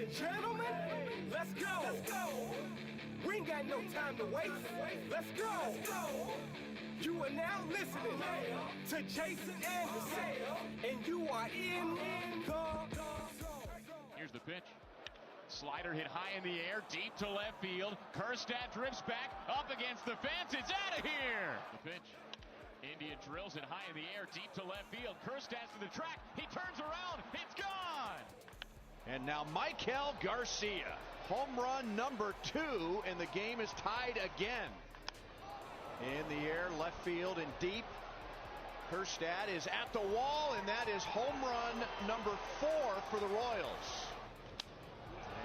and gentlemen, let's go. We ain't got no time to waste. Let's go. You are now listening to Jason Anderson, and you are in the. Here's the pitch. Slider hit high in the air, deep to left field. Kerstad drifts back, up against the fence. It's out of here. The pitch. India drills it high in the air, deep to left field. Kerstad's to the track. He turns around. It's gone. And now Michael Garcia. Home run number 2, and the game is tied again. In the air, left field and deep. Kerstad is at the wall, and that is home run number 4 for the Royals.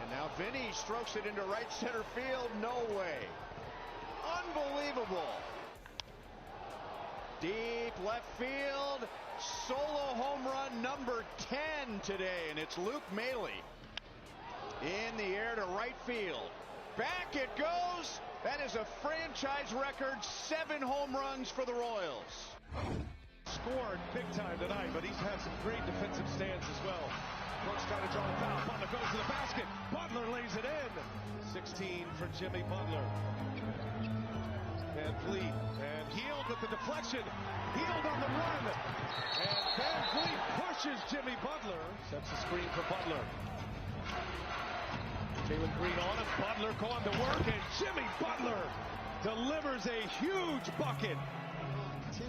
And now Vinny strokes it into right center field. No way. Unbelievable. Deep left field. Solo home run number 10 today, and it's Luke Maile. In the air to right field. Back it goes. That is a franchise record, 7 home runs for the Royals. Scored big time tonight, but he's had some great defensive stands as well. Brooks trying to draw a foul. Butler goes to the basket. Butler lays it in. 16 for Jimmy Butler. Van Vliet and Hield with the deflection. Hield on the run. And Van Vliet pushes Jimmy Butler. Sets the screen for Butler. Jalen Green on it. Butler going to work, and Jimmy Butler delivers a huge bucket. 9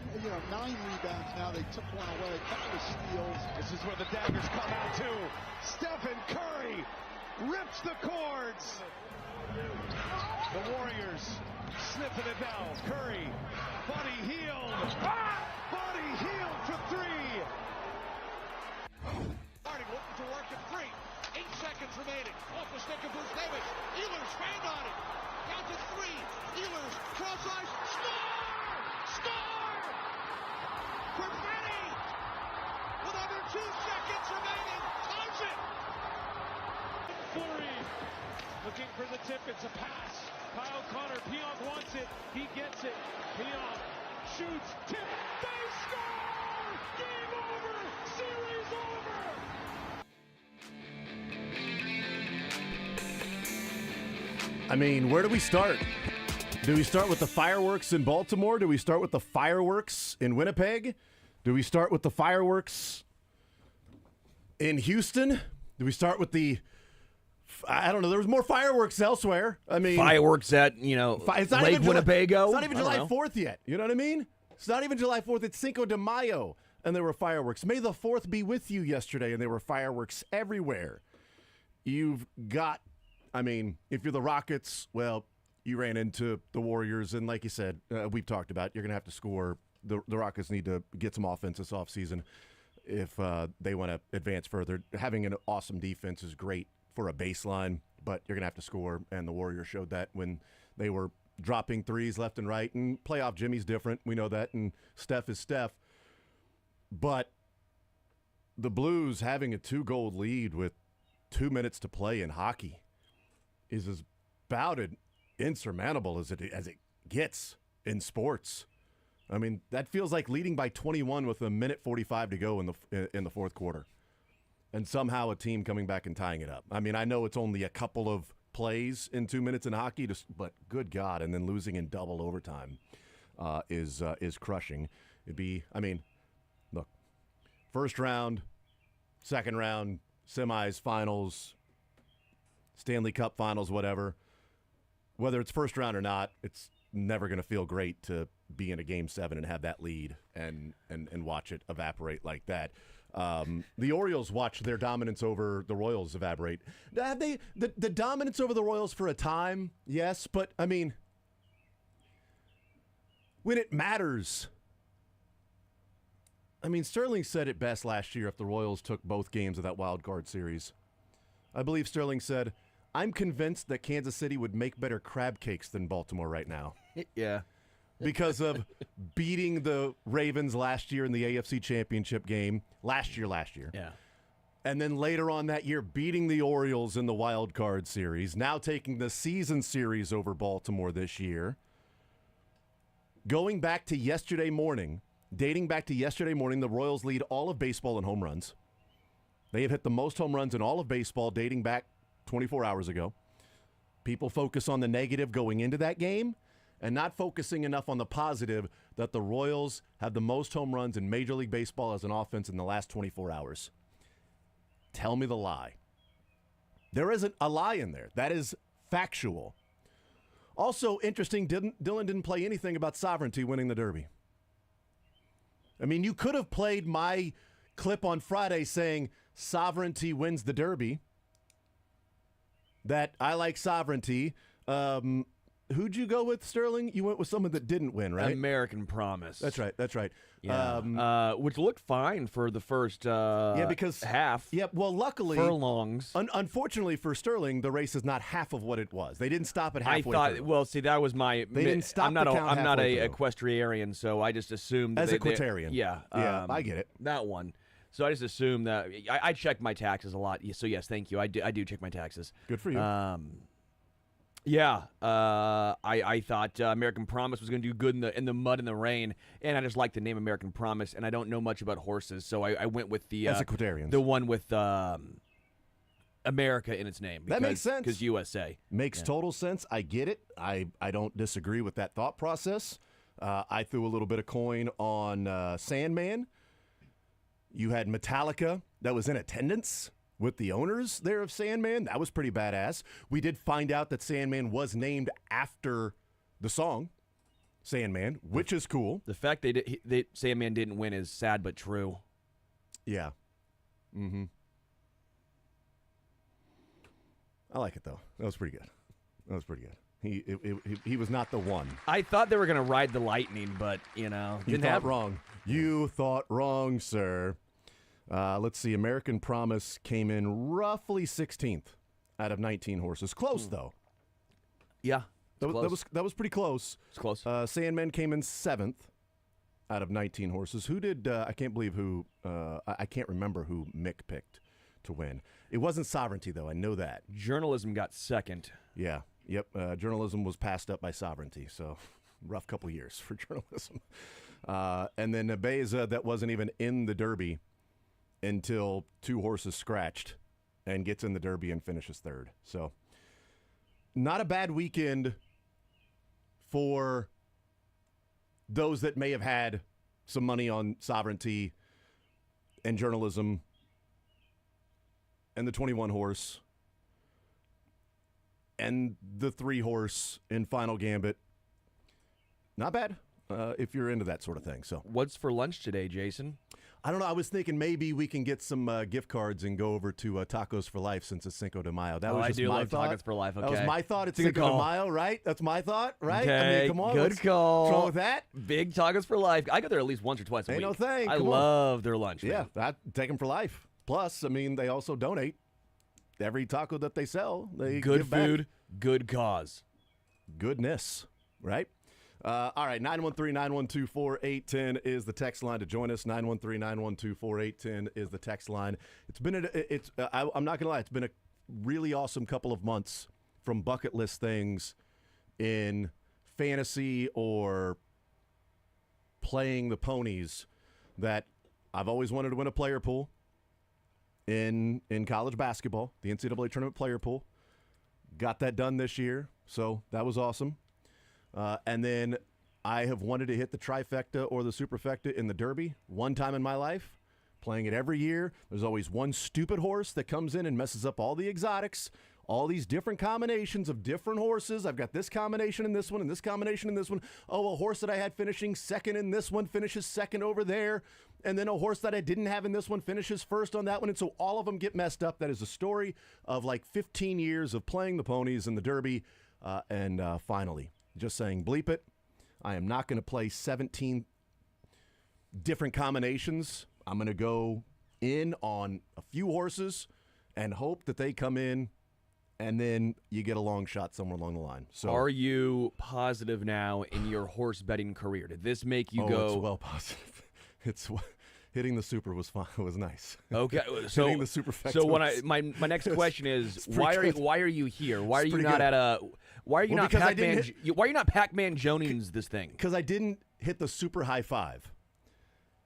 rebounds now. They took one away. A couple of steals. This is where the daggers come out too. Stephen Curry rips the cords. The Warriors sniffing it down. Curry, Buddy Hield. Buddy Hield for 3. Harding looking to work at 3. 8 seconds remaining. Off the stick of Bruce Davis. Ehlers hand on it. Down to 3. Ehlers cross ice. Score! Perfetti! With under 2 seconds remaining. Ties it! Fleury looking for the tip. It's a pass. Kyle Connor. Pionk wants it. He gets it. Pionk shoots. Tip. They score! Game over! Series over! I mean, where do we start? Do we start with the fireworks in Baltimore? Do we start with the fireworks in Winnipeg? Do we start with the fireworks in Houston? Do we start with the... I don't know. There was more fireworks elsewhere. I mean... Fireworks at, Lake Winnebago? It's not even July 4th yet. You know what I mean? It's not even July 4th. It's Cinco de Mayo, and there were fireworks. May the 4th be with you yesterday, and there were fireworks everywhere. You've got... I mean, if you're the Rockets, well, you ran into the Warriors, and like you said, we've talked about, you're going to have to score. The Rockets need to get some offense this offseason if they want to advance further. Having an awesome defense is great for a baseline, but you're going to have to score, and the Warriors showed that when they were dropping threes left and right, and playoff Jimmy's different. We know that, and Steph is Steph. But the Blues having a 2-goal lead with 2 minutes to play in hockey is about as insurmountable as it gets in sports. I mean, that feels like leading by 21 with 1:45 to go in the fourth quarter, and somehow a team coming back and tying it up. I mean, I know it's only a couple of plays in 2 minutes in hockey, but good God, and then losing in double overtime is crushing. It'd be, I mean, look, first round, second round, semis, finals, Stanley Cup finals, whatever. Whether it's first round or not, it's never going to feel great to be in a Game 7 and have that lead and watch it evaporate like that. The Orioles watched their dominance over the Royals evaporate. Have they the dominance over the Royals for a time? Yes, but I mean, when it matters. I mean, Sterling said it best last year if the Royals took both games of that wild card series. I believe Sterling said, I'm convinced that Kansas City would make better crab cakes than Baltimore right now. Yeah. Because of beating the Ravens last year in the AFC Championship game. Last year. Yeah. And then later on that year, beating the Orioles in the wild card series. Now taking the season series over Baltimore this year. Going back to yesterday morning, dating back to yesterday morning, the Royals lead all of baseball in home runs. They have hit the most home runs in all of baseball dating back 24 hours ago. People focus on the negative going into that game and not focusing enough on the positive that the Royals have the most home runs in Major League Baseball as an offense in the last 24 hours. Tell me the lie. There isn't a lie in there. That is factual. Also, interesting, Dylan didn't play anything about sovereignty winning the Derby. I mean, you could have played my clip on Friday saying sovereignty wins the Derby, that I like sovereignty. Who'd you go with, Sterling? You went with someone that didn't win, right? American Promise. That's right. Yeah. Which looked fine for the first because half. Yeah, well, luckily. Furlongs. Unfortunately for Sterling, the race is not half of what it was. They didn't stop at halfway I thought, through. well, see, that was my... They didn't stop I'm not the count I'm not halfway a through. equestriarian, so I just assumed... As equestrian. Yeah. I get it. That one. So I just assumed that... I check my taxes a lot, so yes, thank you. I do check my taxes. Good for you. Yeah, I thought American Promise was going to do good in the mud and the rain, and I just like the name American Promise, and I don't know much about horses, so I went with the equestrians. the one with America in its name. That makes sense. Because USA. Makes total sense. I get it. I don't disagree with that thought process. I threw a little bit of coin on Sandman. You had Metallica that was in attendance with the owners there of Sandman. That was pretty badass. We did find out that Sandman was named after the song Sandman, which is cool. The fact Sandman didn't win is sad but true. Yeah. Mm-hmm. I like it, though. That was pretty good. He was not the one. I thought they were going to ride the lightning, but, You thought wrong. You thought wrong, sir. Let's see. American Promise came in roughly 16th out of 19 horses. Close, though. Yeah. That was pretty close. It's close. Sandman came in 7th out of 19 horses. Who did, I can't remember who Mick picked to win. It wasn't Sovereignty, though. I know that. Journalism got second. Yeah. Yep. Journalism was passed up by Sovereignty, so rough couple years for journalism. And then Nebeza, that wasn't even in the Derby until 2 horses scratched and gets in the Derby and finishes 3rd. So not a bad weekend for those that may have had some money on Sovereignty and journalism and the 21 horse and the 3 horse in Final Gambit. Not bad if you're into that sort of thing. So what's for lunch today, Jason? I don't know. I was thinking maybe we can get some gift cards and go over to Tacos for Life since it's Cinco de Mayo. That was just my thought. Tacos for Life. Okay. That was my thought. It's Cinco de Mayo, right? That's my thought, right? Okay. I mean, come on. Good call. What's wrong with that? Big Tacos for Life. I go there at least once or twice a week. No thing. I love their lunch. Yeah, I take them for life. Plus, I mean, they also donate every taco that they sell. They good give back. food, good cause. Goodness, right? All right, 913-912-4810 is the text line to join us. 913-912-4810 is the text line. I'm not going to lie, it's been a really awesome couple of months from bucket list things in fantasy or playing the ponies that I've always wanted to win a player pool in college basketball, the NCAA tournament player pool. Got that done this year, so that was awesome. And then I have wanted to hit the trifecta or the superfecta in the Derby one time in my life, playing it every year. There's always one stupid horse that comes in and messes up all the exotics, all these different combinations of different horses. I've got this combination in this one and this combination in this one. Oh, a horse that I had finishing second in this one finishes second over there. And then a horse that I didn't have in this one finishes first on that one. And so all of them get messed up. That is a story of like 15 years of playing the ponies in the Derby. And finally, just saying, bleep it. I am not going to play 17 different combinations. I'm going to go in on a few horses and hope that they come in, and then you get a long shot somewhere along the line. So, are you positive now in your horse betting career? Did this make you go? It's well positive. It's hitting the super was fun. It was nice. Okay, so hitting the superfecta. So my next question is why are you here? Why are you not at a? Why are you not Pac-Man? Why are you not Pac-Man Jones this thing? Because I didn't hit the super high five.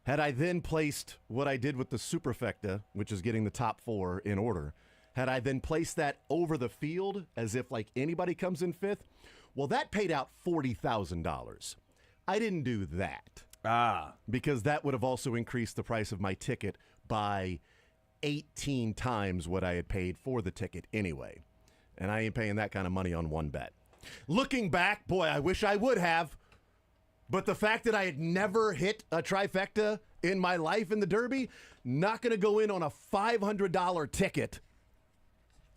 Had I then placed what I did with the superfecta, which is getting the top 4 in order, Had I then placed that over the field as if like anybody comes in fifth, well, that paid out $40,000. I didn't do that. Because that would have also increased the price of my ticket by 18 times what I had paid for the ticket anyway. And I ain't paying that kind of money on one bet. Looking back, boy, I wish I would have. But the fact that I had never hit a trifecta in my life in the Derby, not going to go in on a $500 ticket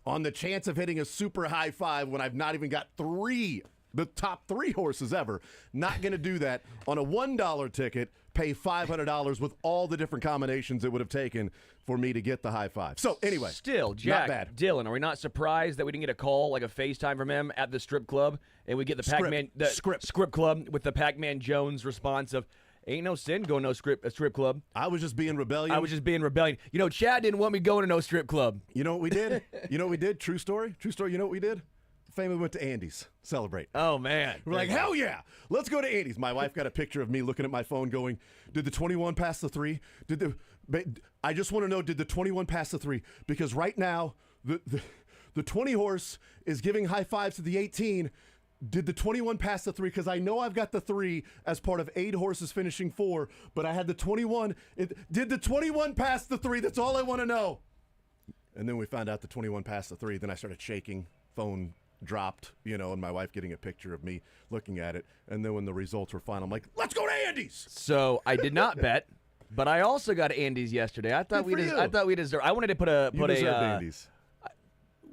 on the chance of hitting a super high five when I've not even got the top three horses ever. Not going to do that on a $1 ticket, pay $500 with all the different combinations it would have taken for me to get the high five. So anyway, still, Jack, not bad. Dylan, are we not surprised that we didn't get a call, like a FaceTime from him at the strip club, and we get the Pac-Man, the script club with the Pac-Man Jones response of, ain't no sin going to a strip club. I was just being rebellion. You know, Chad didn't want me going to no strip club. You know what we did? True story. You know what we did? Family went to Andy's. Celebrate. Oh, man. We're like, hell yeah. Let's go to Andy's. My wife got a picture of me looking at my phone going, did the 21 pass the 3? I just want to know, did the 21 pass the 3? Because right now, the 20 horse is giving high fives to the 18. Did the 21 pass the 3? Because I know I've got the 3 as part of 8 horses finishing 4, but I had the 21. Did the 21 pass the 3? That's all I want to know. And then we found out the 21 passed the 3. Then I started shaking. Phone dropped, and my wife getting a picture of me looking at it. And then when the results were final, I'm like, let's go to Andy's. So I did not bet, but I also got Andy's yesterday. I thought we deserved. I wanted to put Andy's.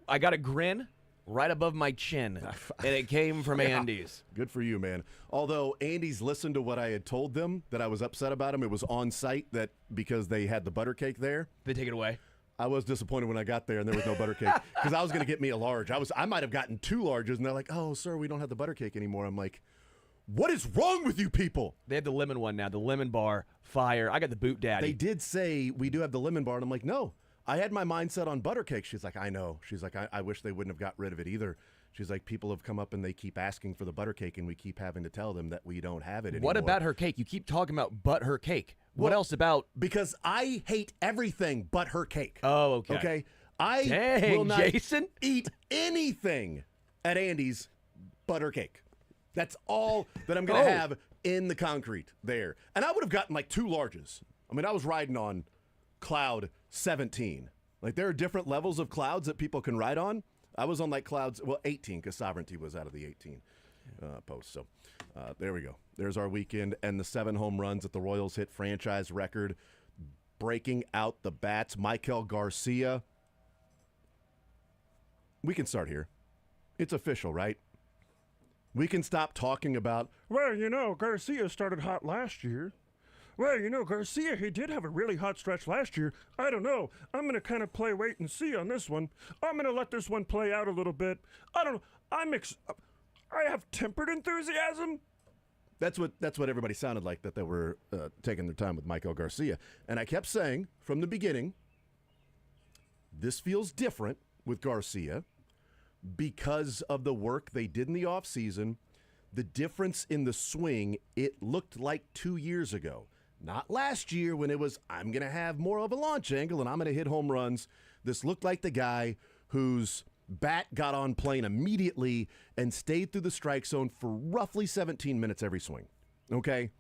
I got a grin right above my chin, and it came from Andy's. Good for you, man. Although Andy's listened to what I had told them that I was upset about them. It was on site that because they had the butter cake there. They take it away. I was disappointed when I got there and there was no butter cake because I was going to get me a large. I might have gotten 2 larges, and they're like, "Oh, sir, we don't have the butter cake anymore." I'm like, "What is wrong with you people?" They have the lemon one now. The lemon bar, fire. I got the Boot Daddy. They did say we do have the lemon bar, and I'm like, "No, I had my mindset on butter cake." She's like, "I know." She's like, I wish they wouldn't have got rid of it either." She's like, people have come up and they keep asking for the butter cake, and we keep having to tell them that we don't have it anymore. What about her cake? You keep talking about but her cake. What else about? Because I hate everything but her cake. Oh, okay. Okay? I will not eat anything at Andy's but her cake. That's all that I'm going to have in the concrete there. And I would have gotten like 2 larges. I mean, I was riding on cloud 17. Like, there are different levels of clouds that people can ride on. I was on like clouds, 18, because Sovereignty was out of the 18 post. So there we go. There's our weekend and the 7 home runs that the Royals hit, franchise record, breaking out the bats. Michael Garcia. We can start here. It's official, right? We can stop talking about, Garcia started hot last year. Garcia, he did have a really hot stretch last year. I don't know. I'm going to kind of play wait and see on this one. I'm going to let this one play out a little bit. I don't know. I have tempered enthusiasm. That's what everybody sounded like, that they were taking their time with Michael Garcia. And I kept saying from the beginning, this feels different with Garcia because of the work they did in the offseason, the difference in the swing. It looked like 2 years ago. Not last year when it was, I'm going to have more of a launch angle and I'm going to hit home runs. This looked like the guy whose bat got on plane immediately and stayed through the strike zone for roughly 17 minutes every swing. Okay?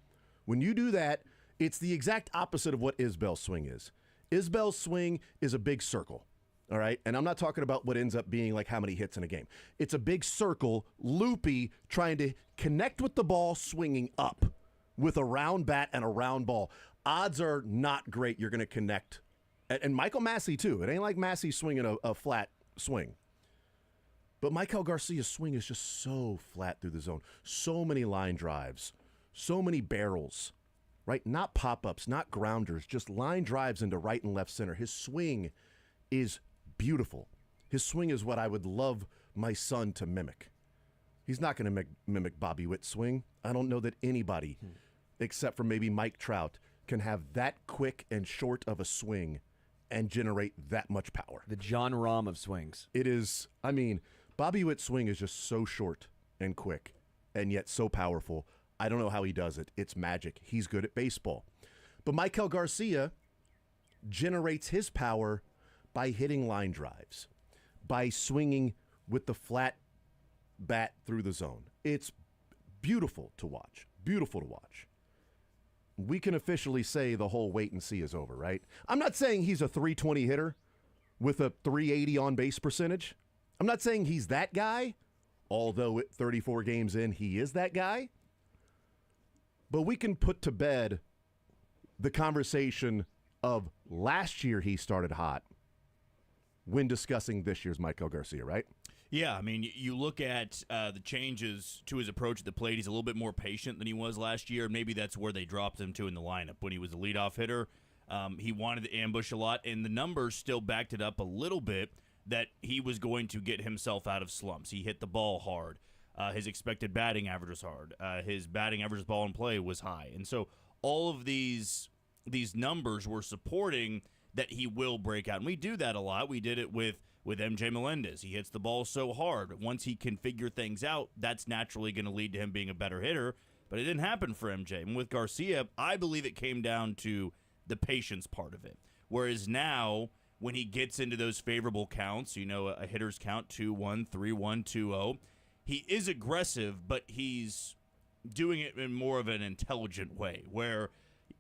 When you do that, it's the exact opposite of what Isbell's swing is. Isbell's swing is a big circle. All right? And I'm not talking about what ends up being like how many hits in a game. It's a big circle, loopy, trying to connect with the ball, swinging up with a round bat and a round ball. Odds are not great you're going to connect. And Michael Massey, too. It ain't like Massey swinging a flat swing. But Michael Garcia's swing is just so flat through the zone. So many line drives. So many barrels. Right? Not pop-ups, not grounders. Just line drives into right and left center. His swing is beautiful. His swing is what I would love my son to mimic. He's not going to mimic Bobby Witt's swing. I don't know that anybody, except for maybe Mike Trout, can have that quick and short of a swing and generate that much power. The John Rahm of swings. It is, Bobby Witt's swing is just so short and quick and yet so powerful. I don't know how he does it. It's magic. He's good at baseball. But Michael Garcia generates his power by hitting line drives. by swinging with the flat bat through the zone. It's beautiful to watch. Beautiful to watch. We can officially say the whole wait and see is over, right? I'm not saying he's a 320 hitter with a 380 on base percentage. I'm not saying he's that guy, although at 34 games in, he is that guy. But we can put to bed the conversation of last year he started hot when discussing this year's Michael Garcia, right? Yeah, I mean, you look at the changes to his approach at the plate. He's a little bit more patient than he was last year. Maybe that's where they dropped him to in the lineup. When he was a leadoff hitter, he wanted to ambush a lot, and the numbers still backed it up a little bit that he was going to get himself out of slumps. He hit the ball hard. His expected batting average was hard. His batting average ball in play was high. And so all of these numbers were supporting that he will break out. And we do that a lot. We did it with MJ Melendez. He hits the ball so hard. Once he can figure things out, that's naturally going to lead to him being a better hitter. But it didn't happen for MJ. And with Garcia, I believe it came down to the patience part of it. Whereas now, when he gets into those favorable counts, a hitter's count 2-1, 3-1, 2-0, he is aggressive, but he's doing it in more of an intelligent way, where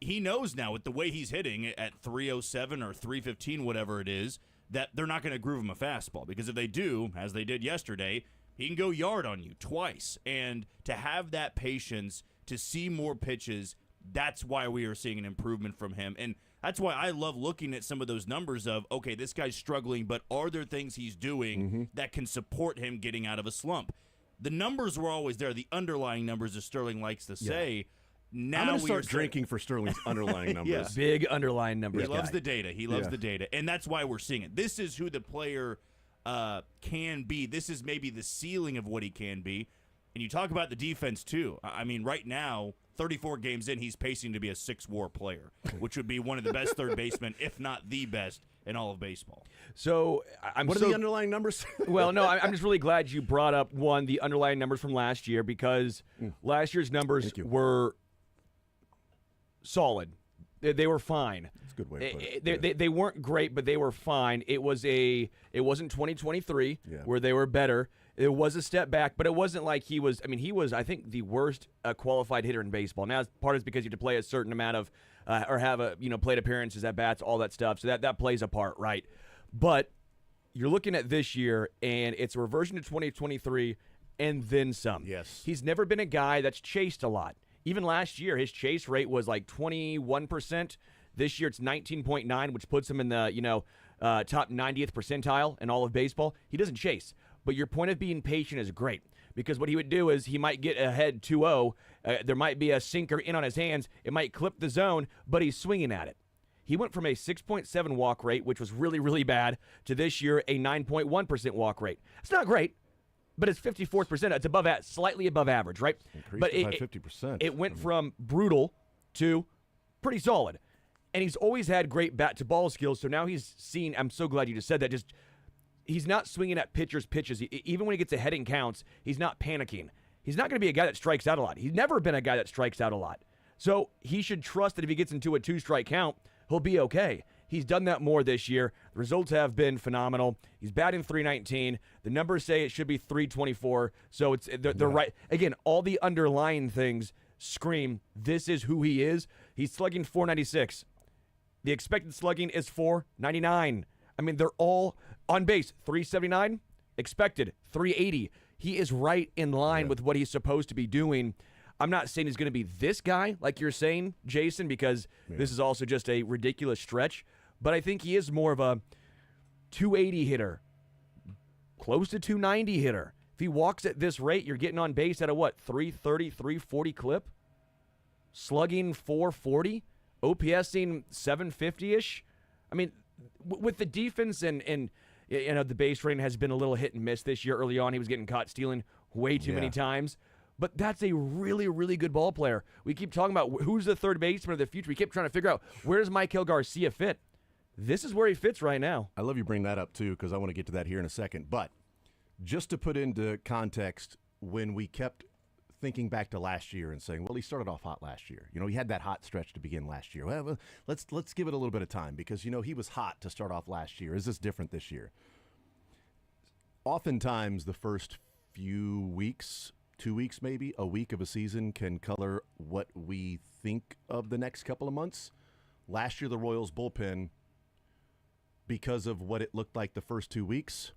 he knows now with the way he's hitting at 307 or 315, whatever it is, that they're not going to groove him a fastball. Because if they do, as they did yesterday, he can go yard on you twice. And to have that patience, to see more pitches, that's why we are seeing an improvement from him. And that's why I love looking at some of those numbers of, okay, this guy's struggling, but are there things he's doing that can support him getting out of a slump? The numbers were always there. The underlying numbers, as Sterling likes to say. Now I'm going to start drinking for Sterling's underlying numbers. Yeah. Big underlying numbers. He loves the data. He loves the data. And that's why we're seeing it. This is who the player can be. This is maybe the ceiling of what he can be. And you talk about the defense, too. I mean, right now, 34 games in, he's pacing to be a 6-WAR player, which would be one of the best third basemen, if not the best, in all of baseball. So what are the underlying numbers? Well, no, I'm just really glad you brought up, one, the underlying numbers from last year, because last year's numbers were solid. They were fine. That's a good way to put it. They weren't great, but they were fine. It wasn't 2023 where they were better. It was a step back, but it wasn't like he was. I mean, he was, I think, the worst qualified hitter in baseball. Now, part is because you have to play a certain amount of, or have plate appearances at bats, all that stuff. So that plays a part, right? But you're looking at this year, and it's a reversion to 2023, and then some. Yes, he's never been a guy that's chased a lot. Even last year, his chase rate was like 21%. This year, it's 19.9, which puts him in the top 90th percentile in all of baseball. He doesn't chase. But your point of being patient is great, because what he would do is he might get ahead 2-0. There might be a sinker in on his hands. It might clip the zone, but he's swinging at it. He went from a 6.7 walk rate, which was really, really bad, to this year a 9.1% walk rate. It's not great, but it's 54%. It's above that, slightly above average, right? Increased but by 50%. It went from brutal to pretty solid. And he's always had great bat-to-ball skills, so now he's seen – I'm so glad you just said that. He's not swinging at pitchers' pitches. Even when he gets ahead in counts, he's not panicking. He's not going to be a guy that strikes out a lot. He's never been a guy that strikes out a lot. So he should trust that if he gets into a 2-strike count, he'll be okay. He's done that more this year. The results have been phenomenal. He's batting .319. The numbers say it should be .324. So they're right. Again, all the underlying things scream this is who he is. He's slugging .496. The expected slugging is .499. I mean, they're all on base. .379, expected .380. He is right in line with what he's supposed to be doing. I'm not saying he's going to be this guy, like you're saying, Jason, because this is also just a ridiculous stretch. But I think he is more of a 280 hitter, close to 290 hitter. If he walks at this rate, you're getting on base at a, 330, 340 clip? Slugging .440? OPSing .750-ish? I mean, with the defense and the base running has been a little hit and miss this year. Early on, he was getting caught stealing way too many times. But that's a really, really good ball player. We keep talking about who's the third baseman of the future. We keep trying to figure out where does Michael Garcia fit. This is where he fits right now. I love you bring that up, too, because I want to get to that here in a second. But just to put into context, when we kept thinking back to last year and saying, well, he started off hot last year. He had that hot stretch to begin last year. Well, let's give it a little bit of time because, he was hot to start off last year. Is this different this year? oftentimes the first few weeks, 2 weeks maybe, a week of a season can color what we think of the next couple of months. Last year, the Royals bullpen, because of what it looked like the first 2 weeks,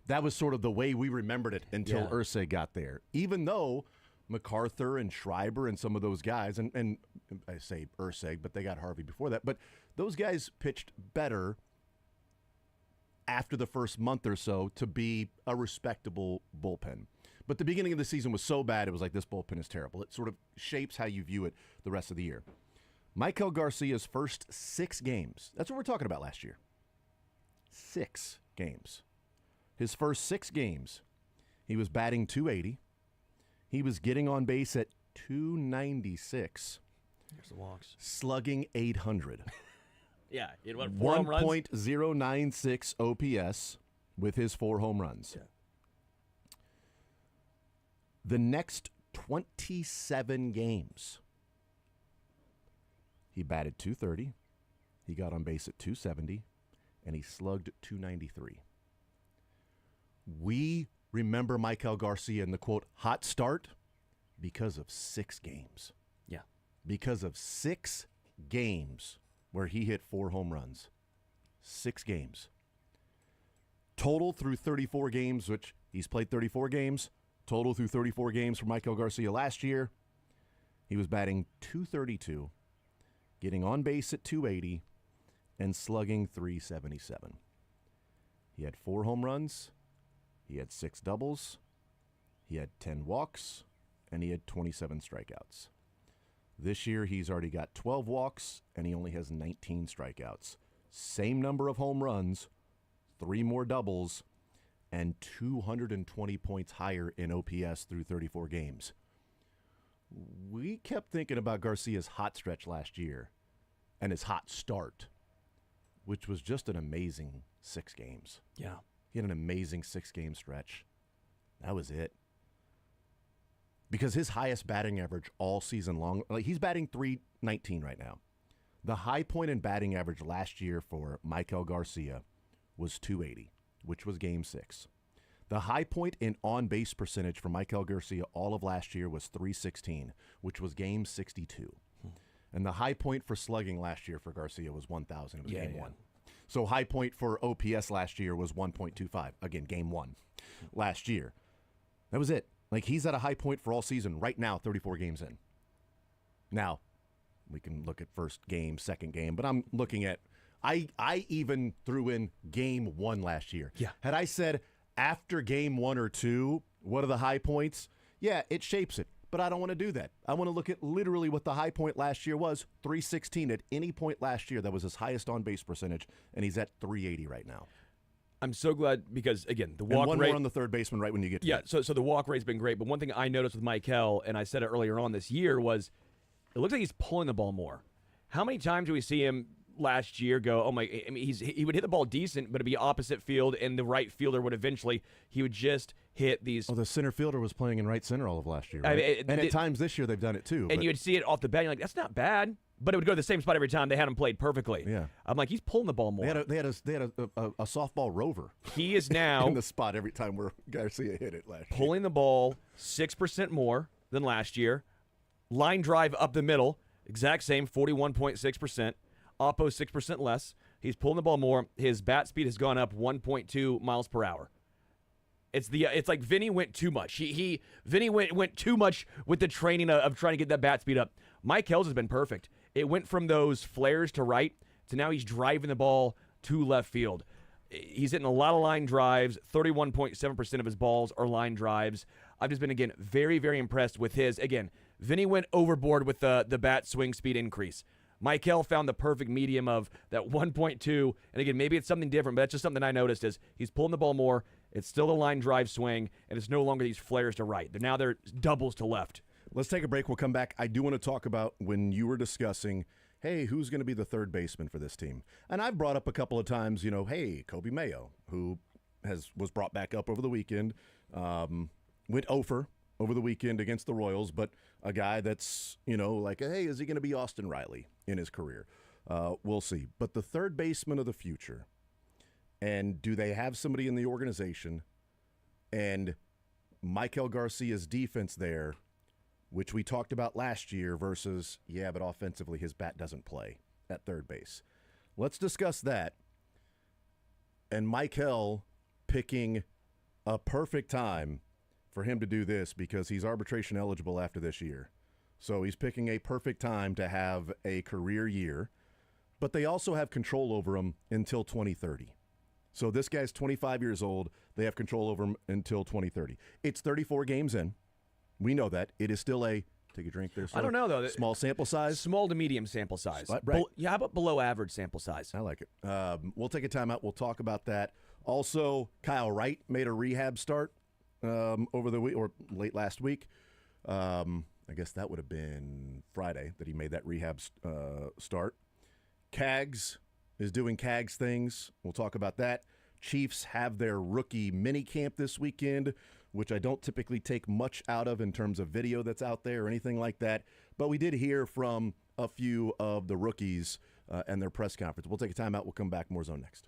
that was sort of the way we remembered it until Irsay got there. Even though MacArthur and Schreiber and some of those guys, and I say Irsay, but they got Harvey before that, but those guys pitched better after the first month or so to be a respectable bullpen. But the beginning of the season was so bad, it was like, this bullpen is terrible. It sort of shapes how you view it the rest of the year. Maikel Garcia's first 6 games, that's what we're talking about last year. 6 games. His first 6 games, he was batting .280. He was getting on base at .296. Here's the walks. Slugging .800. Yeah, it went 4 home runs. 1.096 OPS with his 4 home runs. Yeah. The next 27 games, he batted .230. He got on base at .270. And he slugged .293. We remember Maikel Garcia in the, quote, hot start because of 6 games. Yeah. Because of 6 games where he hit 4 home runs. 6 games. Total through 34 games, which he's played 34 games. Total through 34 games for Maikel Garcia last year, he was batting .232, getting on base at .280, and slugging .377. He had 4 home runs, he had 6 doubles, he had 10 walks, and he had 27 strikeouts. This year, he's already got 12 walks, and he only has 19 strikeouts. Same number of home runs, 3 more doubles, and 220 points higher in OPS through 34 games. We kept thinking about Garcia's hot stretch last year and his hot start, which was just an amazing 6 games. Yeah. He had an amazing 6-game stretch. That was it. Because his highest batting average all season long, like he's batting .319 right now. The high point in batting average last year for Maikel Garcia was .280, which was Game 6. The high point in on-base percentage for Maikel Garcia all of last year was .316, which was Game 62. And the high point for slugging last year for Garcia was 1,000. It was Game 1. So high point for OPS last year was 1.25. Again, Game 1 last year. That was it. Like, he's at a high point for all season right now, 34 games in. Now, we can look at first game, second game, but I'm looking at, I even threw in Game 1 last year. Yeah. Had I said after Game 1 or 2, what are the high points? Yeah, it shapes it. But I don't want to do that. I want to look at literally what the high point last year was, .316. At any point last year, that was his highest on-base percentage, and he's at .380 right now. I'm so glad because, again, the walk rate. And one more on the third baseman right when you get to it. So the walk rate's been great. But one thing I noticed with Maikel, and I said it earlier on this year, was it looks like he's pulling the ball more. How many times do we see him last year go, oh my, I mean, he would hit the ball decent, but it'd be opposite field, and the right fielder would eventually, he would just hit these. Oh, the center fielder was playing in right center all of last year, right? And at times this year they've done it too. And you would see it off the bat, you're like, that's not bad. But it would go to the same spot every time. They had him played perfectly. Yeah. I'm like, he's pulling the ball more. They had a softball rover. He is now in the spot every time where Garcia hit it last year. Pulling the ball 6% more than last year. Line drive up the middle, exact same, 41.6%. Oppo 6% less. He's pulling the ball more. His bat speed has gone up 1.2 miles per hour. It's like Vinny went too much. Vinny went too much with the training of trying to get that bat speed up. Maikel's has been perfect. It went from those flares to right to now he's driving the ball to left field. He's hitting a lot of line drives. 31.7% of his balls are line drives. I've just been, again, very, very impressed with his. Again, Vinny went overboard with the bat swing speed increase. Maikel found the perfect medium of that 1.2. And again, maybe it's something different, but that's just something I noticed is he's pulling the ball more. It's still a line drive swing, and it's no longer these flares to right. Now they're doubles to left. Let's take a break. We'll come back. I do want to talk about when you were discussing, hey, who's going to be the third baseman for this team? And I've brought up a couple of times, hey, Kobe Mayo, who was brought back up over the weekend, went over the weekend against the Royals, but a guy that's, like, hey, is he going to be Austin Riley in his career? We'll see. But the third baseman of the future, and do they have somebody in the organization And Michael Garcia's defense there, which we talked about last year versus, but offensively his bat doesn't play at third base. Let's discuss that. And Michael picking a perfect time for him to do this because he's arbitration eligible after this year. So he's picking a perfect time to have a career year, but they also have control over him until 2030. So this guy's 25 years old. They have control over him until 2030. It's 34 games in. We know that. It is still a, take a drink there, sir. I don't know, though. Small sample size? Small to medium sample size. Right. How about below average sample size? I like it. We'll take a timeout. We'll talk about that. Also, Kyle Wright made a rehab start over the week or late last week. I guess that would have been Friday that he made that rehab start. Cags is doing Cags things. We'll talk about that. Chiefs have their rookie mini camp this weekend, which I don't typically take much out of in terms of video that's out there or anything like that. But we did hear from a few of the rookies and their press conference. We'll take a timeout. We'll come back. More Zone next.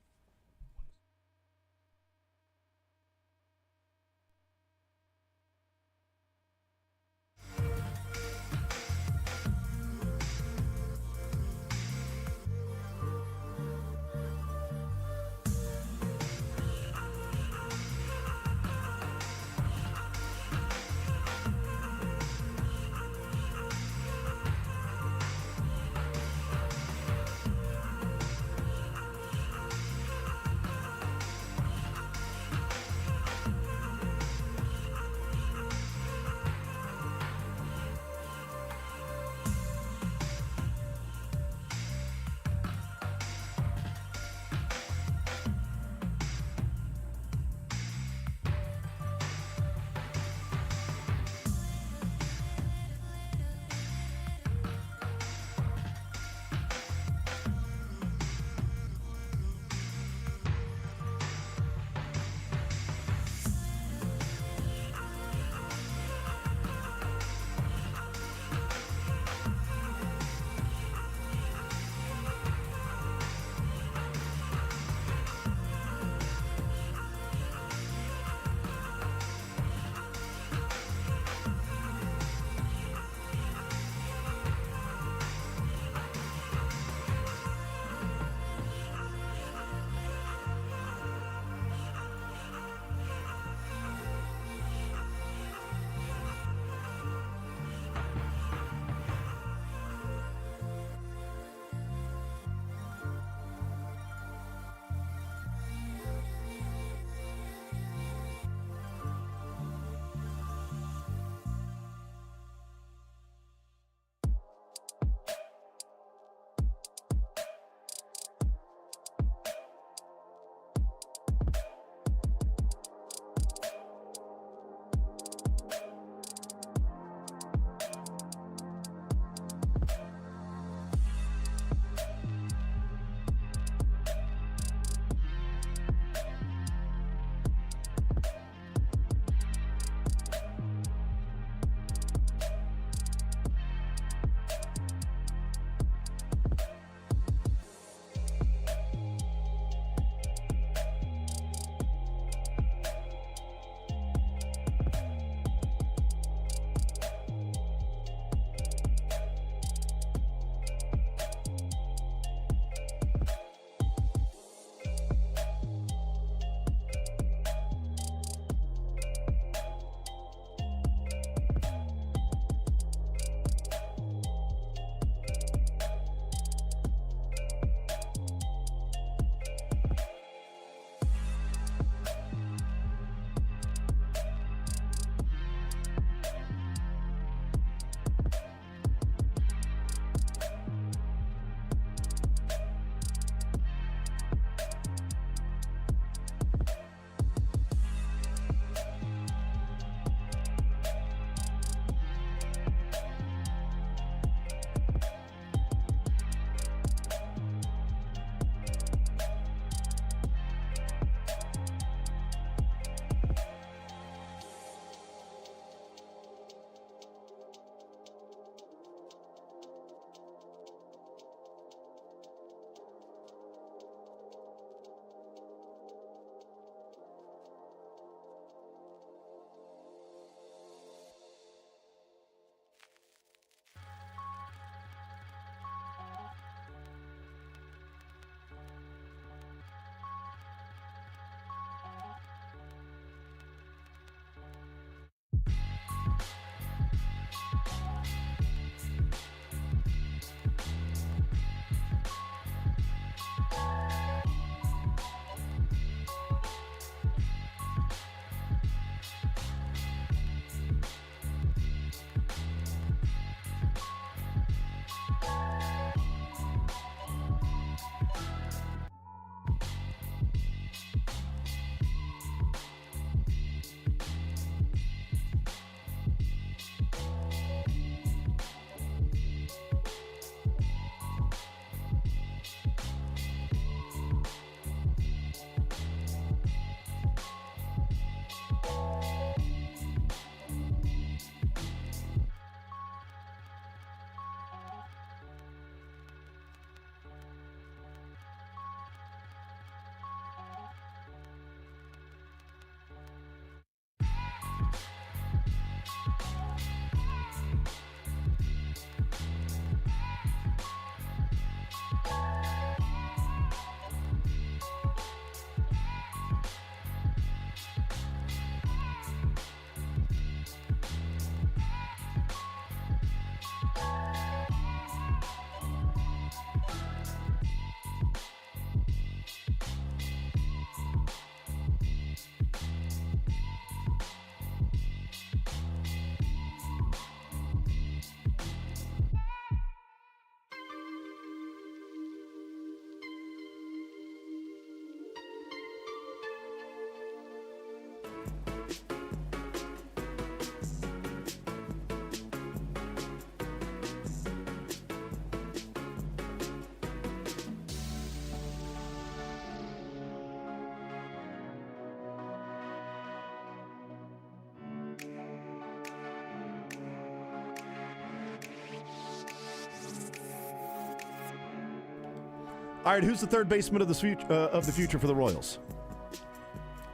All right, who's the third baseman of the future for the Royals?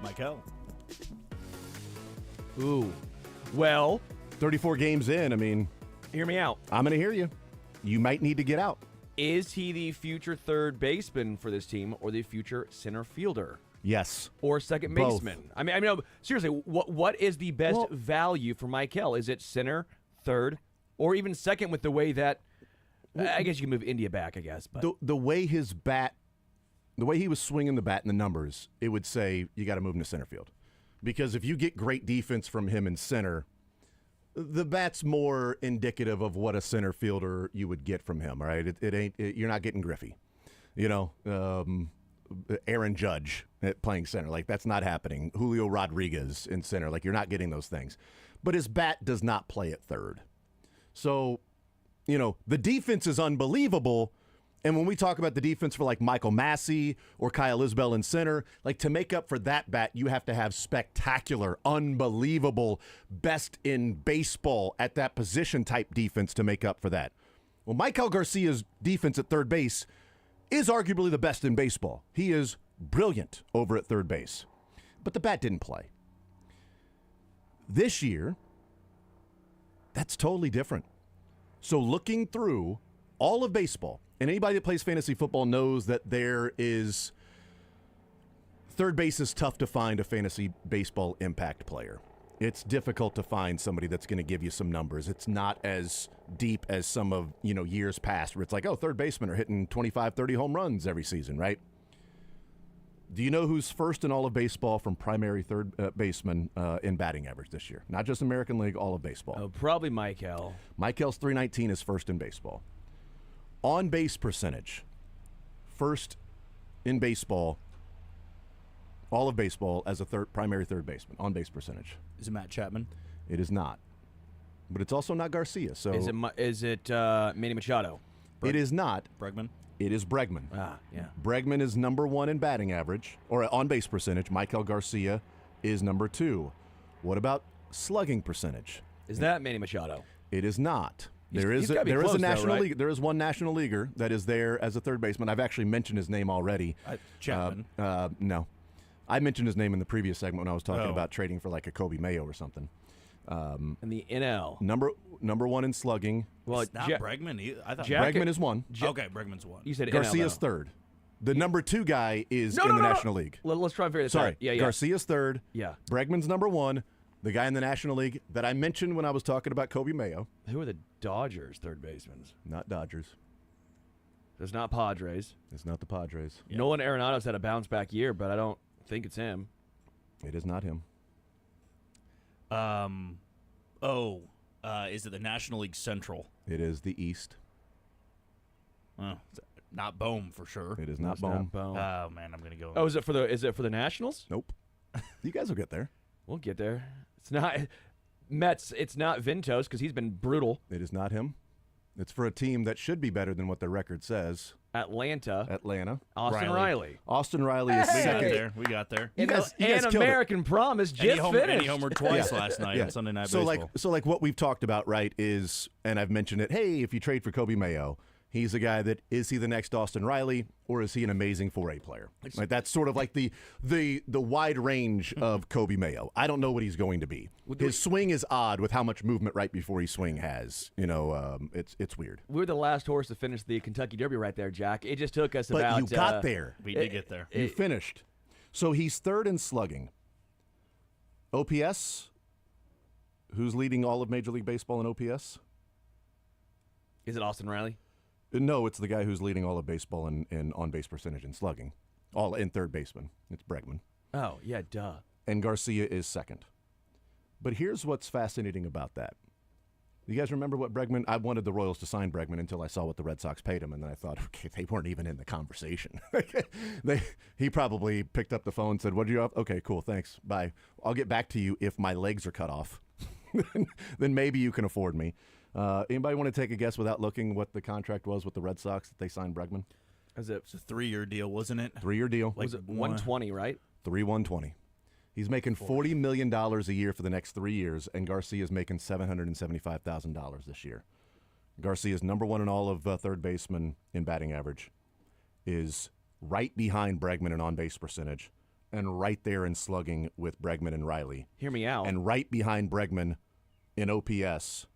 Michael. Ooh. Well, 34 games in. I mean, hear me out. I'm going to hear you. You might need to get out. Is he the future third baseman for this team or the future center fielder? Yes. Or second Both. baseman? I mean, no, seriously, what is the best value for Michael? Is it center, third, or even second with the way that I guess you can move India back, I guess. But The way his bat, the way he was swinging the bat in the numbers, it would say you got to move him to center field. Because if you get great defense from him in center, the bat's more indicative of what a center fielder you would get from him, all right? You're not getting Griffey. You know, Aaron Judge playing center. Like, that's not happening. Julio Rodriguez in center. Like, you're not getting those things. But his bat does not play at third. So, you know, the defense is unbelievable. And when we talk about the defense for like Michael Massey or Kyle Isbell in center, like to make up for that bat, you have to have spectacular, unbelievable, best in baseball at that position type defense to make up for that. Well, Michael Garcia's defense at third base is arguably the best in baseball. He is brilliant over at third base. But the bat didn't play. This year, that's totally different. So looking through all of baseball, and anybody that plays fantasy football knows that third base is tough to find a fantasy baseball impact player. It's difficult to find somebody that's going to give you some numbers. It's not as deep as some of, years past where it's like, oh, third basemen are hitting 25, 30 home runs every season, right? Do you know who's first in all of baseball from primary third baseman in batting average this year? Not just American League, all of baseball. Oh, probably Michael. Michael's 319 is first in baseball. On base percentage, first in baseball, all of baseball as a primary third baseman. On base percentage. Is it Matt Chapman? It is not, but it's also not Garcia. So is it Manny Machado? It is not Bregman? It is Bregman. Ah, yeah. Bregman is number one in batting average or on base percentage. Michael Garcia is number two. What about slugging percentage? Is that Manny Machado? It is not. There is gotta be a close, national right? league. There is one national leaguer that is there as a third baseman. I've actually mentioned his name already. Chapman. No, I mentioned his name in the previous segment when I was talking Oh. about trading for like a Kobe Mayo or something. In the NL. Number one in slugging. Well, It's not Bregman. I thought Bregman is one. Okay, Bregman's one. You said Garcia's NL, third. The number two guy is No, in no, the no, no. National League. Let's try and figure this Sorry, out. Yeah. Garcia's third. Yeah. Bregman's number one. The guy in the National League that I mentioned when I was talking about Kobe Mayo. Who are the Dodgers third basemen? Not Dodgers. It's not Padres. It's not the Padres. Yeah. Nolan Arenado's had a bounce back year, but I don't think it's him. It is not him. Is it the National League Central? It is the East. Not Bohm for sure. It is not It's Bohm. Bohm. Oh man, I'm gonna go. Oh, is it for the Nationals? Nope. You guys will get there. We'll get there. It's not Mets. It's not Ventos because he's been brutal. It is not him. It's for a team that should be better than what their record says. Atlanta. Austin Riley. Austin Riley is we got second. there. We got there. You guys and killed it. American Promise And just finished. he homered twice last night on Sunday Night so Baseball. like what we've talked about, right, is, and I've mentioned it, hey, if you trade for Kobe Mayo, he's a guy that, is he the next Austin Riley, or is he an amazing 4A player? Like, that's sort of like the wide range of Kobe Mayo. I don't know what he's going to be. His swing is odd with how much movement right before he swing has. It's weird. We were the last horse to finish the Kentucky Derby right there, Jack. It just took us But about... you got there. We did get there. You finished. So he's third in slugging. OPS, who's leading all of Major League Baseball in OPS? Is it Austin Riley? No, it's the guy who's leading all of baseball in on-base percentage and slugging. All in third baseman. It's Bregman. Oh, yeah, duh. And Garcia is second. But here's what's fascinating about that. You guys remember what Bregman... I wanted the Royals to sign Bregman until I saw what the Red Sox paid him, and then I thought, okay, they weren't even in the conversation. He probably picked up the phone and said, what do you have? Okay, cool, thanks, bye. I'll get back to you if my legs are cut off. Then maybe you can afford me. Anybody want to take a guess without looking what the contract was with the Red Sox that they signed Bregman? Is it... It's a 3-year deal, wasn't it? 3-year deal. Was it 120, right? 120. He's making $40 million a year for the next 3 years, and Garcia's making $775,000 this year. Garcia's number one in all of third baseman in batting average. is right behind Bregman in on-base percentage and right there in slugging with Bregman and Riley. Hear me out. And right behind Bregman in OPS,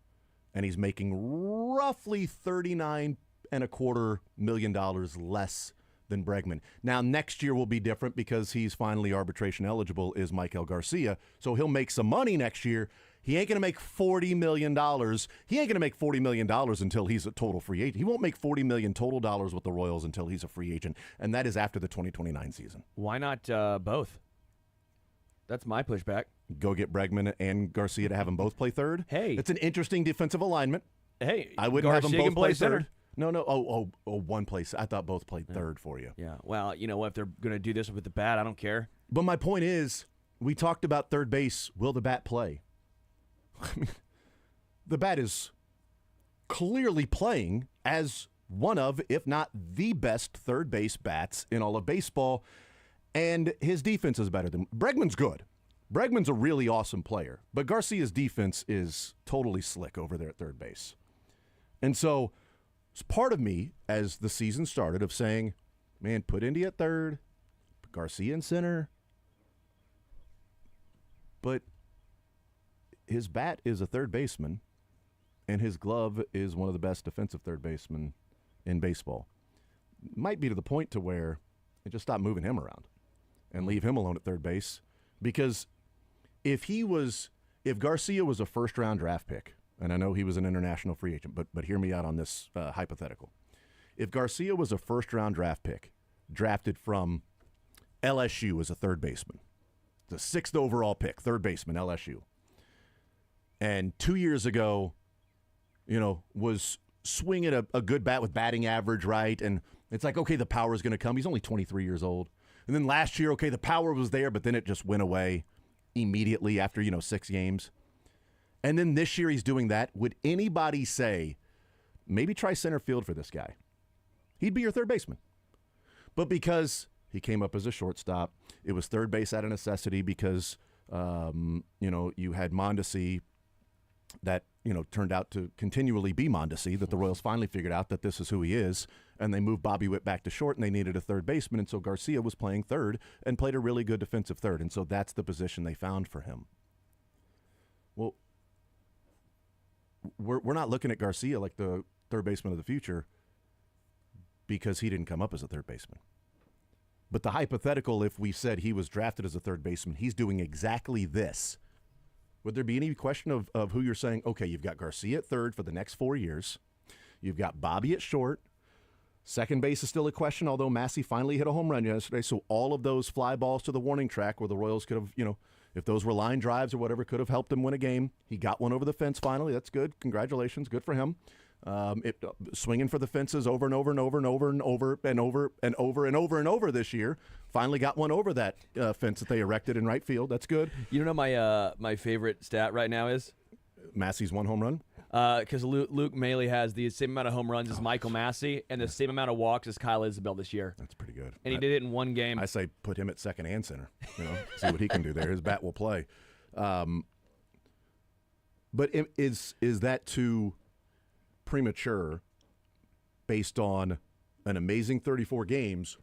and he's making roughly $39.25 million less than Bregman. Now, next year will be different because he's finally arbitration eligible, is Michael Garcia, so he'll make some money next year. He ain't going to make $40 million. He ain't going to make $40 million until he's a total free agent. He won't make $40 million total dollars with the Royals until he's a free agent, and that is after the 2029 season. Why not both? That's my pushback. Go get Bregman and Garcia to have them both play third? Hey. It's an interesting defensive alignment. Hey, I wouldn't Garcia have them can both play center. third. No. Oh, one place. I thought both played third for you. Yeah. Well, you know what? If they're going to do this with the bat, I don't care. But my point is, we talked about third base. Will the bat play? I mean, the bat is clearly playing as one of, if not the best third base bats in all of baseball, and his defense is better than Bregman's good. Bregman's a really awesome player, but Garcia's defense is totally slick over there at third base. And so it's part of me, as the season started, of saying, man, put Indy at third, put Garcia in center. But his bat is a third baseman, and his glove is one of the best defensive third basemen in baseball. Might be to the point to where they just stop moving him around and leave him alone at third base. Because if Garcia was a first-round draft pick, and I know he was an international free agent, but hear me out on this hypothetical. If Garcia was a first-round draft pick, drafted from LSU as a third baseman, the 6th overall pick, third baseman, LSU, and 2 years ago, was swinging a good bat with batting average, right? And it's like, okay, the power is going to come. He's only 23 years old. And then last year, okay, the power was there, but then it just went away immediately after, 6 games. And then this year he's doing that. Would anybody say, maybe try center field for this guy? He'd be your third baseman. But because he came up as a shortstop, it was third base out of necessity because, you had Mondesi that, turned out to continually be Mondesi, that the Royals finally figured out that this is who he is, and they moved Bobby Witt back to short, and they needed a third baseman, and so Garcia was playing third and played a really good defensive third, and so that's the position they found for him. Well, we're not looking at Garcia like the third baseman of the future because he didn't come up as a third baseman. But the hypothetical, if we said he was drafted as a third baseman, he's doing exactly this. Would there be any question of who you're saying, okay, you've got Garcia at third for the next 4 years. You've got Bobby at short. Second base is still a question, although Massey finally hit a home run yesterday. So all of those fly balls to the warning track where the Royals could have, if those were line drives or whatever, could have helped him win a game. He got one over the fence finally. That's good. Congratulations. Good for him. Swinging for the fences over and over and over and over and over and over and over and over and over this year. Finally got one over that fence that they erected in right field. That's good. You know my favorite stat right now is? Massey's one home run? Because Luke Maley has the same amount of home runs as Michael Massey and the same amount of walks as Kyle Isabel this year. That's pretty good. And he did it in one game. I say put him at second and center. See what he can do there. His bat will play. But is that too premature based on an amazing 34 games,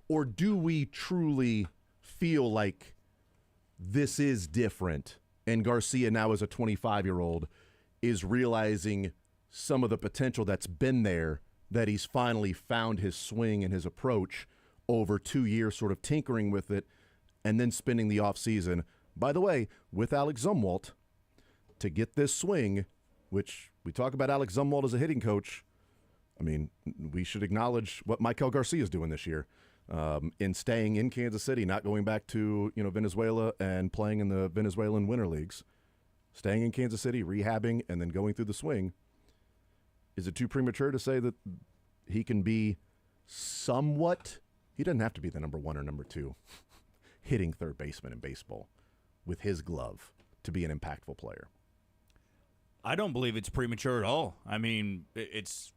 or do we truly feel like this is different and Garcia now as a 25-year-old is realizing some of the potential that's been there, that he's finally found his swing and his approach over 2 years sort of tinkering with it and then spending the offseason, by the way, with Alex Zumwalt to get this swing, which we talk about Alex Zumwalt as a hitting coach. I mean, we should acknowledge what Michael Garcia is doing this year in staying in Kansas City, not going back to Venezuela and playing in the Venezuelan winter leagues, staying in Kansas City, rehabbing, and then going through the swing. Is it too premature to say that he can be somewhat? He doesn't have to be the number 1 or number 2 hitting third baseman in baseball with his glove to be an impactful player. I don't believe it's premature at all. I mean, it's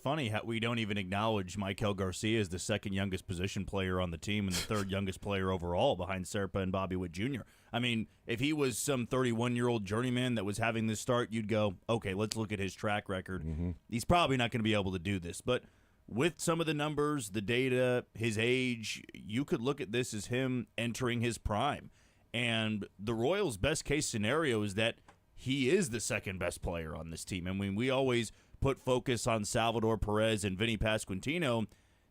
funny how we don't even acknowledge Michael Garcia as the second youngest position player on the team and the third youngest player overall behind Serpa and Bobby Witt Jr. I mean, if he was some 31-year-old journeyman that was having this start, you'd go, okay, let's look at his track record. Mm-hmm. He's probably not going to be able to do this. But with some of the numbers, the data, his age, you could look at this as him entering his prime. And the Royals' best case scenario is that he is the second best player on this team. I mean, we always put focus on Salvador Perez and Vinny Pasquantino.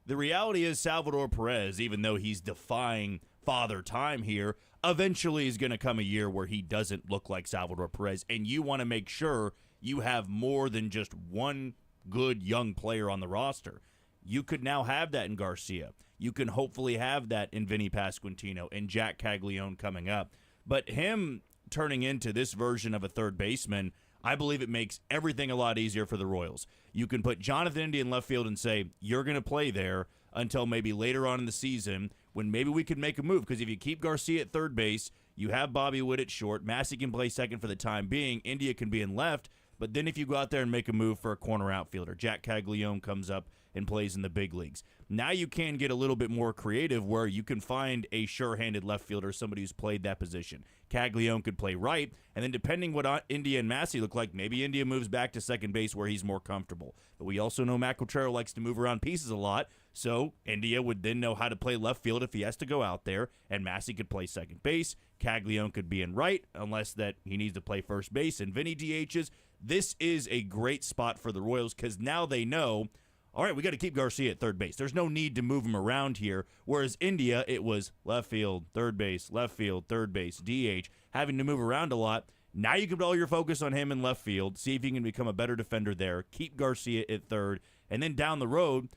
The reality is Salvador Perez, even though he's defying father time here, eventually is going to come a year where he doesn't look like Salvador Perez. And you want to make sure you have more than just one good young player on the roster. You could now have that in Garcia. You can hopefully have that in Vinny Pasquantino and Jack Caglione coming up. But him turning into this version of a third baseman, I believe it makes everything a lot easier for the Royals. You can put Jonathan India in left field and say, you're going to play there until maybe later on in the season when maybe we could make a move. Because if you keep Garcia at third base, you have Bobby Witt at short, Massey can play second for the time being, India can be in left. But then if you go out there and make a move for a corner outfielder, Jack Caglione comes up and plays in the big leagues. Now you can get a little bit more creative where you can find a sure-handed left fielder, somebody who's played that position. Caglione could play right, and then depending what India and Massey look like, maybe India moves back to second base where he's more comfortable. But we also know Matt Quatraro likes to move around pieces a lot, so India would then know how to play left field if he has to go out there, and Massey could play second base. Caglione could be in right, unless that he needs to play first base, and Vinny DHs. This is a great spot for the Royals because now they know, all right, we got to keep Garcia at third base. There's no need to move him around here. Whereas India, it was left field, third base, DH, having to move around a lot. Now you can put all your focus on him in left field, see if you can become a better defender there, keep Garcia at third, and then down the road,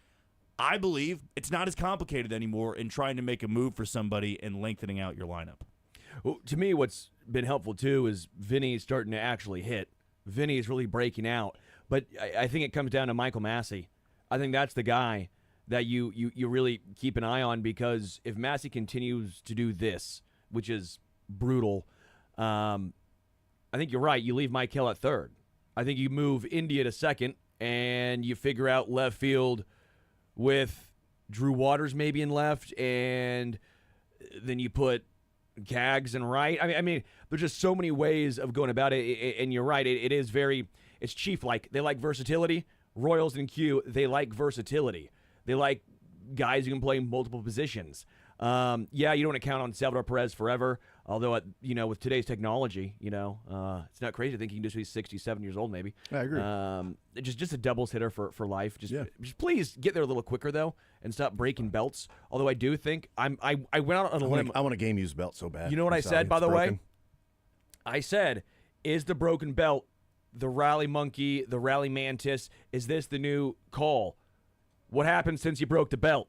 I believe it's not as complicated anymore in trying to make a move for somebody and lengthening out your lineup. Well, to me, what's been helpful, too, is Vinny starting to actually hit. Vinny is really breaking out. But I think it comes down to Michael Massey. I think that's the guy that you really keep an eye on because if Massey continues to do this, which is brutal, I think you're right. You leave Michael at third. I think you move India to second, and you figure out left field with Drew Waters maybe in left, and then you put Cags and right. I mean, there's just so many ways of going about it, and you're right. It is it's Chief-like. They like versatility. Royals and Q, they like versatility. They like guys who can play multiple positions. Yeah, you don't want to count on Salvador Perez forever, although, with today's technology, it's not crazy to think he can just be 67 years old maybe. I agree. Just a doubles hitter for life. Just please get there a little quicker, though, and stop breaking belts. Although I do think I went out on a limb. I want a game-used belt so bad. You know what I said, by the way? I said, is the broken belt the rally monkey, the rally mantis? Is this the new call? What happened since you broke the belt?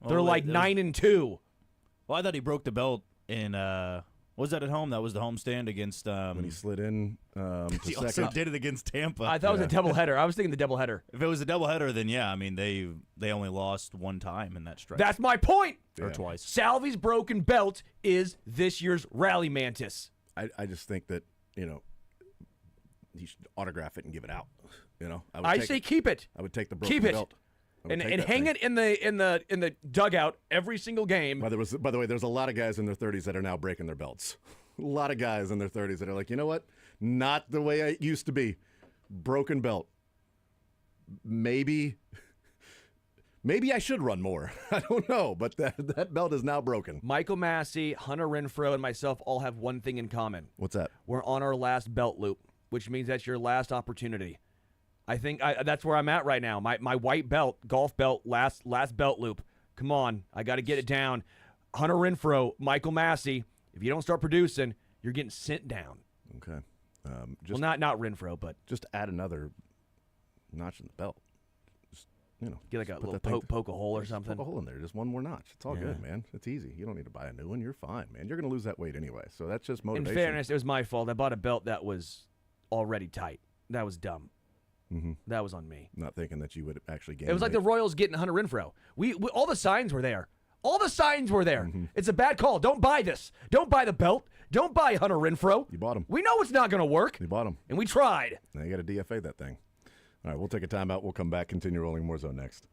They're like 9-2. Well, I thought he broke the belt in was that at home? That was the homestand against when he slid in to he second. also did it against Tampa. I thought it was a doubleheader. I was thinking the doubleheader. If it was a doubleheader, then yeah, I mean they only lost one time in that stretch. That's my point. Or twice. Salvi's broken belt is this year's rally mantis. I just think that, he should autograph it and give it out. I say keep it. I would take the broken keep it. belt. And hang it in the dugout every single game. By the way, there's a lot of guys in their 30s that are now breaking their belts. A lot of guys in their 30s that are like, you know what? Not the way it used to be. Broken belt. Maybe I should run more. I don't know, but that belt is now broken. Michael Massey, Hunter Renfroe, and myself all have one thing in common. What's that? We're on our last belt loop, which means that's your last opportunity. I think that's where I'm at right now. My white belt, golf belt, last belt loop. Come on, I got to get it down. Hunter Renfroe, Michael Massey. If you don't start producing, you're getting sent down. Okay. Not Renfroe, but just add another notch in the belt. Just get like a little poke a hole or something. Poke a hole in there. Just one more notch. It's all good, man. It's easy. You don't need to buy a new one. You're fine, man. You're going to lose that weight anyway. So that's just motivation. In fairness, it was my fault. I bought a belt that was already tight. That was dumb. Mm-hmm. That was on me. Not thinking that you would actually gain. It was like the Royals getting Hunter Renfroe. We all the signs were there. All the signs were there. Mm-hmm. It's a bad call. Don't buy this. Don't buy the belt. Don't buy Hunter Renfroe. You bought him. We know it's not going to work. You bought him. And we tried. Now you got to DFA that thing. All right, we'll take a timeout. We'll come back, continue rolling more zone next.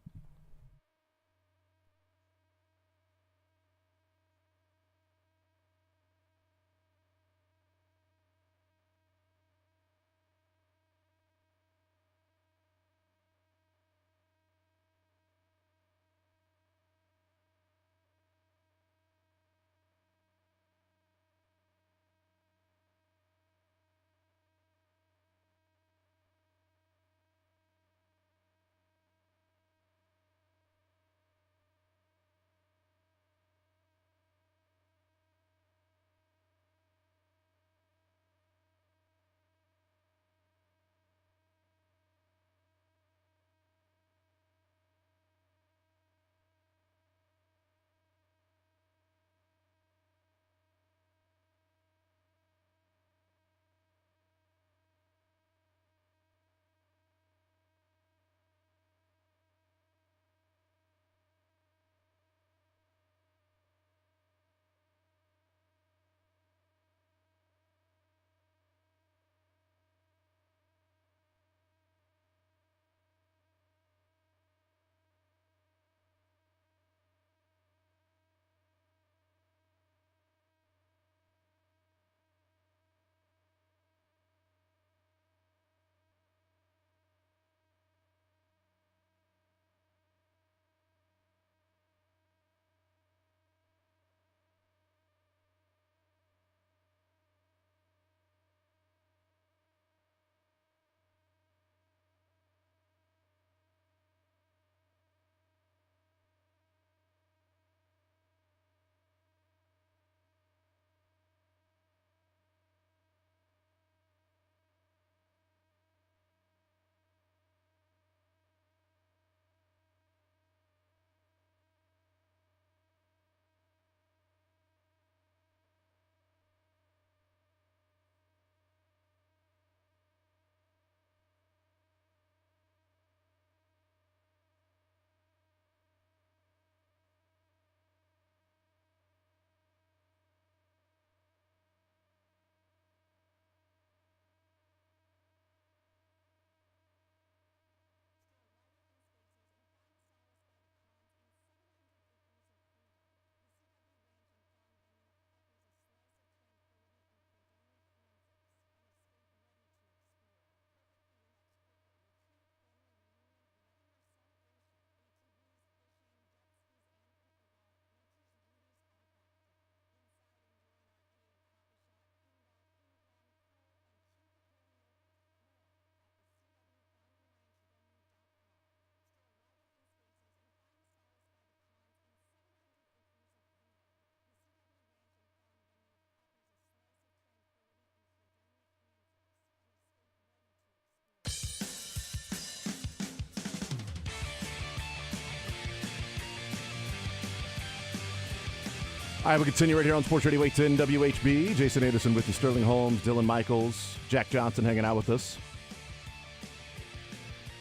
All right, we continue right here on Sports Radio 810 WHB. Jason Anderson with you, Sterling Holmes, Dylan Michaels, Jack Johnson hanging out with us.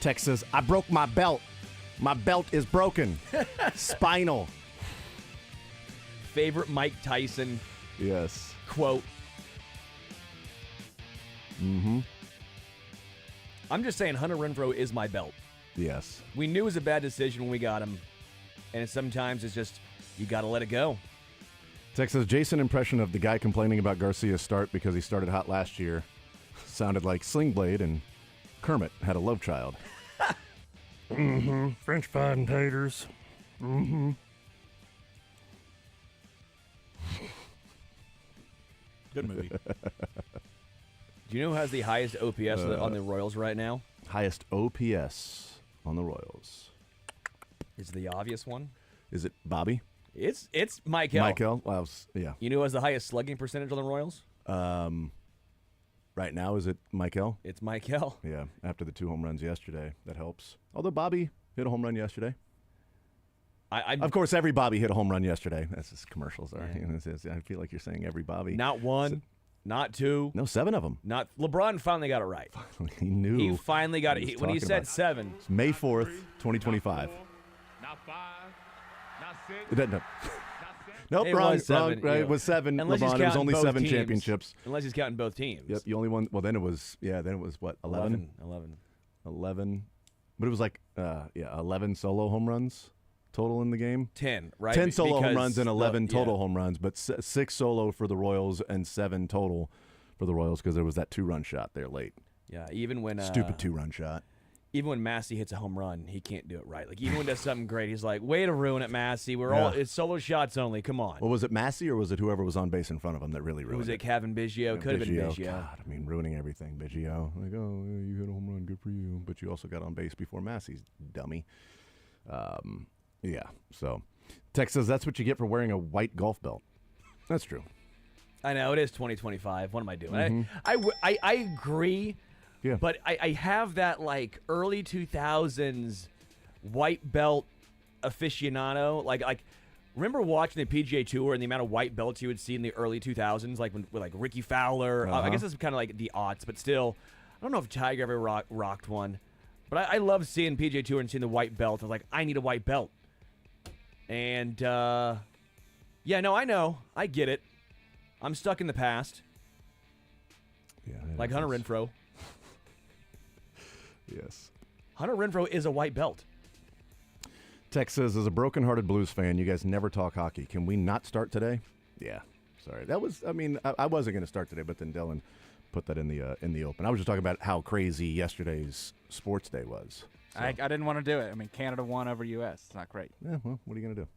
Text says, I broke my belt. My belt is broken. Spinal. Favorite Mike Tyson Yes. quote. Mm-hmm. I'm just saying Hunter Renfrow is my belt. Yes. We knew it was a bad decision when we got him. And sometimes it's just, you got to let it go. Text says, Jason impression of the guy complaining about Garcia's start because he started hot last year sounded like Sling Blade and Kermit had a love child. Mm-hmm. French fried and taters. Mm-hmm. Good movie. Do you know who has the highest OPS on the Royals right now? Highest OPS on the Royals. Is the obvious one? Is it Bobby? It's Michael. Michael? Well, yeah. You know who has the highest slugging percentage on the Royals? Right now, is it Michael? It's Michael. Yeah, after the 2 home runs yesterday. That helps. Although Bobby hit a home run yesterday. Of course, every Bobby hit a home run yesterday. That's just commercials are. Yeah. You know, I feel like you're saying every Bobby. Not one, not two. No, 7 of them. Not LeBron finally got it right. He knew. He finally got it. When he talking said about. 7. It's May 4th, 2025. Not 5, not 6, It doesn't. not 7. Nope, It wrong. was 7, Wrong, right, yeah. it was 7. Unless he's LeBron. It was counting only both 7 teams. championships. Unless he's counting both teams. Yep, you only won. Well, then it was. Yeah, then it was what? 11. 11. But it was like 11 solo home runs total in the game. 10, right? 10 solo home Because runs and 11 total yeah. home runs, but 6 solo for the Royals and 7 total for the Royals because there was that 2-run shot there late. Yeah, even when Stupid 2-run shot. Even when Massey hits a home run, he can't do it right. Like even when he does something great, he's like, "Way to ruin it, Massey. It's solo shots only. Come on." Well, was it Massey or was it whoever was on base in front of him that really ruined Was it? it Kevin Biggio? Could have been Biggio. God, I mean, ruining everything. Biggio. Like, oh, yeah, you hit a home run. Good for you. But you also got on base before Massey's dummy. Yeah, so Tex says that's what you get for wearing a white golf belt. That's true. I know, it is 2025. What am I doing? Mm-hmm. I agree, Yeah. but I have that like early 2000s white belt aficionado. Like remember watching the PGA Tour and the amount of white belts you would see in the early 2000s, like with like Ricky Fowler. I guess that's kind of like the aughts, but still, I don't know if Tiger ever rocked one. But I love seeing PGA Tour and seeing the white belt. I was like, I need a white belt. And, yeah, no, I know. I get it. I'm stuck in the past. Yeah, Like Hunter Renfrow. Yes. Hunter Renfrow is a white belt. Tex says, as a broken-hearted Blues fan, you guys never talk hockey. Can we not start today? Yeah. Sorry. That was, I mean, I wasn't going to start today, but then Dylan put that in the open. I was just talking about how crazy yesterday's sports day was. So. I didn't want to do it. I mean, Canada won over U.S. It's not great. Yeah, well, what are you going to do?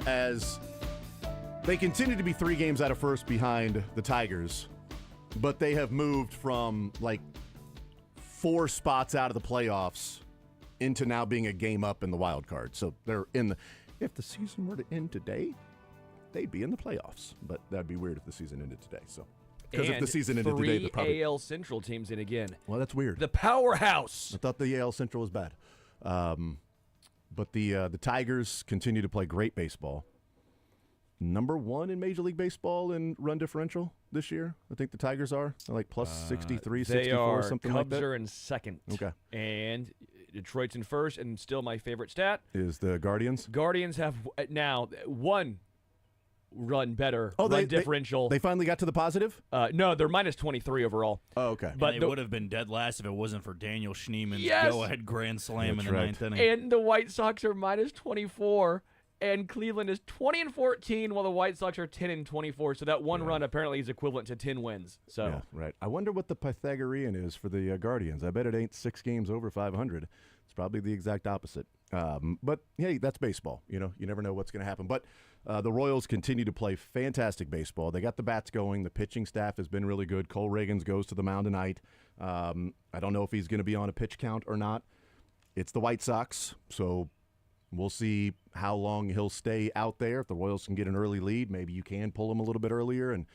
As they continue to be 3 games out of first behind the Tigers, but they have moved from like 4 spots out of the playoffs into now being a game up in the wild card. So they're in the. If the season were to end today, they'd be in the playoffs. But that'd be weird if the season ended today. So because if the season ended today, they'd probably. 3 AL Central teams in again. Well, that's weird. The powerhouse. I thought the AL Central was bad. But the Tigers continue to play great baseball. Number 1 in Major League Baseball in run differential this year. I think the Tigers are. They're like plus 63, 64, something like that. Cubs are in second. Okay. And Detroit's in first, and still my favorite stat. Is the Guardians. Guardians have now 1 run better run differential. They finally got to the positive? No, they're minus 23 overall. Oh, okay. But they would have been dead last if it wasn't for Daniel Schneeman's go-ahead grand slam in the 9th inning. And the White Sox are minus 24, and Cleveland is 20-14, while the White Sox are 10-24. So that 1 run apparently is equivalent to 10 wins. So yeah, right. I wonder what the Pythagorean is for the Guardians. I bet it ain't 6 games over 500. It's probably the exact opposite. But hey, that's baseball. You know, you never know what's going to happen. But the Royals continue to play fantastic baseball. They got the bats going. The pitching staff has been really good. Cole Reagans goes to the mound tonight. I don't know if he's going to be on a pitch count or not. It's the White Sox, so we'll see how long he'll stay out there. If the Royals can get an early lead, maybe you can pull him a little bit earlier and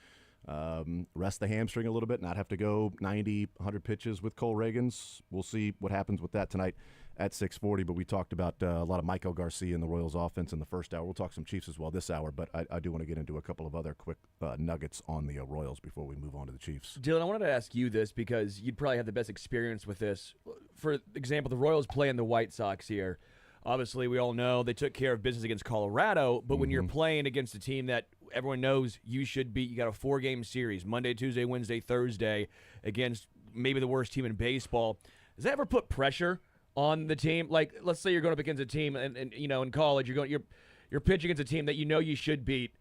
rest the hamstring a little bit, not have to go 90, 100 pitches with Cole Reagans. We'll see what happens with that tonight at 6:40, but we talked about a lot of Michael Garcia and the Royals offense in the first hour. We'll talk some Chiefs as well this hour, but I do want to get into a couple of other quick nuggets on the Royals before we move on to the Chiefs. Dylan, I wanted to ask you this because you'd probably have the best experience with this. For example, the Royals playing the White Sox here. Obviously, we all know they took care of business against Colorado, but when you're playing against a team that everyone knows you should beat, you got a 4-game series, Monday, Tuesday, Wednesday, Thursday, against maybe the worst team in baseball. Does that ever put pressure on the team? Like, let's say you're going up against a team, and you know, in college, you're pitching against a team that you know you should beat,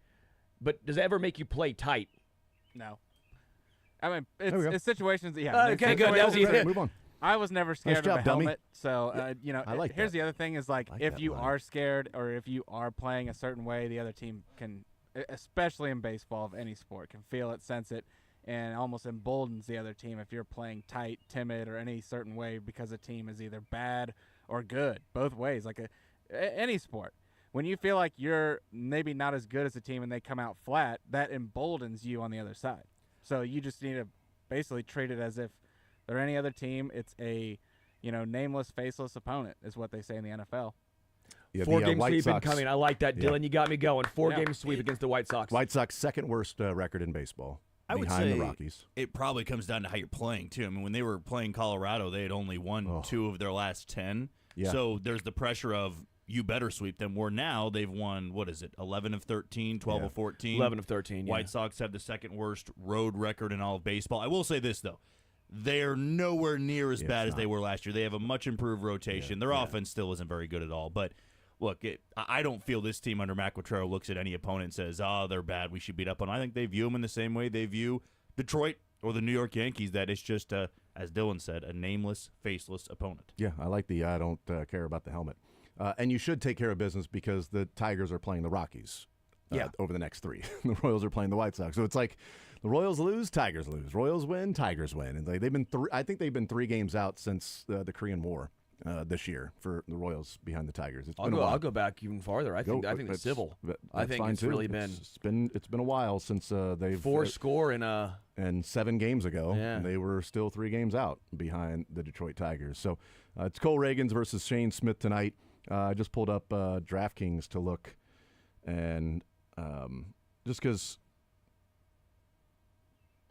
but does that ever make you play tight? No. I mean, it's situations. Yeah. Okay, good. That was easy. Move on. I was never scared Nice job, of a dummy. helmet, so you know. I like here's that. the other thing: is like I like if that you line. are scared or if you are playing a certain way, the other team can, especially in baseball of any sport, can feel it, sense it, and almost emboldens the other team if you're playing tight, timid, or any certain way because a team is either bad or good, both ways. Like any sport, when you feel like you're maybe not as good as a team and they come out flat, that emboldens you on the other side. So you just need to basically treat it as if they're any other team. It's a nameless, faceless opponent is what they say in the NFL. Yeah, 4-game White sweep Sox, incoming. I like that, Dylan. Yeah. You got me going. 4-game sweep against the White Sox. White Sox second worst record in baseball. I would behind say the Rockies. it probably comes down to how you're playing, too. I mean, when they were playing Colorado, they had only won 2 of their last 10. Yeah. So there's the pressure of you better sweep them, where now they've won, 11 of 13, 12 of 14. 11 of 13, White Sox have the second worst road record in all of baseball. I will say this, though. They're nowhere near as bad as they were last year. They have a much improved rotation. Their offense still isn't very good at all. But, look, I don't feel this team under Matt Quatraro looks at any opponent and says, oh, they're bad, we should beat up on them. I think they view them in the same way they view Detroit or the New York Yankees, that it's just, as Dylan said, a nameless, faceless opponent. Yeah, I like the I don't care about the helmet. And you should take care of business because the Tigers are playing the Rockies over the next 3. The Royals are playing the White Sox. So it's like the Royals lose, Tigers lose. Royals win, Tigers win. And they've been I think they've been 3 games out since the Korean War this year for the Royals behind the Tigers. I'll go back even farther. I think it's civil. I think it's really been it's been a while since they've 4 score and 7 games ago, they were still 3 games out behind the Detroit Tigers. So it's Cole Reagans versus Shane Smith tonight. I just pulled up DraftKings to look, and just because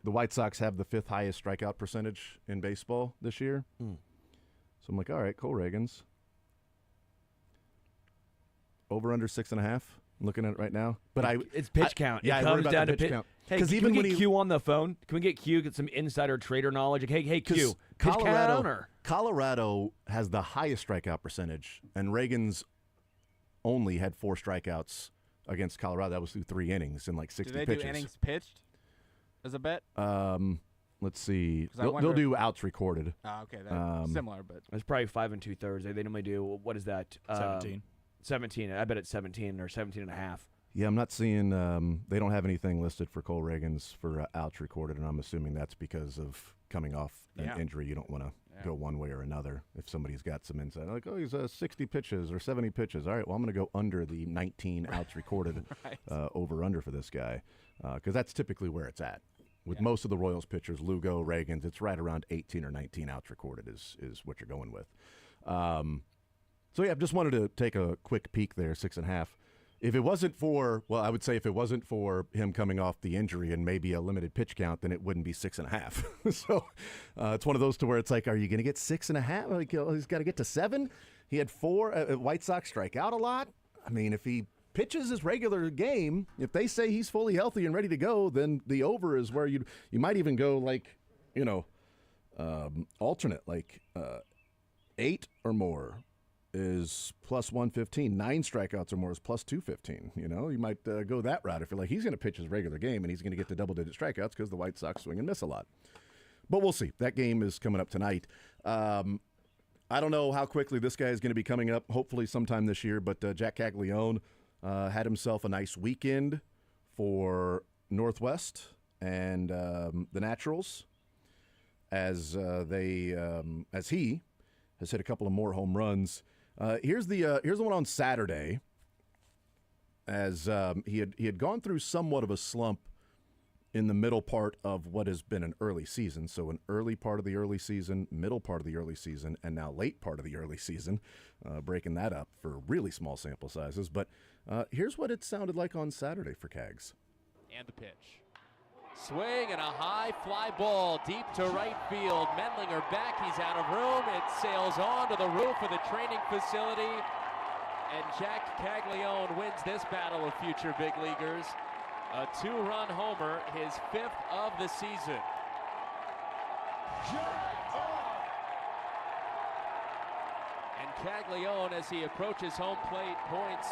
the White Sox have the 5th highest strikeout percentage in baseball this year. So I'm like, all right, Cole Reagans. Over under 6.5. I'm looking at it right now. But it's pitch count. Yeah, it I worry comes about down the to pitch count. Hey, Because can we get Q on the phone? Can we get Q, get some insider trader knowledge? Like, hey, Q, pitch count or? Colorado has the highest strikeout percentage, and Reagans only had 4 strikeouts against Colorado. That was through 3 innings in like 60 pitches. Do they do innings pitched as a bet? Let's see. They'll do outs recorded. Oh, okay. That's similar, but It's probably 5 2/3. They normally do, what is that? 17. 17. I bet it's 17 or 17 and a half. Yeah, I'm not seeing. They don't have anything listed for Cole Reagans for outs recorded, and I'm assuming that's because of coming off an injury. You don't want to go one way or another. If somebody's got some insight, like, oh, he's 60 pitches or 70 pitches. All right, well, I'm going to go under the 19 outs recorded over under for this guy, because that's typically where it's at. With most of the Royals pitchers, Lugo, Reagans, it's right around 18 or 19 outs recorded is what you're going with. So yeah, just wanted to take a quick peek there, 6.5. If it wasn't for, well, I would say if it wasn't for him coming off the injury and maybe a limited pitch count, then it wouldn't be 6.5. So it's one of those to where it's like, are you going to get 6.5? Like, he's got to get to 7. He had 4. White Sox strike out a lot. I mean, if he pitches his regular game, if they say he's fully healthy and ready to go, then the over is where you might even go like, alternate, like 8 or more is plus 115. 9 strikeouts or more is plus 215. You might go that route if you're like, he's going to pitch his regular game and he's going to get to double-digit strikeouts because the White Sox swing and miss a lot. But we'll see. That game is coming up tonight. I don't know how quickly this guy is going to be coming up, hopefully sometime this year, but Jack Caglione had himself a nice weekend for Northwest and the Naturals as he has hit a couple of more home runs. Here's the one on Saturday, as he had gone through somewhat of a slump in the middle part of what has been an early season. So an early part of the early season, middle part of the early season, and now late part of the early season, breaking that up for really small sample sizes. But here's what it sounded like on Saturday for Cags. And the pitch. Swing and a high fly ball deep to right field. Mendlinger back, he's out of room. It sails on to the roof of the training facility. And Jack Caglione wins this battle of future big leaguers. A 2-run homer, his 5th of the season. And Caglione, as he approaches home plate, points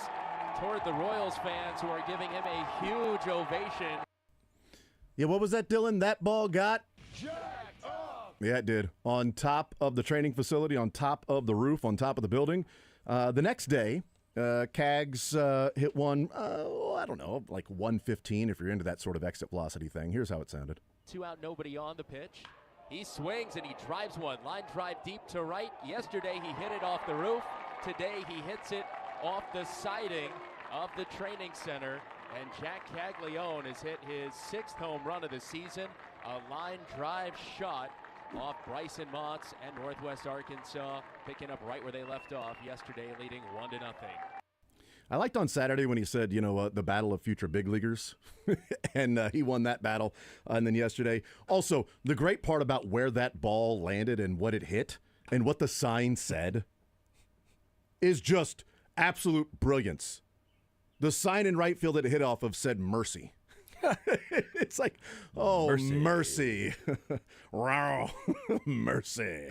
toward the Royals fans who are giving him a huge ovation. Yeah, what was that, Dylan? That ball got jacked up. Yeah, it did. On top of the training facility, on top of the roof, on top of the building. The next day, Cags hit one, I don't know, like 115 if you're into that sort of exit velocity thing. Here's how it sounded. 2 out, nobody on the pitch. He swings and he drives one. Line drive deep to right. Yesterday he hit it off the roof. Today he hits it off the siding of the training center. And Jack Caglione has hit his 6th home run of the season. A line drive shot off Bryson Mott's and Northwest Arkansas, picking up right where they left off yesterday, leading 1-0. I liked on Saturday when he said, the battle of future big leaguers, and he won that battle. And then yesterday, also, the great part about where that ball landed and what it hit and what the sign said is just absolute brilliance. The sign in right field that it hit off of said mercy. It's like, oh, mercy. Wow, mercy.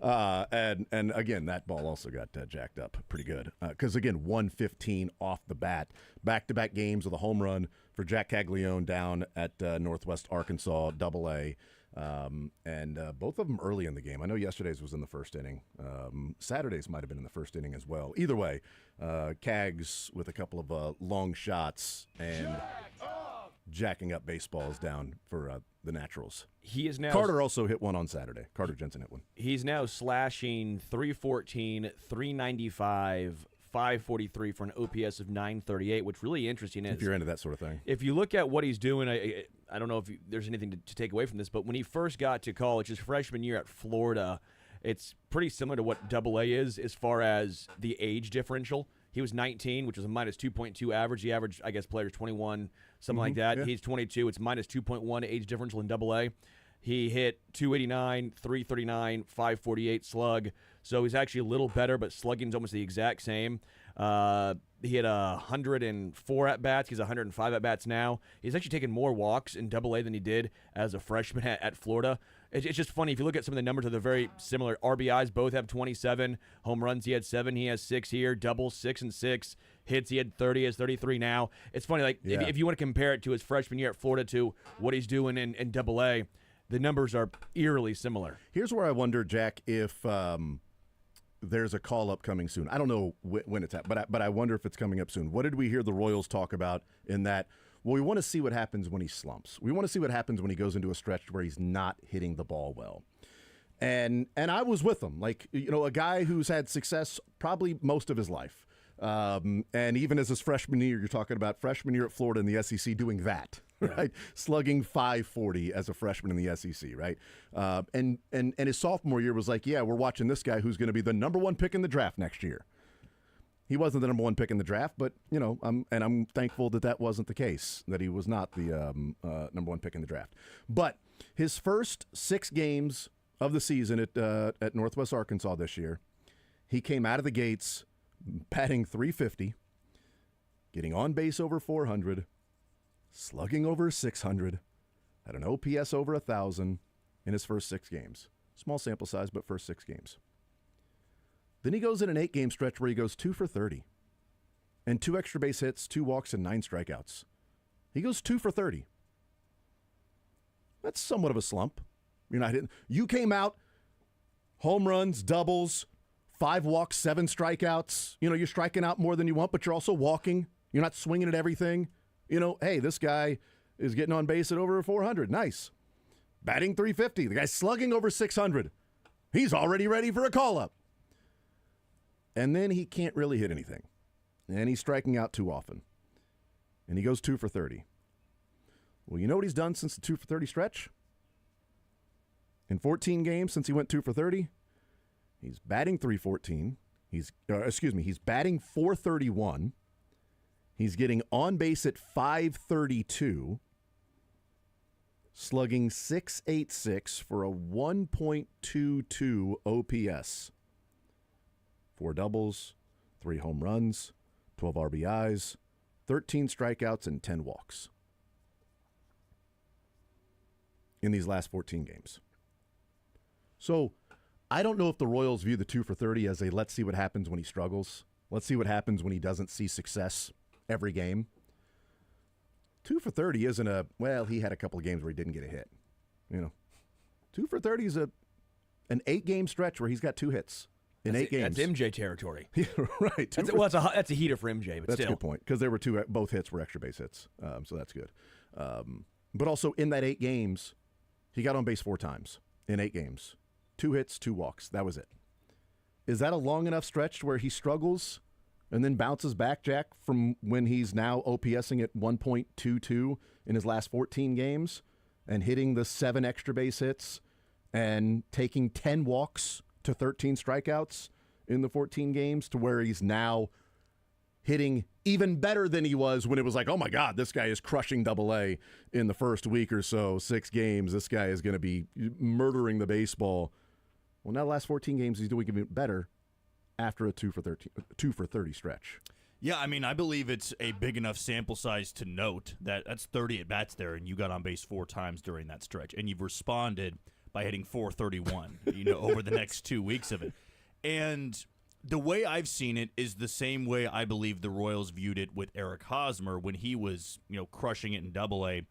And again, that ball also got jacked up pretty good. Because, again, 115 off the bat. Back-to-back games with a home run for Jack Caglione down at Northwest Arkansas AA. And both of them early in the game. I know yesterday's was in the first inning. Saturday's might have been in the first inning as well. Either way, Cags with a couple of long shots and jacking up baseballs down for the Naturals. He is now. Carter also hit one on Saturday. Carter Jensen hit one. He's now slashing 314, 395, 543 for an OPS of 938, which really interesting is. If you're into that sort of thing. If you look at what he's doing, I don't know if there's anything to take away from this, but when he first got to college, his freshman year at Florida, it's pretty similar to what AA is as far as the age differential. He was 19, which was a minus 2.2 average. The average, I guess, player is 21, something like that. Yeah. He's 22. It's minus 2.1 age differential in AA. He hit 289, 339, 548 slug. So he's actually a little better, but slugging's almost the exact same. He had 104 at-bats. He's 105 at-bats now. He's actually taken more walks in AA than he did as a freshman at Florida. It's just funny. If you look at some of the numbers, they're very similar. RBIs both have 27. Home runs, he had 7. He has 6 here. Doubles, 6 and 6. Hits, he had 30. He has 33 now. It's funny. Like if you want to compare it to his freshman year at Florida to what he's doing in AA, the numbers are eerily similar. Here's where I wonder, Jack, if there's a call-up coming soon. I don't know when it's at, but I wonder if it's coming up soon. What did we hear the Royals talk about in that? Well, we want to see what happens when he slumps. We want to see what happens when he goes into a stretch where he's not hitting the ball well. And I was with him. Like, a guy who's had success probably most of his life. And even as his freshman year, you're talking about freshman year at Florida in the SEC doing that, right? Slugging .540 as a freshman in the SEC, right? And his sophomore year was like, yeah, we're watching this guy who's going to be the number one pick in the draft next year. He wasn't the number one pick in the draft, but, I'm thankful that wasn't the case, that he was not the number one pick in the draft. But his first 6 games of the season at Northwest Arkansas this year, he came out of the gates batting .350, getting on base over .400, slugging over .600, had an OPS over 1,000 in his first 6 games. Small sample size, but first 6 games. Then he goes in an 8-game stretch where he goes 2 for 30 and 2 extra base hits, 2 walks, and 9 strikeouts. He goes 2 for 30. That's somewhat of a slump. You're not hitting. You came out, home runs, doubles, 5 walks, 7 strikeouts. You're striking out more than you want, but you're also walking. You're not swinging at everything. Hey, this guy is getting on base at over 400. Nice. Batting .350. The guy's slugging over 600. He's already ready for a call-up. And then he can't really hit anything. And he's striking out too often. And he goes 2 for 30. Well, you know what he's done since the 2 for 30 stretch? In 14 games since he went 2 for 30, he's batting .314. He's batting .431. He's getting on base at .532. Slugging .686 for a 1.22 OPS. 4 doubles, 3 home runs, 12 RBIs, 13 strikeouts, and 10 walks in these last 14 games. So I don't know if the Royals view the 2 for 30 as a let's see what happens when he struggles. Let's see what happens when he doesn't see success every game. 2 for 30 isn't he had a couple of games where he didn't get a hit. 2 for 30 is an 8-game stretch where he's got 2 hits. In 8 games. That's MJ territory. Right. That's a heater for MJ, but that's still. a good point, because there were 2, both hits were extra base hits, so that's good. But also in that 8 games, he got on base 4 times in 8 games. 2 hits, 2 walks. That was it. Is that a long enough stretch where he struggles and then bounces back, Jack, from when he's now OPSing at 1.22 in his last 14 games and hitting the 7 extra base hits and taking 10 walks to 13 strikeouts in the 14 games, to where he's now hitting even better than he was when it was like, oh my God, this guy is crushing AA in the first week or so, 6 games. This guy is going to be murdering the baseball. Well, now the last 14 games, he's doing even better after a 2 for 30 stretch. Yeah, I believe it's a big enough sample size to note that that's 30 at-bats there, and you got on base 4 times during that stretch, and you've responded by hitting .431, over the next 2 weeks of it. And the way I've seen it is the same way I believe the Royals viewed it with Eric Hosmer when he was, crushing it in AA.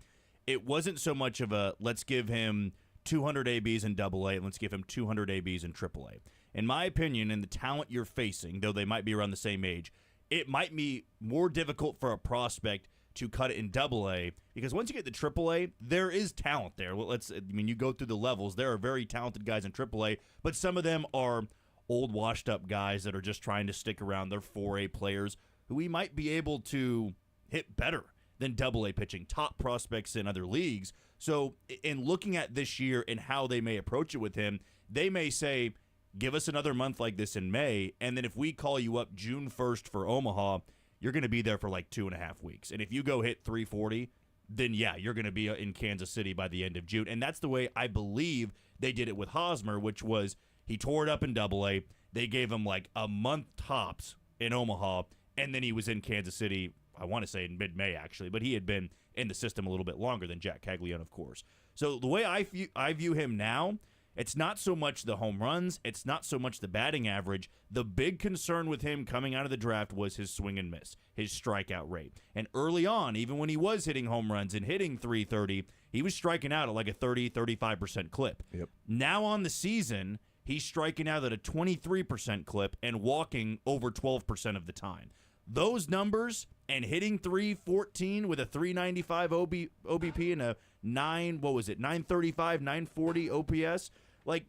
It wasn't so much of a let's give him 200 ABs in AA and let's give him 200 ABs in AAA. In my opinion, and the talent you're facing, though they might be around the same age, it might be more difficult for a prospect to cut it in AA, because once you get to AAA, there is talent there. Well, you go through the levels. There are very talented guys in AAA, but some of them are old, washed-up guys that are just trying to stick around. They're 4A players who we might be able to hit better than AA pitching, top prospects in other leagues. So in looking at this year and how they may approach it with him, they may say, give us another month like this in May, and then if we call you up June 1st for Omaha, you're going to be there for like 2.5 weeks. And if you go hit 340, then yeah, you're going to be in Kansas City by the end of June. And that's the way I believe they did it with Hosmer, which was he tore it up in AA. They gave him like a month tops in Omaha, and then he was in Kansas City, I want to say in mid-May actually, but he had been in the system a little bit longer than Jack Caglione, of course. So the way I view him now, it's not so much the home runs. It's not so much the batting average. The big concern with him coming out of the draft was his swing and miss, his strikeout rate. And early on, even when he was hitting home runs and hitting .330, he was striking out at like a 30-35% clip. Yep. Now on the season, he's striking out at a 23% clip and walking over 12% of the time. Those numbers and hitting 314 with a 395 OBP and a 935, 940 OPS, like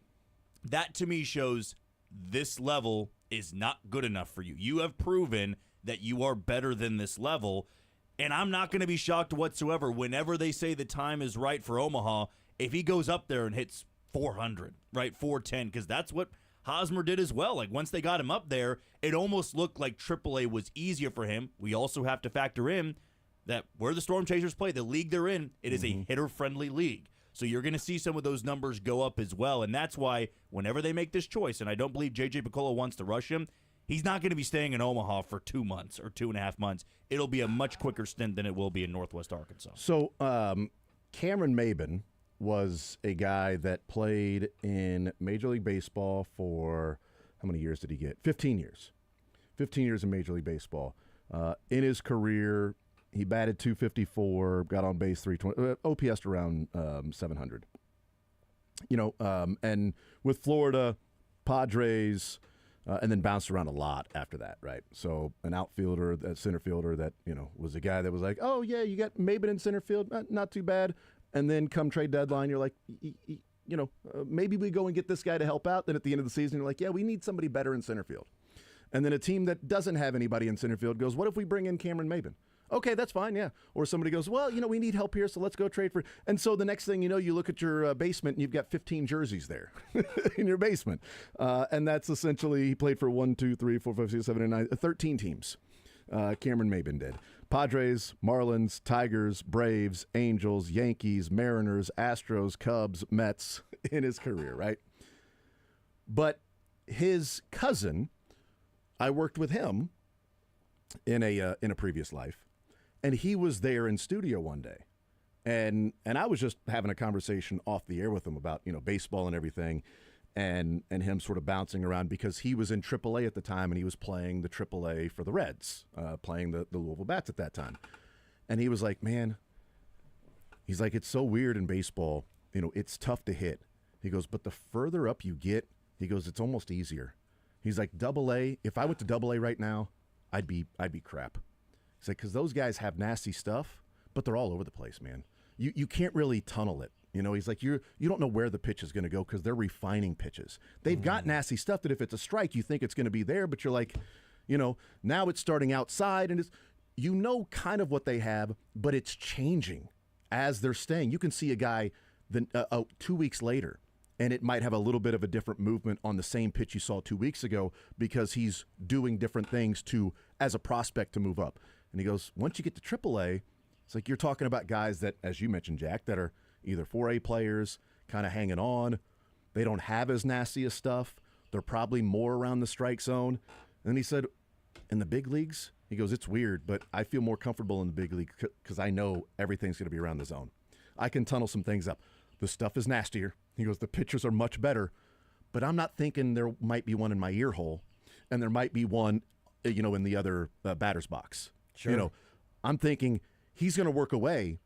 that to me shows this level is not good enough for you. You have proven that you are better than this level, and I'm not going to be shocked whatsoever whenever they say the time is right for Omaha if he goes up there and hits 400, right, 410, because that's what Hosmer did as well. Like, once they got him up there, it almost looked like AAA was easier for him. We also have to factor in that where the Storm Chasers play, the league they're in, it is a hitter-friendly league. So you're going to see some of those numbers go up as well, and that's why whenever they make this choice, and I don't believe J.J. Picollo wants to rush him, he's not going to be staying in Omaha for 2 months or 2.5 months. It'll be a much quicker stint than it will be in Northwest Arkansas. So Cameron Maben was a guy that played in Major League Baseball for, how many years did he get? 15 years. 15 years in Major League Baseball. In his career, he batted .254, got on base 320, OPS around 700. And with Florida, Padres, and then bounced around a lot after that, right? So an outfielder, a center fielder that, was a guy that was like, oh, yeah, you got Maben in center field, not too bad. And then come trade deadline, you're like, maybe we go and get this guy to help out. Then at the end of the season, you're like, yeah, we need somebody better in center field. And then a team that doesn't have anybody in center field goes, what if we bring in Cameron Maben? Okay, that's fine, yeah. Or somebody goes, well, we need help here, so let's go trade for. And so the next thing you know, you look at your basement and you've got 15 jerseys there in your basement. And that's essentially, he played for 1, 2, 3, 4, 5, 6, 7, 8, 9, 13 teams. Cameron Maben did. Padres, Marlins, Tigers, Braves, Angels, Yankees, Mariners, Astros, Cubs, Mets in his career, right? But his cousin, I worked with him in a previous life, and he was there in studio one day, and I was just having a conversation off the air with him about baseball and everything, and him sort of bouncing around because he was in AAA at the time and he was playing the AAA for the Reds, playing the Louisville Bats at that time, and he was like, man, he's like, it's so weird in baseball, it's tough to hit. He goes, but the further up you get, he goes, it's almost easier. He's like, AA, if I went to AA right now, I'd be crap. He's like, because those guys have nasty stuff, but they're all over the place, man. You can't really tunnel it. He's like, you don't know where the pitch is going to go because they're refining pitches. They've got nasty stuff that if it's a strike, you think it's going to be there, but you're like, now it's starting outside, and it's kind of what they have, but it's changing as they're staying. You can see a guy 2 weeks later, and it might have a little bit of a different movement on the same pitch you saw 2 weeks ago because he's doing different things as a prospect to move up. And he goes, once you get to AAA, it's like you're talking about guys that, as you mentioned, Jack, that are either 4A players, kind of hanging on. They don't have as nasty as stuff. They're probably more around the strike zone. And then he said, in the big leagues, he goes, it's weird, but I feel more comfortable in the big league because I know everything's going to be around the zone. I can tunnel some things up. The stuff is nastier. He goes, the pitchers are much better, but I'm not thinking there might be one in my ear hole, and there might be one, in the other batter's box. Sure. I'm thinking he's going to work away.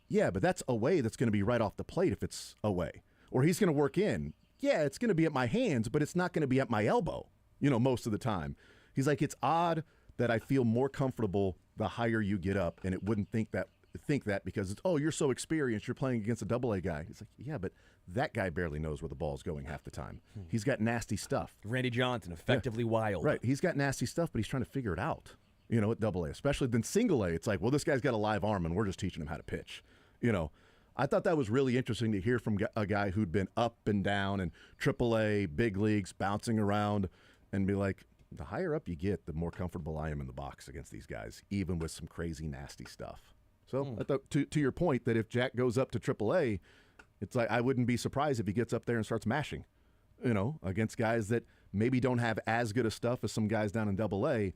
Yeah, but that's away that's going to be right off the plate if it's away. Or he's going to work in. Yeah, it's going to be at my hands, but it's not going to be at my elbow, most of the time. He's like, it's odd that I feel more comfortable the higher you get up, and it wouldn't think that because it's, oh, you're so experienced, you're playing against a AA guy. It's like, yeah, but that guy barely knows where the ball's going half the time. He's got nasty stuff. Randy Johnson, effectively wild. Right, he's got nasty stuff, but he's trying to figure it out, at AA, especially then single A. It's like, well, this guy's got a live arm, and we're just teaching him how to pitch. I thought that was really interesting to hear from a guy who'd been up and down in AAA, big leagues, bouncing around, and be like, the higher up you get, the more comfortable I am in the box against these guys, even with some crazy, nasty stuff. So I thought, to your point, that if Jack goes up to AAA, it's like I wouldn't be surprised if he gets up there and starts mashing, against guys that maybe don't have as good a stuff as some guys down in AA,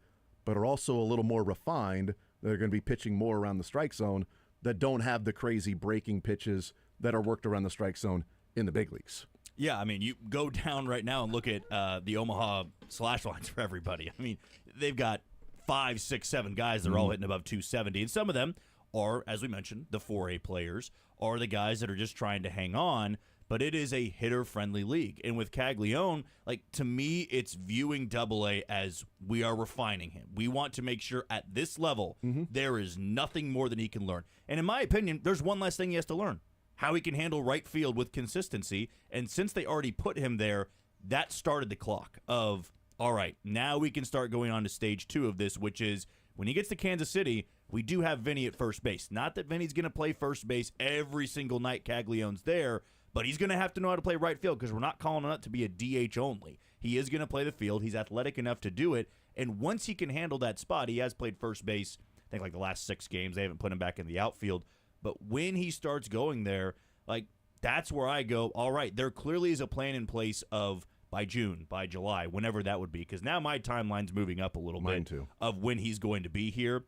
but are also a little more refined. They're going to be pitching more around the strike zone that don't have the crazy breaking pitches that are worked around the strike zone in the big leagues. Yeah, I mean, you go down right now and look at the Omaha slash lines for everybody. I mean, they've got 5, 6, 7 guys that are all hitting above 270, and some of them are, as we mentioned, the 4A players, or the guys that are just trying to hang on. but it is a hitter-friendly league. And with Caglione, like, to me, it's viewing Double-A as we are refining him. We want to make sure at this level there is nothing more than he can learn. And in my opinion, there's one last thing he has to learn, how he can handle right field with consistency. And since they already put him there, that started the clock of, all right, now we can start going on to stage 2 of this, which is when he gets to Kansas City, we do have Vinny at first base. Not that Vinny's going to play first base every single night Caglione's there, but he's going to have to know how to play right field because we're not calling him up to be a DH only. He is going to play the field. He's athletic enough to do it. And once he can handle that spot, he has played first base, I think, like the last 6 games. They haven't put him back in the outfield. But when he starts going there, like, that's where I go, all right, there clearly is a plan in place of by June, by July, whenever that would be. Because now my timeline's moving up a little Mine bit too. Of when he's going to be here.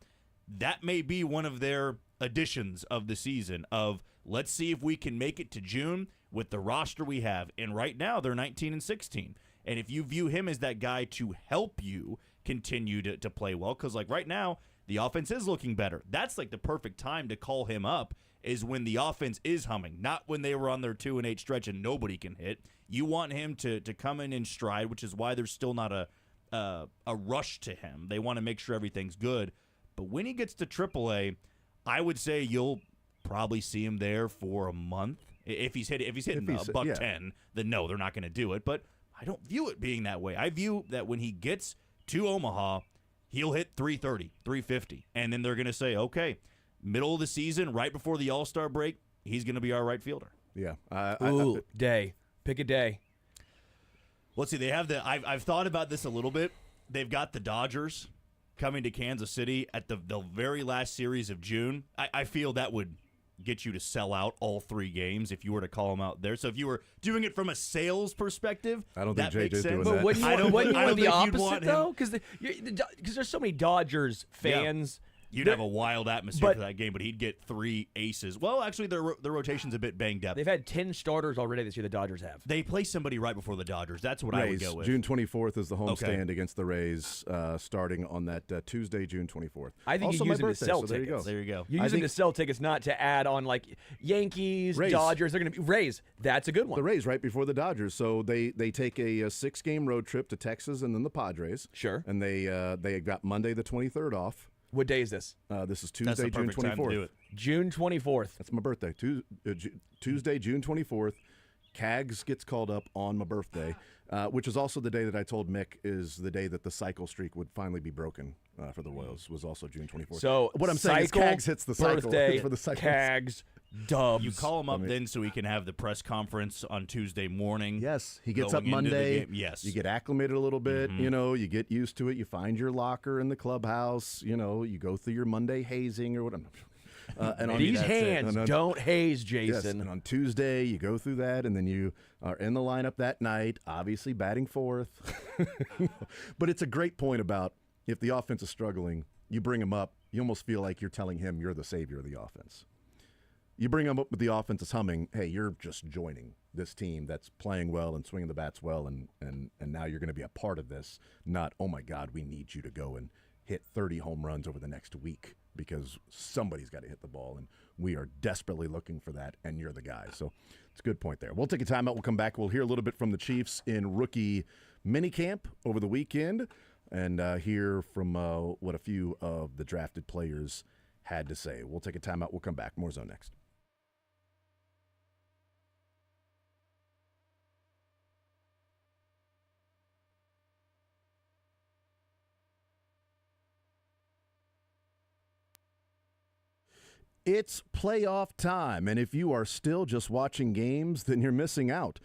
That may be one of their additions of the season of let's see if we can make it to June with the roster we have. And right now they're 19-16. And if you view him as that guy to help you continue to play well, because like right now the offense is looking better. That's like the perfect time to call him up is when the offense is humming, not when they were on their 2-8 stretch and nobody can hit. You want him to come in stride, which is why there's still not a rush to him. They want to make sure everything's good. But when he gets to AAA, I would say you'll probably see him there for a month. If he's hitting $110, then no, they're not going to do it. But I don't view it being that way. I view that when he gets to Omaha, he'll hit 330, 350. And then they're going to say, okay, middle of the season, right before the All-Star break, he's going to be our right fielder. Yeah. Day. Pick a day. Let's see. They have I've thought about this a little bit. They've got the Dodgers coming to Kansas City at the very last series of June. I feel that would get you to sell out all 3 games if you were to call them out there. So if you were doing it from a sales perspective, I don't think that makes JJ's sense. doing But that. wouldn't you want the opposite, though? Because Because there's so many Dodgers fans. you'd have a wild atmosphere for that game, but he'd get 3 aces. Well, actually, their rotation's a bit banged up. They've had 10 starters already this year, the Dodgers have. They play somebody right before the Dodgers. That's what Rays, I would go with. June 24th is the homestand against the Rays, starting on that Tuesday, June 24th. I think also you use my them to birthday, sell so tickets. There you go. You use them to sell tickets, not to add on like Yankees, Rays. Dodgers. They're going to be Rays. That's a good one. The Rays right before the Dodgers, so they take a 6-game road trip to Texas and then the Padres. Sure. And they got Monday the 23rd off. What day is this? This is That's Tuesday, the June perfect time to 24th. do it. June 24th. That's my birthday. Tuesday, June 24th. Cags gets called up on my birthday, which is also the day that I told Mick is the day that the cycle streak would finally be broken for the Royals. Was also June 24th. So what I'm saying is Cags hits the cycle birthday, for the cycle. Cags, Dubs. You call him up then so he can have the press conference on Tuesday morning. Yes, he gets going up into the Monday. game. Yes. You get acclimated a little bit, you know, you get used to it. You find your locker in the clubhouse, you know, you go through your Monday hazing or whatever. And on These hands don't haze, Jason. Yes, and on Tuesday, you go through that, and then you are in the lineup that night, obviously batting fourth. But it's a great point about if the offense is struggling, you bring him up, you almost feel like you're telling him you're the savior of the offense. You bring him up with the offense is humming, hey, you're just joining this team that's playing well and swinging the bats well, and now you're going to be a part of this, not, oh, my God, we need you to go and hit 30 home runs over the next week because somebody's got to hit the ball, and we are desperately looking for that, and you're the guy. So it's a good point there. We'll take a timeout. We'll come back. We'll hear a little bit from the Chiefs in rookie minicamp over the weekend and hear from what a few of the drafted players had to say. We'll take a timeout. We'll come back. More Zone next. It's playoff time, and if you are still just watching games, then you're missing out.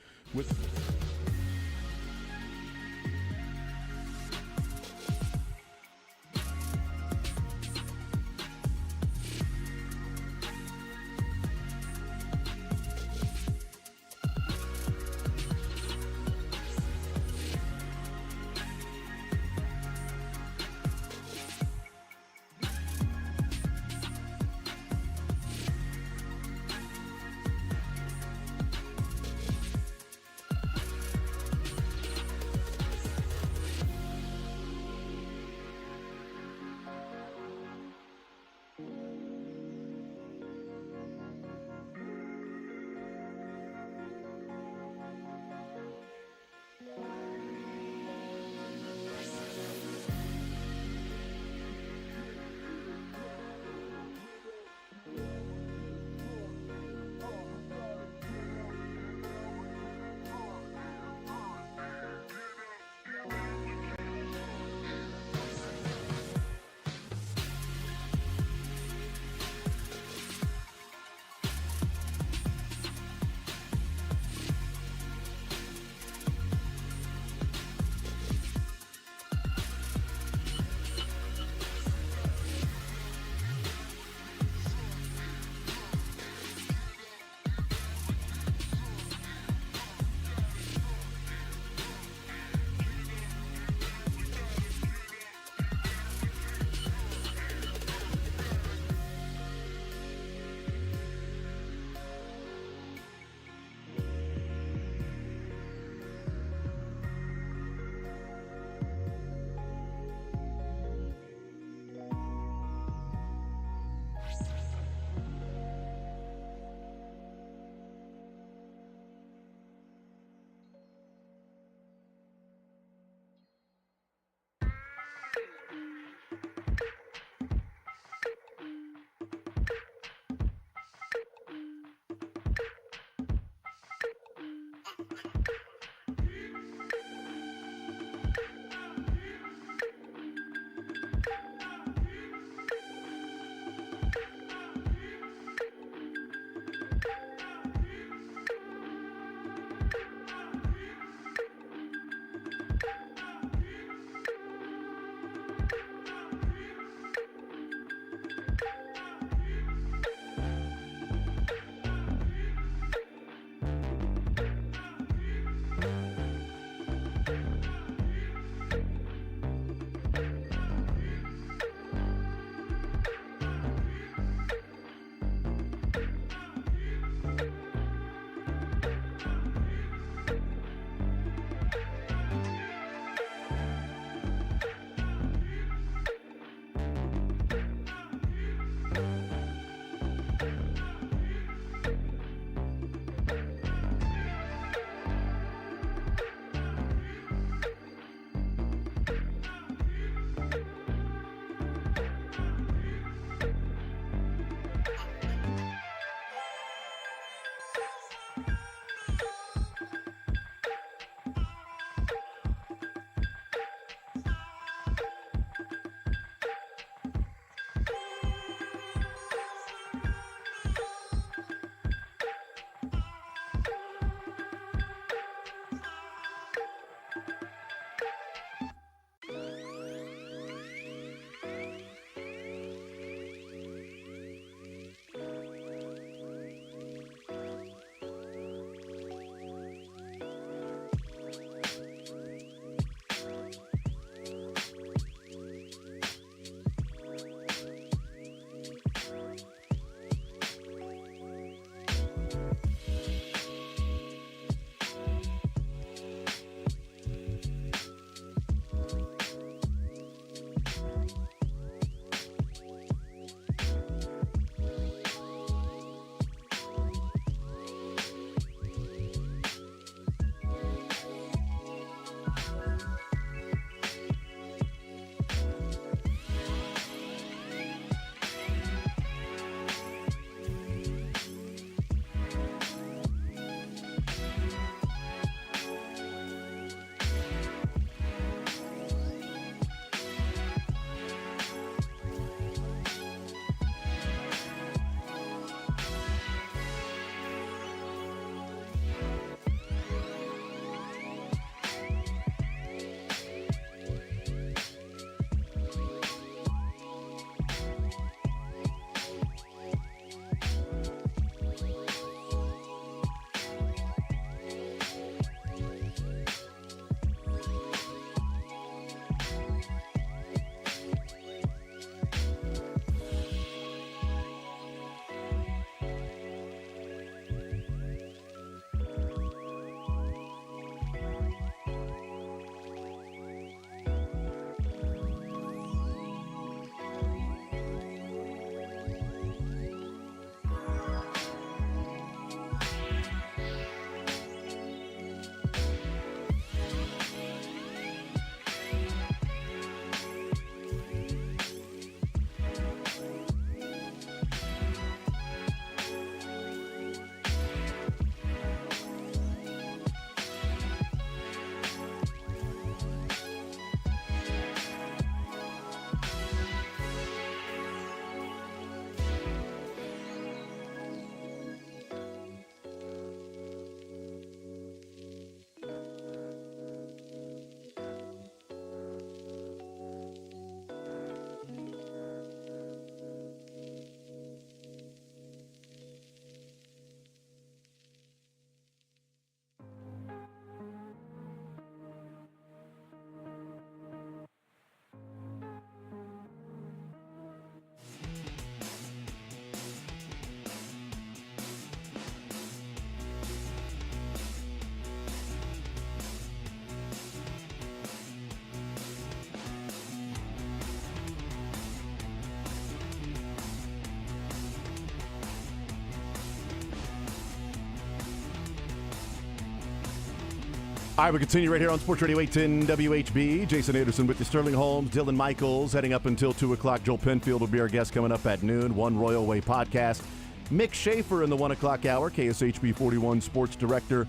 All right, we continue right here on Sports Radio 810 WHB. Jason Anderson with you, Sterling Holmes, Dylan Michaels, heading up until 2 o'clock. Joel Penfield will be our guest coming up at noon. One Royal Way podcast. Mick Schaefer in the 1 o'clock hour, KSHB 41 sports director.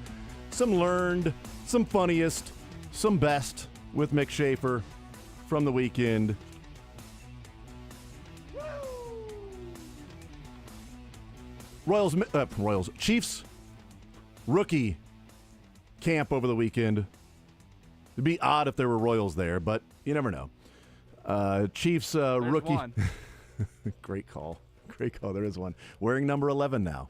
Some learned, some funniest, some best with Mick Schaefer from the weekend. Chiefs rookie camp over the weekend. It'd be odd if there were Royals there, but you never know. Chiefs rookie. One. Great call. Great call. There is one. Wearing number 11 now.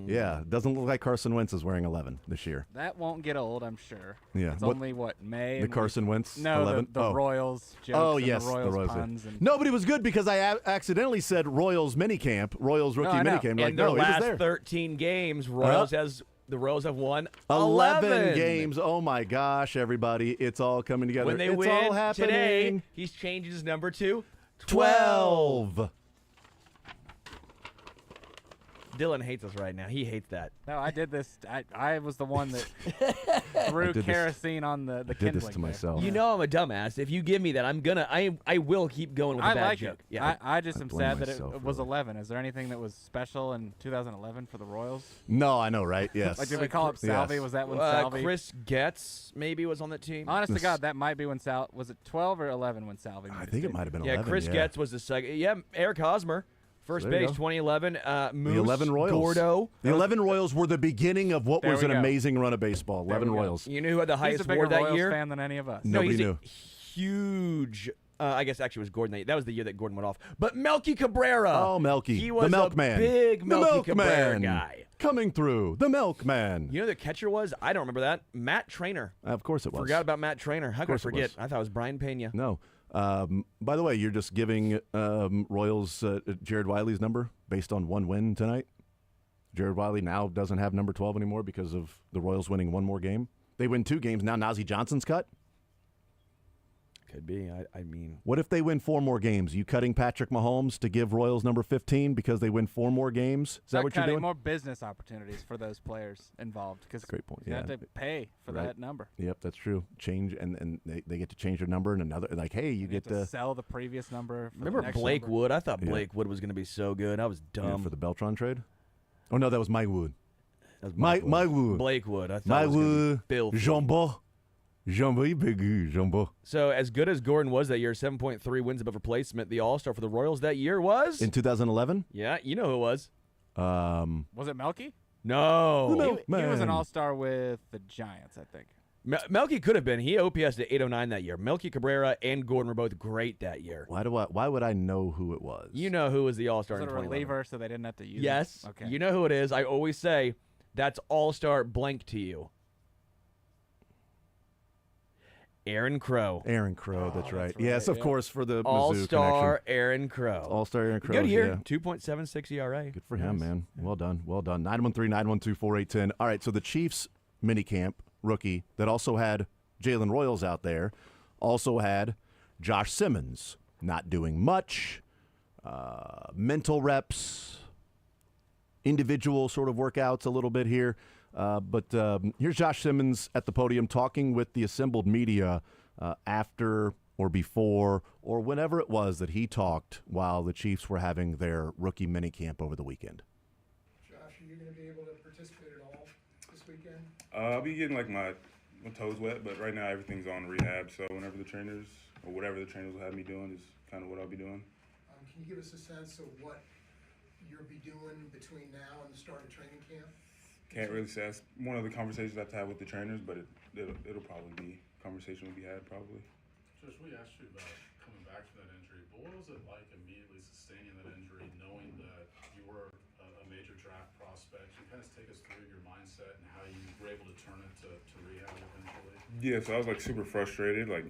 Yeah, doesn't look like Carson Wentz is wearing 11 this year. That won't get old, I'm sure. Yeah. It's only, May? The Carson Wentz No, 11? the Royals jokes Oh, and yes, the Royals puns. Yeah. And No, but it was good because I accidentally said Royals minicamp, Royals rookie I know. minicamp. In Like, their no, he was last there. 13 games, the Royals have won 11 games. Oh, my gosh, everybody. It's all coming together. When they it's win all happening. today, he's changed his number to 12. Dylan hates us right now. He hates that. no, I did this. I was the one that threw kerosene on the I did kindling this to there. myself. You know I'm a dumbass. If you give me that, I will keep going with the I bad like joke. it. Yeah. I just am blame sad that myself, it was really. 11. Is there anything that was special in 2011 for the Royals? No, I know, right? Yes. Like, did we call up Salvi? Yes. Was that when Salvi? Chris Getz maybe was on that team. Honest to God, that might be when was it 12 or 11 when Salvi? I think it might have been Yeah, 11. Chris Getz was the second. Yeah, Eric Hosmer, first There you base, go. 2011. Moose, The 11 Royals. Gordo. The 11 Royals were the beginning of what There was we an go. amazing run of baseball. 11 we go. Royals. You knew who had the He's highest a bigger WAR that Royals year? fan than any of us. Nobody he's knew. A huge. I guess actually it was Gordon. That was the year that Gordon went off. But Melky Cabrera. Oh, Melky. He was the Milkman. a big the Melky Cabrera Milkman. guy. Coming through. The Milkman. You know who the catcher was? I don't remember that. Matt Trainer. Of course it was. Forgot about Matt Trainer. How could I course it forget? was. I thought it was Brian Pena. No. By the way, you're just giving Royals Jared Wiley's number based on one win tonight. Jared Wiley now doesn't have number 12 anymore because of the Royals winning one more game. They win 2 games. Now Nazi Johnson's cut. Could be. I mean, What if they win 4 more games? You cutting Patrick Mahomes to give Royals number 15 because they win 4 more games? Is that what you're doing? More business opportunities for those players involved because Great point. you Yeah. have to pay for Right. that number. Yep, that's true. Change and they get to change their number and another like, hey, you You get have to sell the previous number. For remember the next Blake number. Wood? I thought Yeah. Blake Wood was going to be so good. I was dumb. for the Beltron trade. Oh no, that was Mike Wood. That was My Wood. Blake Wood. I thought My it was gonna be Wood. filthy. Jumbo. Jumbo. So as good as Gordon was that year, 7.3 wins above replacement. The All-Star for the Royals that year was In 2011? yeah, you know who it was. Was it Melky? No, He was an Man. all-star with the Giants, I think. Melky could have been. He OPS'd at 809 that year. Melky Cabrera and Gordon were both great that year. Why would I know who it was? You know who was the All-Star Was in it a 2011. reliever so they didn't have to use Yes. it? Okay. You know who it is. I always say that's All-Star blank to you. Aaron Crow. Aaron Crow, that's right. right, Yes, of yeah. course, for the Mizzou All-Star connection. Aaron Crow. All-Star Aaron Crow. Good year. Yeah. 2.76 ERA. Good for him, man. Well done. Well done. 913-912-4810. All right, so the Chiefs minicamp rookie that also had Jalen Royals out there also had Josh Simmons not doing much, mental reps, individual sort of workouts a little bit here. But here's Josh Simmons at the podium talking with the assembled media after or before or whenever it was that he talked while the Chiefs were having their rookie minicamp over the weekend. Josh, are you going to be able to participate at all this weekend? I'll be getting like my toes wet, but right now everything's on rehab. So whenever the trainers or whatever the trainers will have me doing is kind of what I'll be doing. Can you give us a sense of what you'll be doing between now and the start of training camp? Can't really say. That's one of the conversations I have to have with the trainers, but it'll probably be a conversation will be had probably. Josh, we asked you about coming back from that injury, but what was it like immediately sustaining that injury, knowing that you were a major draft prospect? Can you kind of take us through your mindset and how you were able to turn it to rehab eventually? Yeah, so I was like super frustrated, like,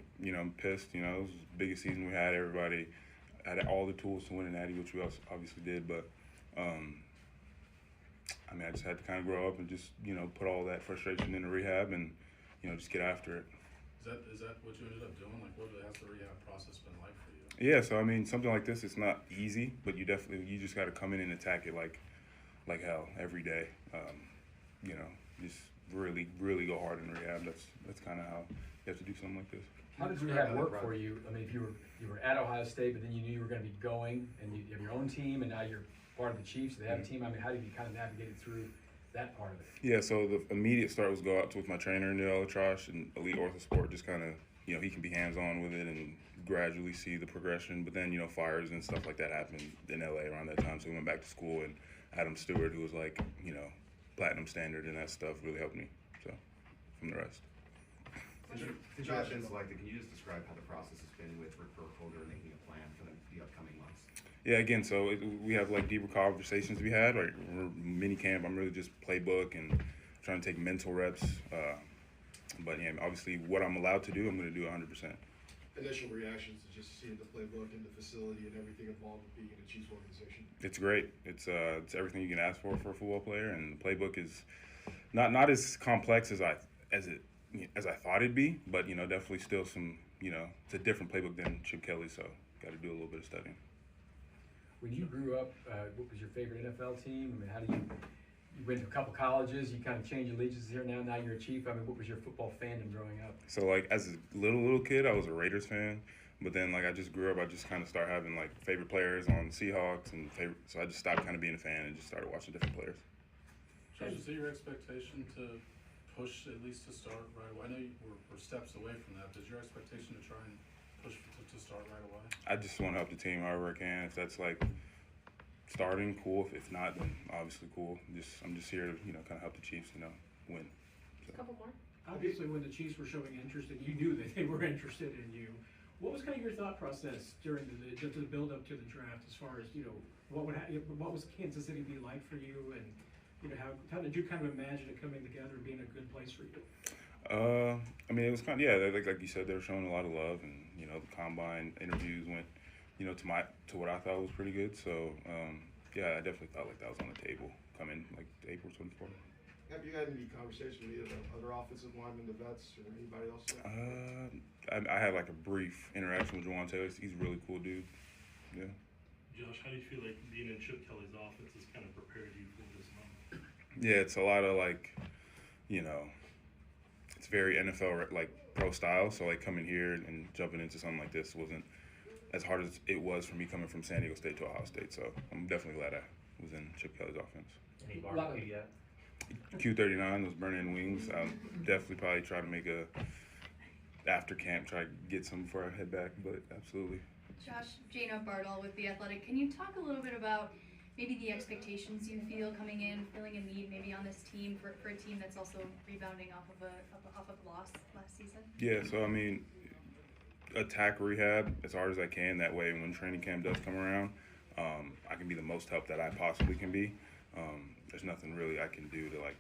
pissed. It was the biggest season we had. Everybody had all the tools to win an Natty, which we also obviously did, but I just had to kind of grow up and just, put all that frustration into rehab and, just get after it. Is that what you ended up doing? Like, what has the rehab process been like for you? Yeah, so something like this, it's not easy, but you just got to come in and attack it like hell every day. Just really, really go hard in rehab. That's kind of how you have to do something like this. How did rehab work for you? I mean, if you were at Ohio State, but then you knew you were going to be going, and you have your own team, and now you're part of the Chiefs. They have a team. I mean, how did you kind of navigate through that part of it? Yeah, so the immediate start was go out with my trainer, Neil Alatrosh, and Elite Orthosport, just kind of, he can be hands-on with it and gradually see the progression. But then, fires and stuff like that happened in LA around that time. So we went back to school, and Adam Stewart, who was like, platinum standard and that stuff, really helped me. So, from the rest. Josh and Selected, can you just describe how the process has been with Rick Burkholder making a plan for the upcoming months? Yeah, again, so we have like deeper conversations we had. Like mini camp, I'm really just playbook and trying to take mental reps. But yeah, obviously, what I'm allowed to do, I'm going to do 100%. Initial reactions to just seeing the playbook and the facility and everything involved with being in a Chiefs organization. It's great. It's everything you can ask for a football player, and the playbook is not as complex as I thought it'd be, but definitely still some, it's a different playbook than Chip Kelly, so got to do a little bit of studying. When you grew up, what was your favorite NFL team? I mean, how do you went to a couple colleges, you kind of changed allegiances here now you're a Chief. I mean, what was your football fandom growing up? So like as a little kid, I was a Raiders fan, but then like I just grew up, I just kind of started having like favorite players on Seahawks and so I just stopped kind of being a fan and just started watching different players. Josh, is it your expectation to push at least to start right away? I know we're steps away from that, but is your expectation to try and push to start right away? I just want to help the team however I can. If that's like starting, cool. If not, then obviously cool. I'm just here to kind of help the Chiefs win. So. A couple more. Obviously, when the Chiefs were showing interest, and you knew that they were interested in you, what was kind of your thought process during the build up to the draft, as far as what was Kansas City be like for you, and how did you kind of imagine it coming together and being a good place for you? I mean, it was kind of like you said, they were showing a lot of love, and the combine interviews went to what I thought was pretty good. So yeah, I definitely thought like that was on the table coming like April 24th. Have you had any conversation with either the other offensive linemen, the vets, or anybody else? I had like a brief interaction with Juwan Taylor. He's a really cool dude. Yeah. Josh, how do you feel like being in Chip Kelly's offense has kind of prepared you for this moment? Yeah, it's a lot of like, it's very NFL like pro style. So like coming here and jumping into something like this wasn't as hard as it was for me coming from San Diego State to Ohio State. So I'm definitely glad I was in Chip Kelly's offense. Any barbecue yet? Q39, those burning wings. I'll definitely probably try to make a after camp, try to get some before I head back, but absolutely. Josh, Jana Bardall with The Athletic. Can you talk a little bit about maybe the expectations you feel coming in, feeling a need maybe on this team for a team that's also rebounding off of a loss last season? Yeah, so I mean, attack rehab as hard as I can. That way, when training camp does come around, I can be the most help that I possibly can be. There's nothing really I can do to like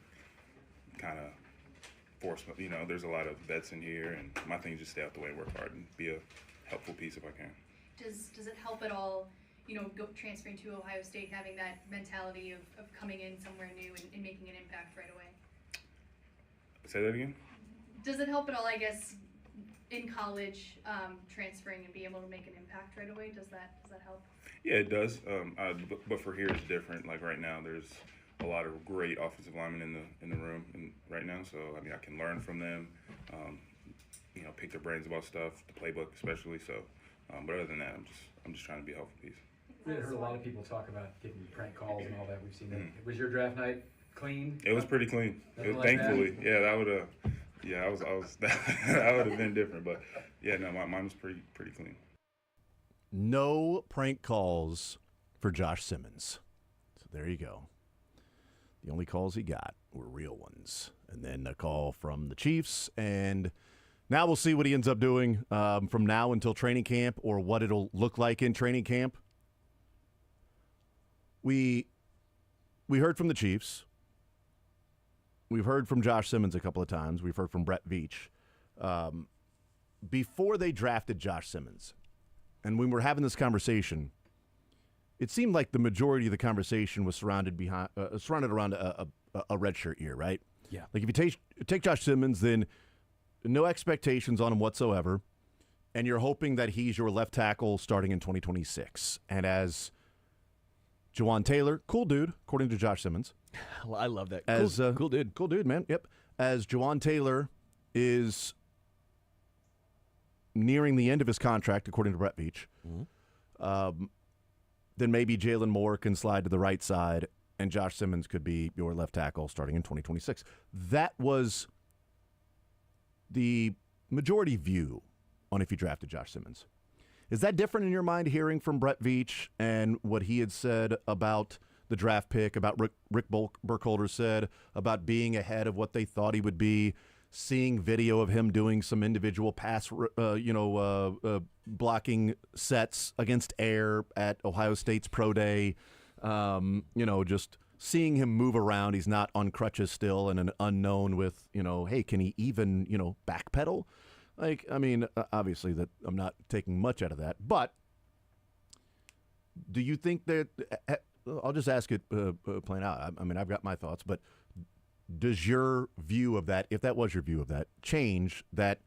kind of force. There's a lot of vets in here, and my thing is just stay out the way and work hard and be a helpful piece if I can. Does it help at all? Transferring to Ohio State, having that mentality of coming in somewhere new and making an impact right away. Say that again? Does it help at all, I guess, in college, transferring and be able to make an impact right away? Does that help? Yeah, it does. But for here, it's different. Like right now, there's a lot of great offensive linemen in the room right now. So I mean, I can learn from them. Pick their brains about stuff, the playbook especially. So, but other than that, I'm just trying to be a helpful piece. We had heard a lot of people talk about getting prank calls and all that. We've seen that. Was your draft night clean? It was pretty clean. Thankfully, yeah, that would I was that would have been different. But yeah, no, mine was pretty clean. No prank calls for Josh Simmons. So there you go. The only calls he got were real ones. And then a call from the Chiefs. And now we'll see what he ends up doing from now until training camp, or what it'll look like in training camp. We heard from the Chiefs. We've heard from Josh Simmons a couple of times. We've heard from Brett Veach. Before they drafted Josh Simmons, and when we're having this conversation, it seemed like the majority of the conversation was surrounded around a redshirt year, right? Yeah. Like if you take Josh Simmons, then no expectations on him whatsoever, and you're hoping that he's your left tackle starting in 2026. And as Juwan Taylor, cool dude, according to Josh Simmons. I love that. Cool dude. Cool dude, man. Yep. as Juwan Taylor is nearing the end of his contract, according to Brett Veach, then maybe Jalen Moore can slide to the right side and Josh Simmons could be your left tackle starting in 2026. That was the majority view on if you drafted Josh Simmons. Is that different in your mind, hearing from Brett Veach and what he had said about the draft pick, about Rick Burkholder said about being ahead of what they thought he would be, seeing video of him doing some individual pass, blocking sets against air at Ohio State's Pro Day, just seeing him move around. He's not on crutches still and an unknown with, hey, can he even, backpedal? Obviously that I'm not taking much out of that, but do you think that, I'll just ask it plain out. I've got my thoughts, but does your view of that, if that was your view of that, change that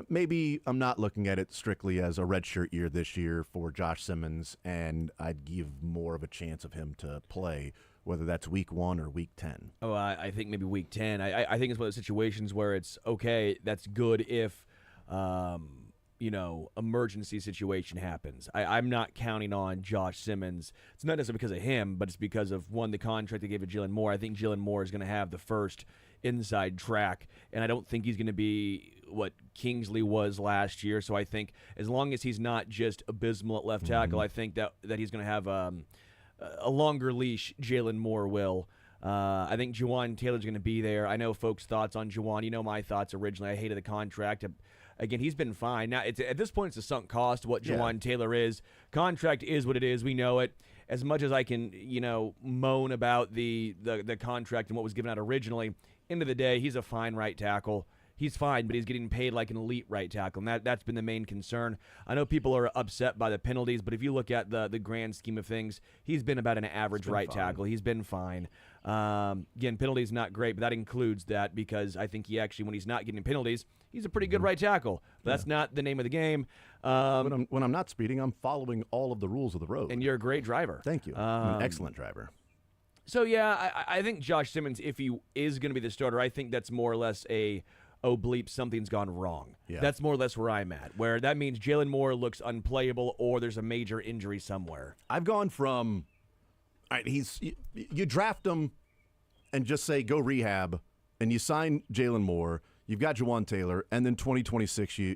maybe I'm not looking at it strictly as a redshirt year this year for Josh Simmons, and I'd give more of a chance of him to play, whether that's week 1 or week 10? Oh, I think maybe week 10. I think it's one of those situations where it's, okay, that's good if emergency situation happens. I'm not counting on Josh Simmons. It's not necessarily because of him, but it's because of, one, the contract they gave to Jalen Moore. I think Jalen Moore is going to have the first inside track, and I don't think he's going to be what Kingsley was last year. So I think as long as he's not just abysmal at left tackle, I think that he's going to have a longer leash. Jalen Moore will. I think Juwan Taylor's going to be there. I know folks' thoughts on Juwan. You know my thoughts originally. I hated the contract. Again, he's been fine. Now, at this point, it's a sunk cost what Juwan Taylor is. Contract is what it is. We know it. As much as I can, moan about the contract and what was given out originally, end of the day, he's a fine right tackle. He's fine, but he's getting paid like an elite right tackle, and that's been the main concern. I know people are upset by the penalties, but if you look at the grand scheme of things, he's been about an average right tackle. He's been fine. Again, penalties not great, but that includes that because I think he actually, when he's not getting penalties, he's a pretty good right tackle. But that's not the name of the game. When I'm not speeding, I'm following all of the rules of the road. And you're a great driver. Thank you. I'm an excellent driver. So, yeah, I think Josh Simmons, if he is going to be the starter, I think that's more or less oh, bleep, something's gone wrong. Yeah. That's more or less where I'm at, where that means Jalen Moore looks unplayable or there's a major injury somewhere. I've gone from, all right, you draft him and just say go rehab, and you sign Jalen Moore, you've got Juwan Taylor, and then 2026 you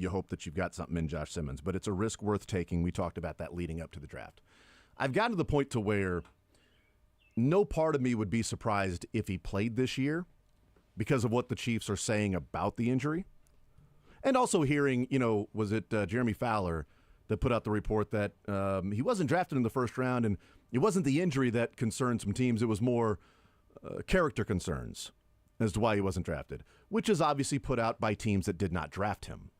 hope that you've got something in Josh Simmons, but it's a risk worth taking. We talked about that leading up to the draft. I've gotten to the point to where no part of me would be surprised if he played this year, because of what the Chiefs are saying about the injury. And also hearing, was it Jeremy Fowler that put out the report that he wasn't drafted in the first round, and it wasn't the injury that concerned some teams. It was more character concerns as to why he wasn't drafted, which is obviously put out by teams that did not draft him.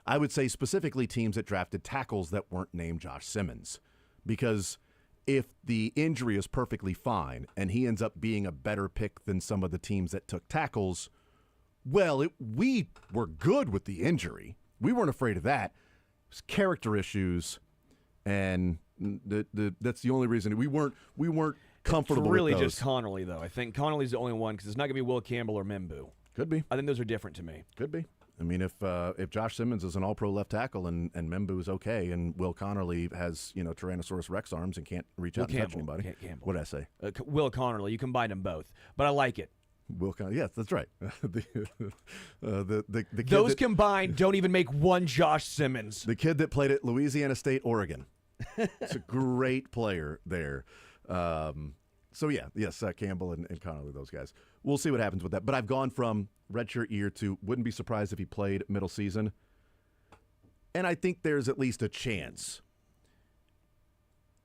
I would say specifically teams that drafted tackles that weren't named Josh Simmons, because if the injury is perfectly fine and he ends up being a better pick than some of the teams that took tackles, well, we were good with the injury. We weren't afraid of that. It was character issues, and that's the only reason we weren't comfortable. It's really with those. just Connolly, though. I think Connolly's the only one because it's not going to be Will Campbell or Membu. Could be. I think those are different to me. Could be. If Josh Simmons is an all-pro left tackle and Membu's okay, and Will Connerly has Tyrannosaurus Rex arms and can't reach out and touch anybody. What did I say? Will Connerly. You combine them both, but I like it. Will Connerly. Yes, that's right. the kid those combined don't even make one Josh Simmons. The kid that played at Louisiana State, Oregon. It's a great player there. Campbell and Connerly, those guys. We'll see what happens with that. But I've gone from redshirt year to wouldn't be surprised if he played middle season. And I think there's at least a chance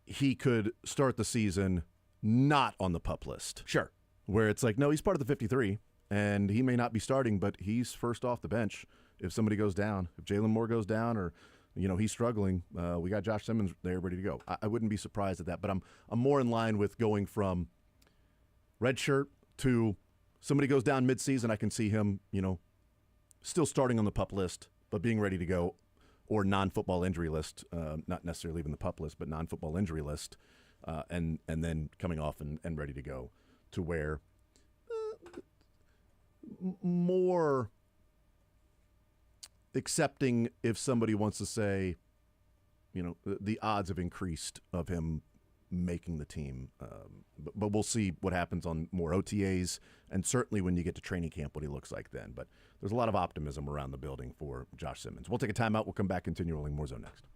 he could start the season not on the PUP list. Sure. Where it's like, no, he's part of the 53, and he may not be starting, but he's first off the bench if somebody goes down. If Jalen Moore goes down or he's struggling, we got Josh Simmons there ready to go. I wouldn't be surprised at that, but I'm more in line with going from redshirt to somebody goes down midseason. I can see him, still starting on the PUP list, but being ready to go, or non-football injury list, not necessarily even the PUP list, but non-football injury list, and then coming off and ready to go, to where more accepting if somebody wants to say, the odds have increased of him making the team. But we'll see what happens on more OTAs, and certainly when you get to training camp, what he looks like then. But there's a lot of optimism around the building for Josh Simmons. We'll take a timeout. We'll come back, continue rolling more zone next.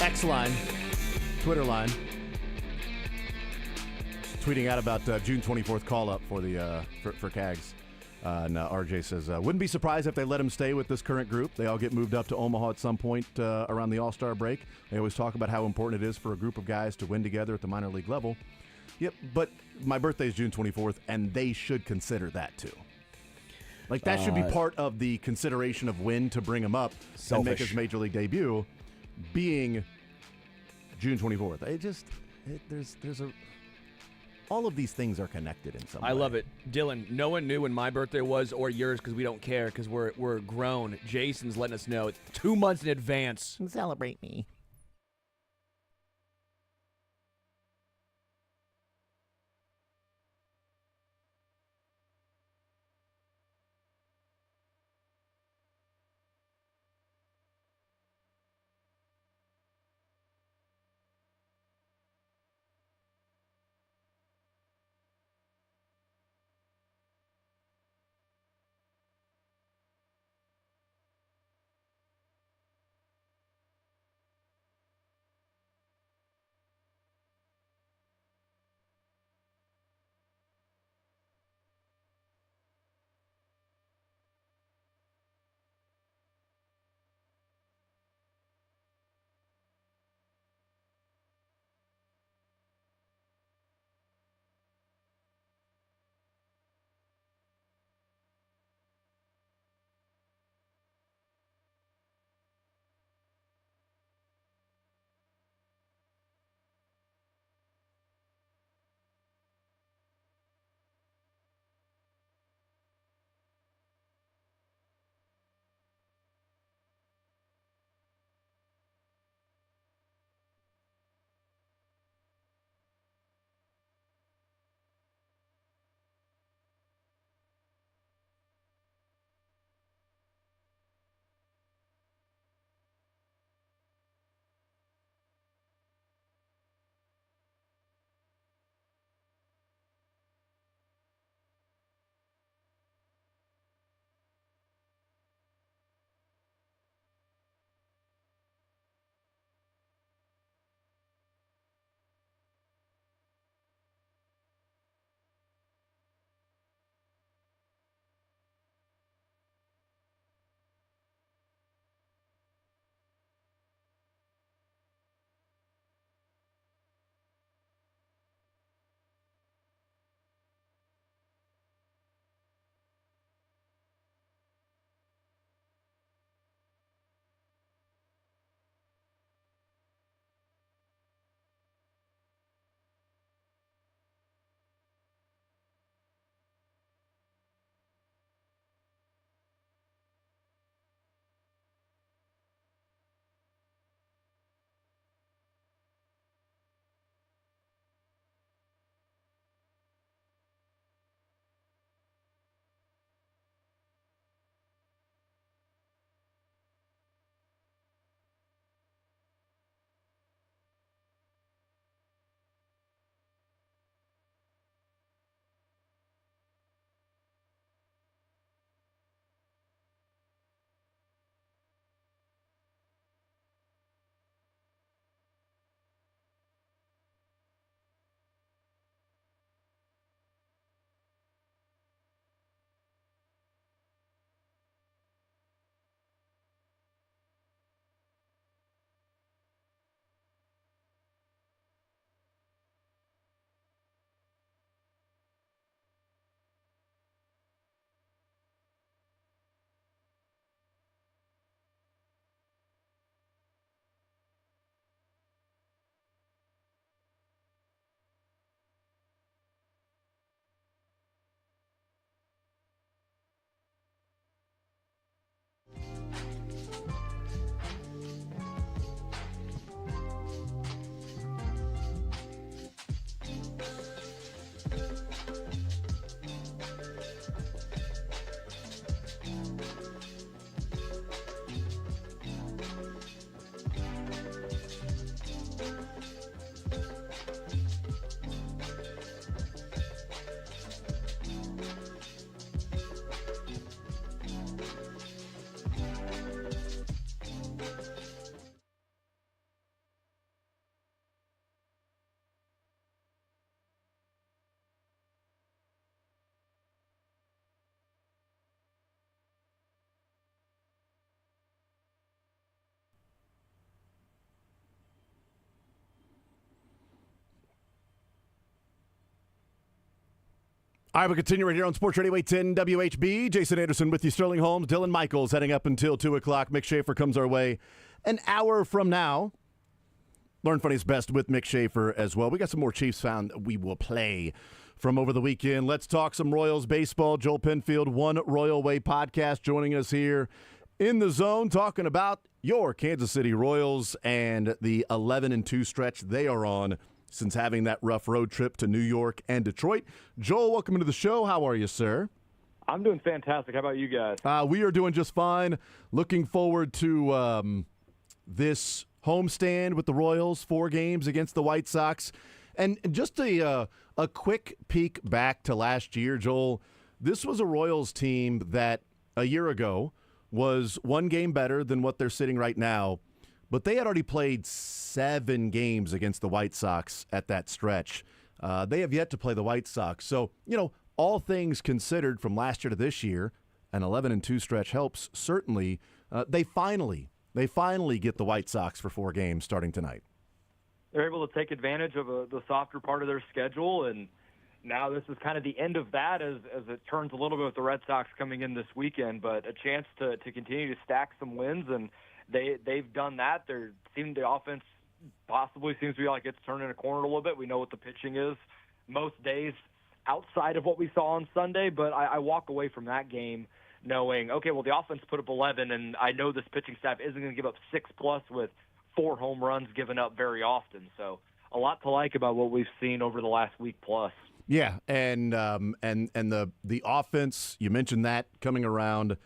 X line, Twitter line, tweeting out about June 24th call-up for the for Cags. And RJ says, wouldn't be surprised if they let him stay with this current group. They all get moved up to Omaha at some point around the All-Star break. They always talk about how important it is for a group of guys to win together at the minor league level. Yep, but my birthday is June 24th, and they should consider that too. Like, that should be part of the consideration of when to bring him up and make his major league debut, being June 24th. There's a... All of these things are connected in some way. I love it. Dylan, no one knew when my birthday was or yours because we don't care because we're grown. Jason's letting us know. It's 2 months in advance. Celebrate me. All right, we'll continue right here on Sports Radio 810 WHB. Jason Anderson with you, Sterling Holmes, Dylan Michaels heading up until 2 o'clock. Mick Schaefer comes our way an hour from now. Learn Funny's Best with Mick Schaefer as well. We got some more Chiefs found we will play from over the weekend. Let's talk some Royals baseball. Joel Penfield, One Royal Way podcast, joining us here in the zone, talking about your Kansas City Royals and the 11-2 stretch they are on since having that rough road trip to New York and Detroit. Joel, welcome to the show. How are you, sir? I'm doing fantastic. How about you guys? We are doing just fine. Looking forward to this homestand with the Royals, 4 games against the White Sox. And just a quick peek back to last year, Joel. This was a Royals team that a year ago was 1 game better than what they're sitting right now. But they had already played 7 games against the White Sox at that stretch. They have yet to play the White Sox. So, all things considered from last year to this year, an 11-2 stretch helps. Certainly, they finally get the White Sox for 4 games starting tonight. They're able to take advantage of the softer part of their schedule, and now this is kind of the end of that as it turns a little bit with the Red Sox coming in this weekend, but a chance to continue to stack some wins, and they've done that. The offense possibly seems to be like it's turning a corner a little bit. We know what the pitching is most days outside of what we saw on Sunday, but I walk away from that game knowing, okay, well, the offense put up 11, and I know this pitching staff isn't going to give up 6+ with 4 home runs given up very often. So a lot to like about what we've seen over the last week plus. Yeah, and the offense, you mentioned that coming around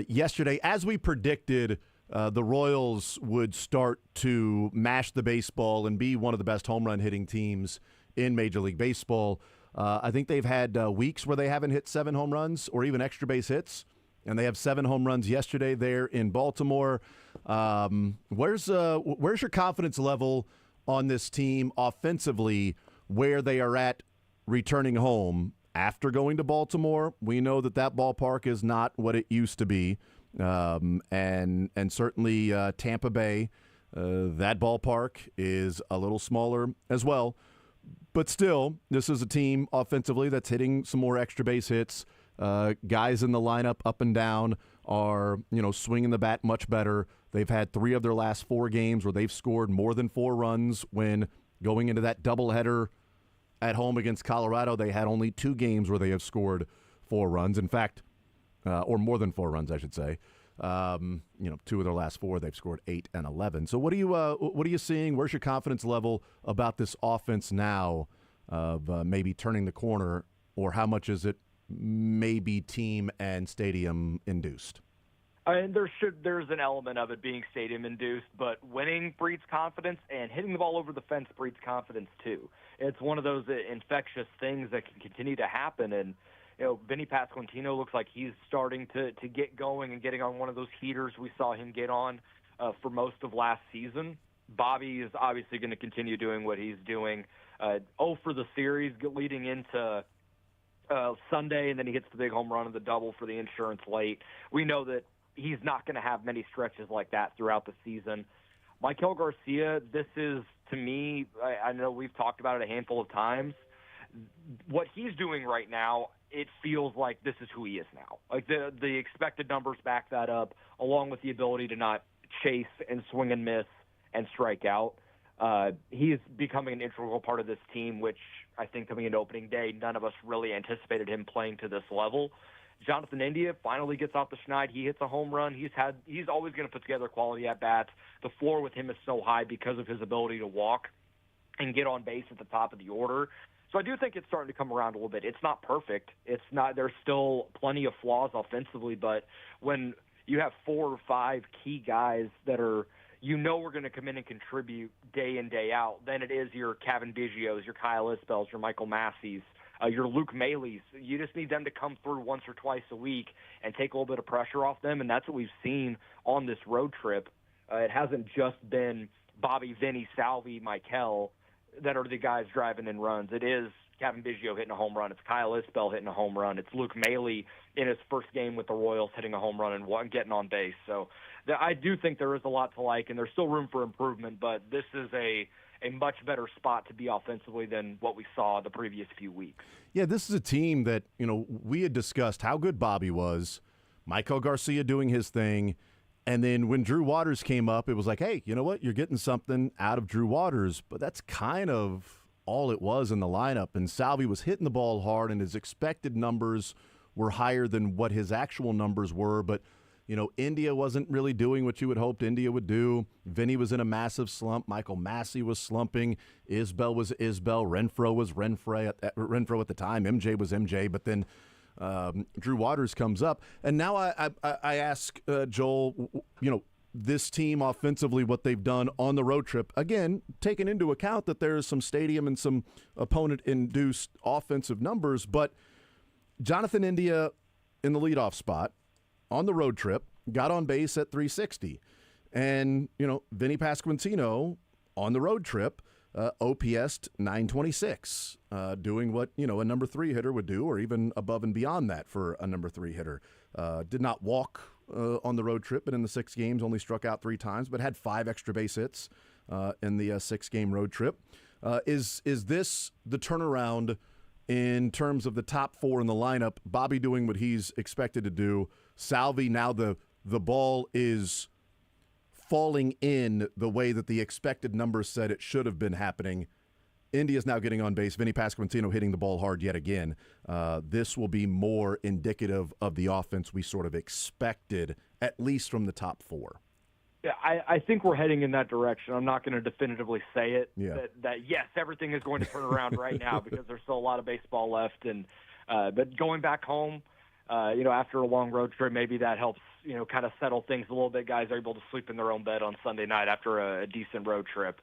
yesterday. As we predicted, the Royals would start to mash the baseball and be one of the best home run hitting teams in Major League Baseball. I think they've had weeks where they haven't hit 7 home runs or even extra base hits, and they have 7 home runs yesterday there in Baltimore. Where's your confidence level on this team offensively, where they are at returning home after going to Baltimore? We know that ballpark is not what it used to be. And certainly Tampa Bay, that ballpark is a little smaller as well. But still, this is a team offensively that's hitting some more extra base hits. Guys in the lineup up and down are, swinging the bat much better. They've had 3 of their last 4 games where they've scored more than 4 runs. When going into that doubleheader at home against Colorado, they had only 2 games where they have scored 4 runs. In fact, or more than 4 runs, I should say. 2 of their last 4, they've scored 8 and 11. So what are you seeing? Where's your confidence level about this offense now of maybe turning the corner, or how much is it maybe team and stadium induced? There's an element of it being stadium induced, but winning breeds confidence, and hitting the ball over the fence breeds confidence too. It's one of those infectious things that can continue to happen, and Vinny Pasquantino looks like he's starting to get going and getting on one of those heaters we saw him get on for most of last season. Bobby is obviously going to continue doing what he's doing. 0 for the series leading into Sunday, and then he hits the big home run of the double for the insurance late. We know that he's not going to have many stretches like that throughout the season. Michael Garcia, this is, to me, I know we've talked about it a handful of times. What he's doing right now, it feels like this is who he is now. Like the expected numbers back that up, along with the ability to not chase and swing and miss and strike out. He's becoming an integral part of this team, which I think coming into opening day, none of us really anticipated him playing to this level. Jonathan India finally gets off the schneid. He hits a home run. He's always going to put together quality at-bats. The floor with him is so high because of his ability to walk and get on base at the top of the order. So I do think it's starting to come around a little bit. It's not perfect. There's still plenty of flaws offensively, but when you have 4 or 5 key guys that are, we're going to come in and contribute day in, day out, then it is your Kevin Biggio's, your Kyle Isbell's, your Michael Massey's, your Luke Maley's. You just need them to come through once or twice a week and take a little bit of pressure off them, and that's what we've seen on this road trip. It hasn't just been Bobby, Vinny, Salvi, Michael that are the guys driving in runs. It is Kevin Biggio hitting a home run. It's Kyle Isbell hitting a home run. It's Luke Maley in his first game with the Royals hitting a home run and getting on base. So I do think there is a lot to like, and there's still room for improvement, but this is a a much better spot to be offensively than what we saw the previous few weeks. Yeah, this is a team that, we had discussed how good Bobby was, Michael Garcia doing his thing, and then when Drew Waters came up, it was like, hey, you know what? You're getting something out of Drew Waters, but that's kind of all it was in the lineup. And Salvi was hitting the ball hard, and his expected numbers were higher than what his actual numbers were, but India wasn't really doing what you would hoped India would do. Vinny was in a massive slump. Michael Massey was slumping. Isbell was Isbell. Renfroe was Renfroe at the time. MJ was MJ. But then Drew Waters comes up. And now I ask Joel, this team offensively, what they've done on the road trip, again, taking into account that there's some stadium and some opponent-induced offensive numbers, but Jonathan India in the leadoff spot, on the road trip, got on base at 360. And, Vinny Pasquantino on the road trip, OPS'd 926, doing what, a number 3 hitter would do, or even above and beyond that for a number 3 hitter. Did not walk on the road trip, but in the 6 games only struck out 3 times, but had 5 extra base hits in the 6-game road trip. Is this the turnaround in terms of the top 4 in the lineup? Bobby doing what he's expected to do. Salvi, now the ball is falling in the way that the expected numbers said it should have been happening. India's now getting on base. Vinny Pasquantino hitting the ball hard yet again. This will be more indicative of the offense we sort of expected, at least from the top 4. Yeah, I think we're heading in that direction. I'm not going to definitively say it, that yes, everything is going to turn around right now because there's still a lot of baseball left. But going back home, after a long road trip, maybe that helps, kind of settle things a little bit. Guys are able to sleep in their own bed on Sunday night after a decent road trip.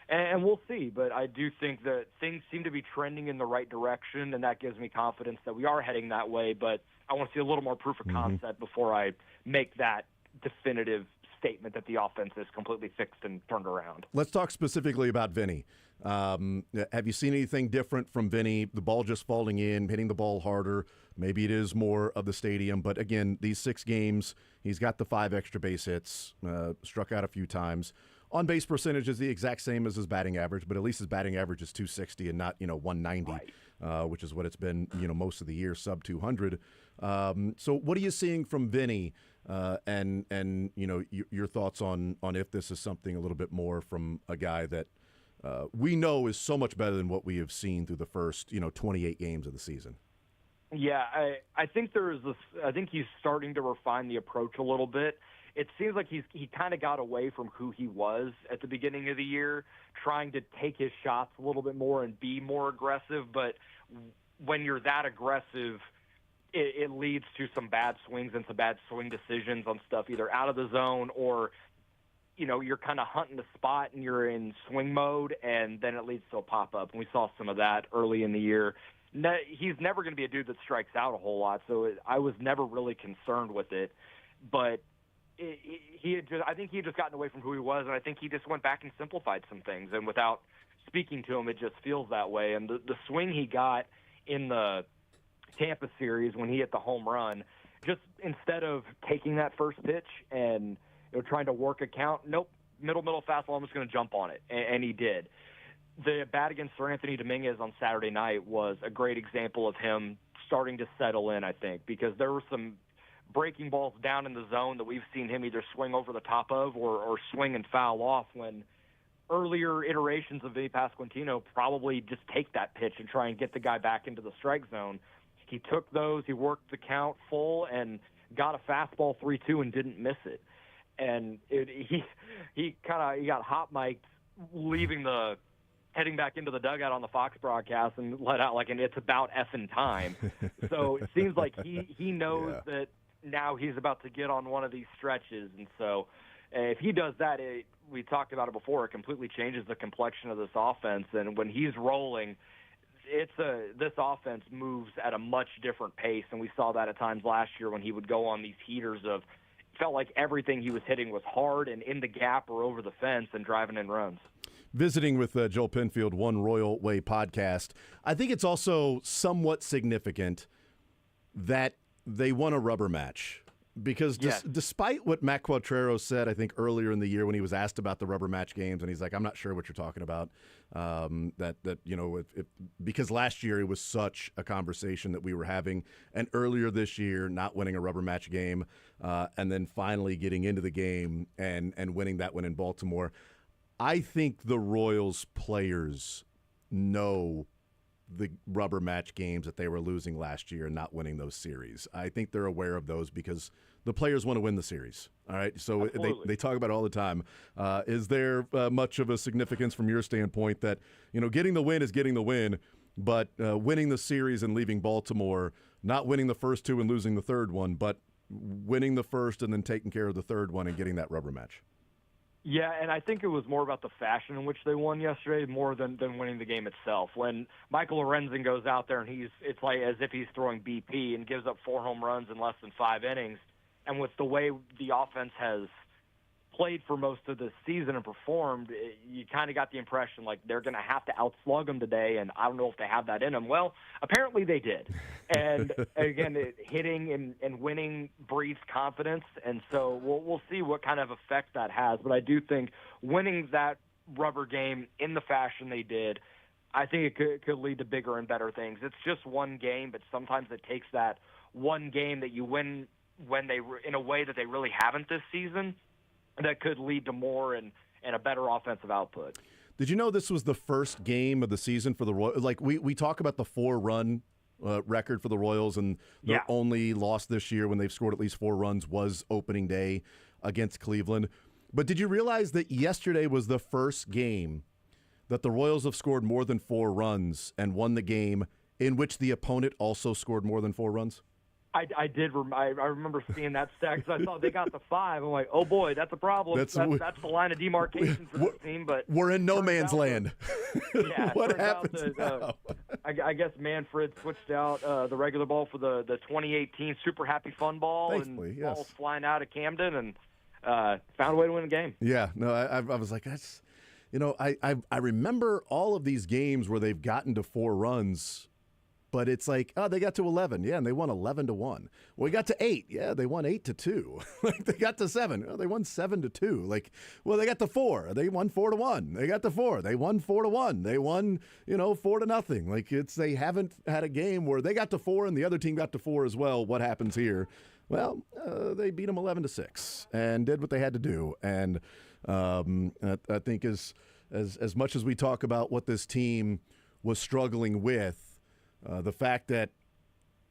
And we'll see. But I do think that things seem to be trending in the right direction, and that gives me confidence that we are heading that way. But I want to see a little more proof of concept before I make that definitive statement that the offense is completely fixed and turned around. Let's talk specifically about Vinny. Have you seen anything different from Vinny? The ball just falling in, hitting the ball harder. Maybe it is more of the stadium. But again, these 6 games, he's got the 5 extra base hits, struck out a few times. On-base percentage is the exact same as his batting average, but at least his batting average is 260 and not 190, which is what it's been most of the year, sub 200. So what are you seeing from Vinny? And your thoughts on if this is something a little bit more from a guy that we know is so much better than what we have seen through the first 28 games of the season. Yeah, I think I think he's starting to refine the approach a little bit. It seems like he kind of got away from who he was at the beginning of the year, trying to take his shots a little bit more and be more aggressive. But when you're that aggressive, it leads to some bad swings and some bad swing decisions on stuff, either out of the zone or, you're kind of hunting the spot and you're in swing mode, and then it leads to a pop-up. And we saw some of that early in the year. He's never going to be a dude that strikes out a whole lot, so I was never really concerned with it. But I think he had just gotten away from who he was, and I think he just went back and simplified some things. And without speaking to him, it just feels that way. And the swing he got in the Tampa series when he hit the home run, just instead of taking that first pitch and trying to work a count, nope, middle fastball, I'm just going to jump on it, and he did. The bat against Sir Anthony Dominguez on Saturday night was a great example of him starting to settle in, I think, because there were some breaking balls down in the zone that we've seen him either swing over the top of or swing and foul off, when earlier iterations of Vinny Pasquantino probably just take that pitch and try and get the guy back into the strike zone. He took those, he worked the count full, and got a fastball 3-2 and didn't miss it. And he got hot mic'd heading back into the dugout on the Fox broadcast and let out like an "it's about effing time." So it seems like he knows that now he's about to get on one of these stretches. And so if he does that, we talked about it before, it completely changes the complexion of this offense. And when he's rolling, this offense moves at a much different pace. And we saw that at times last year when he would go on these heaters of felt like everything he was hitting was hard and in the gap or over the fence and driving in runs. Visiting with Joel Penfield, One Royal Way podcast. I think it's also somewhat significant that they won a rubber match. Because despite what Matt Quattrero said, I think earlier in the year when he was asked about the rubber match games, and he's like, I'm not sure what you're talking about, because last year it was such a conversation that we were having, and earlier this year not winning a rubber match game, and then finally getting into the game and winning that one in Baltimore. I think the Royals players know the rubber match games that they were losing last year and not winning those series. I think they're aware of those because the players want to win the series. All right, so they talk about it all the time. Is there much of a significance from your standpoint that, getting the win is getting the win, but winning the series and leaving Baltimore, not winning the first two and losing the third one, but winning the first and then taking care of the third one and getting that rubber match? Yeah, and I think it was more about the fashion in which they won yesterday more than winning the game itself. When Michael Lorenzen goes out there and it's like as if he's throwing BP and gives up 4 home runs in less than 5 innings, and with the way the offense has played for most of the season and performed, you kind of got the impression like they're going to have to outslug them today, and I don't know if they have that in them. Well, apparently they did. And, again, hitting and winning breeds confidence, and so we'll see what kind of effect that has. But I do think winning that rubber game in the fashion they did, I think it could lead to bigger and better things. It's just one game, but sometimes it takes that one game that you win when in a way that they really haven't this season, that could lead to more and a better offensive output. Did you know this was the first game of the season for the Royals? Like, we talk about the 4-run record for the Royals, and their only loss this year when they've scored at least 4 runs was opening day against Cleveland. But did you realize that yesterday was the first game that the Royals have scored more than 4 runs and won the game in which the opponent also scored more than 4 runs? I did. I remember seeing that stat because I thought they got the 5. I'm like, oh boy, that's a problem. That's the line of demarcation for this team. But we're in no man's land. Yeah, what happens now? I guess Manfred switched out the regular ball for the 2018 Super Happy Fun Ball, Thankfully, and yes. balls flying out of Camden, and found a way to win the game. Yeah, no, I was like, that's, I remember all of these games where they've gotten to 4 runs. But it's like, oh, they got to 11. Yeah, and they won 11-1. Well, we got to 8. Yeah, they won 8-2. Like, they got to 7. Oh, they won 7-2. Like, well, they got to 4. They won 4-1. They got to 4. They won 4-1. They won, 4-0. Like, they haven't had a game where they got to 4 and the other team got to 4 as well. What happens here? Well, they beat them 11-6 and did what they had to do. And I think as much as we talk about what this team was struggling with, the fact that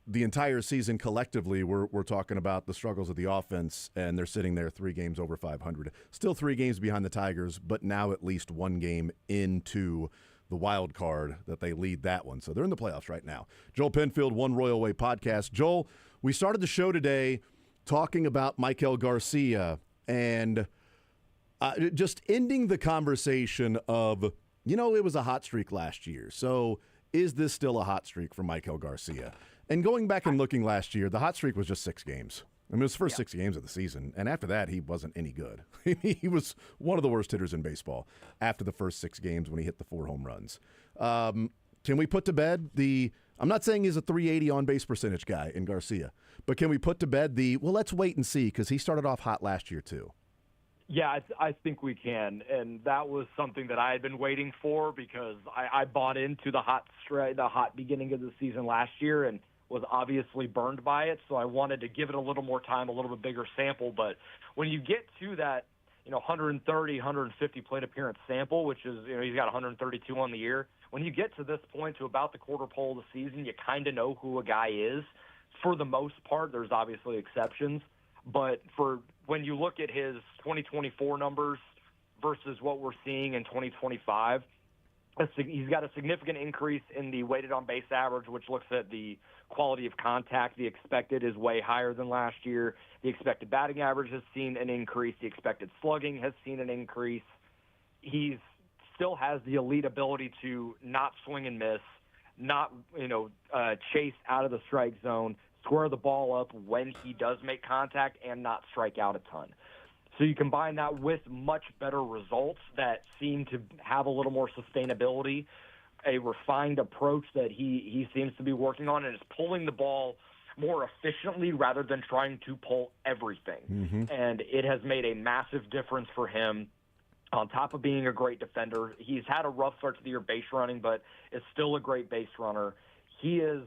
the entire season collectively we're talking about the struggles of the offense, and they're sitting there 3 games over 500. Still 3 games behind the Tigers, but now at least 1 game into the wild card that they lead that one. So they're in the playoffs right now. Joel Penfield, One Royal Way podcast. Joel, we started the show today talking about Michael Garcia and just ending the conversation of, it was a hot streak last year. So is this still a hot streak for Michael Garcia? And going back and looking last year, the hot streak was just 6 games. I mean, it was the first 6 games of the season. And after that, he wasn't any good. He was one of the worst hitters in baseball after the first 6 games when he hit the 4 home runs. Can we put to bed I'm not saying he's a 380 on-base percentage guy in Garcia, but can we put to bed let's wait and see, because he started off hot last year too. Yeah, I think we can, and that was something that I had been waiting for because I bought into the hot beginning of the season last year and was obviously burned by it, so I wanted to give it a little more time, a little bit bigger sample. But when you get to that, 130, 150 plate appearance sample, which is, he's got 132 on the year, when you get to this point to about the quarter pole of the season, you kind of know who a guy is. For the most part, there's obviously exceptions. But when you look at his 2024 numbers versus what we're seeing in 2025, he's got a significant increase in the weighted on base average, which looks at the quality of contact. The expected is way higher than last year. The expected batting average has seen an increase. The expected slugging has seen an increase. He still has the elite ability to not swing and miss, not chase out of the strike zone, square the ball up when he does make contact, and not strike out a ton. So you combine that with much better results that seem to have a little more sustainability, a refined approach that he seems to be working on, and is pulling the ball more efficiently rather than trying to pull everything. And it has made a massive difference for him. On top of being a great defender, he's had a rough start to the year base running, but is still a great base runner. He has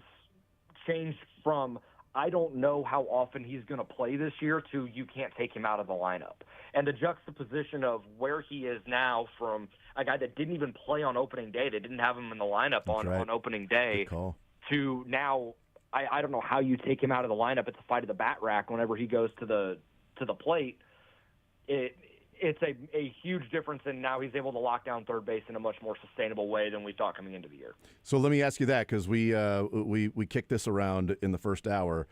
changed from I don't know how often he's going to play this year to you can't take him out of the lineup. And the juxtaposition of where he is now from a guy that didn't even play on opening day, they didn't have him in the lineup on opening day, to now I don't know how you take him out of the lineup at the fight of the bat rack whenever he goes to the plate. It's a huge difference, and now he's able to lock down third base in a much more sustainable way than we thought coming into the year. So let me ask you that, because we kicked this around in the first hour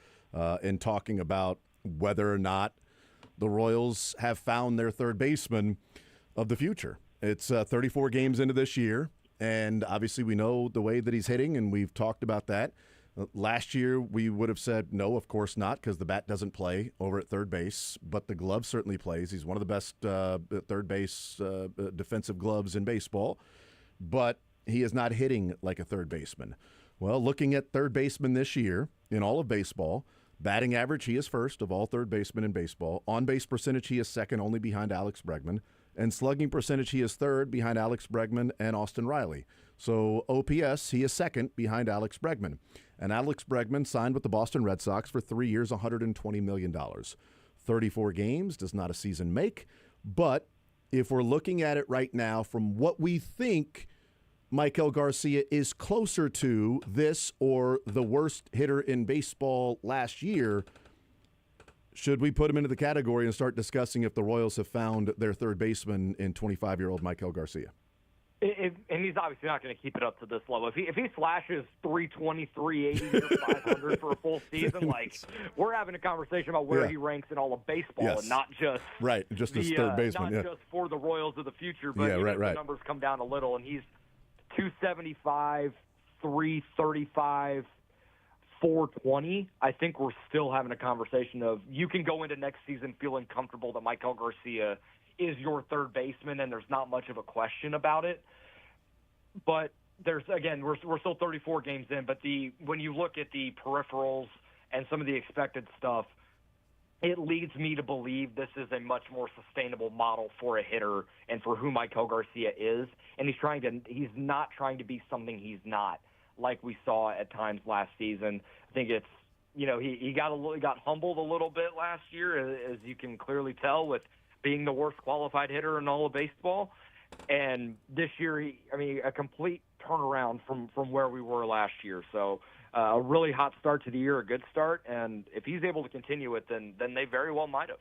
in talking about whether or not the Royals have found their third baseman of the future. It's 34 games into this year, and obviously we know the way that he's hitting, and we've talked about that. Last year, we would have said, no, of course not, because the bat doesn't play over at third base, but the glove certainly plays. He's one of the best third base defensive gloves in baseball, but he is not hitting like a third baseman. Well, looking at third baseman this year in all of baseball, batting average, he is first of all third basemen in baseball. On-base percentage, he is second, only behind Alex Bregman. And slugging percentage, he is third behind Alex Bregman and Austin Riley. So OPS, he is second behind Alex Bregman. And Alex Bregman signed with the Boston Red Sox for 3 years, $120 million. 34 games does not a season make. But if we're looking at it right now from what we think Maikel Garcia is closer to this or the worst hitter in baseball last year, should we put him into the category and start discussing if the Royals have found their third baseman in 25-year-old Maikel Garcia? And he's obviously not going to keep it up to this level. If he slashes 320, 380, or 500 for a full season, we're having a conversation about where he ranks in all of baseball, and not just as third baseman, not just for the Royals of the future. But the numbers come down a little, and he's 275, 335, 420. I think we're still having a conversation of you can go into next season feeling comfortable that Maikel Garcia is your third baseman, and there's not much of a question about it. But we're still 34 games in, but when you look at the peripherals and some of the expected stuff, it leads me to believe this is a much more sustainable model for a hitter and for who Maikel Garcia is. And he's not trying to be something he's not, like we saw at times last season. I think it's, he got humbled a little bit last year, as you can clearly tell, with being the worst qualified hitter in all of baseball. And this year, a complete turnaround from where we were last year. So a really hot start to the year, a good start. And if he's able to continue it, then they very well might have.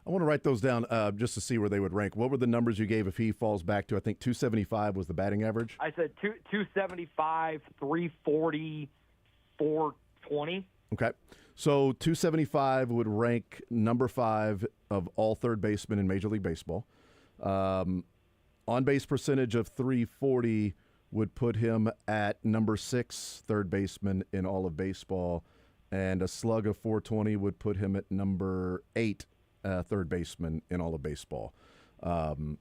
I want to write those down just to see where they would rank. What were the numbers you gave if he falls back to, I think, 275 was the batting average? I said 275, 340, 420. Okay. So 275 would rank number 5 of all third basemen in Major League Baseball. On-base percentage of 340 would put him at number 6 third baseman in all of baseball. And a slug of 420 would put him at number 8 third baseman in all of baseball. I don't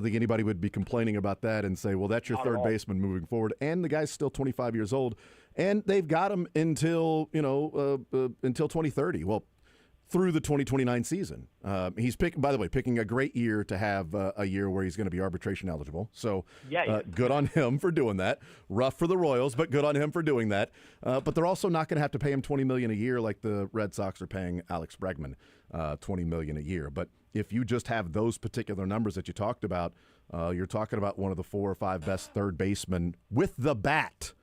think anybody would be complaining about that and say, well, that's your third baseman moving forward. And the guy's still 25 years old. And they've got him until 2030. Well, through the 2029 season. He's picking a great year to have a year where he's going to be arbitration eligible. So good on him for doing that. Rough for the Royals, but good on him for doing that. But they're also not going to have to pay him $20 million a year like the Red Sox are paying Alex Bregman $20 million a year. But if you just have those particular numbers that you talked about, you're talking about one of the 4 or 5 best third basemen with the bat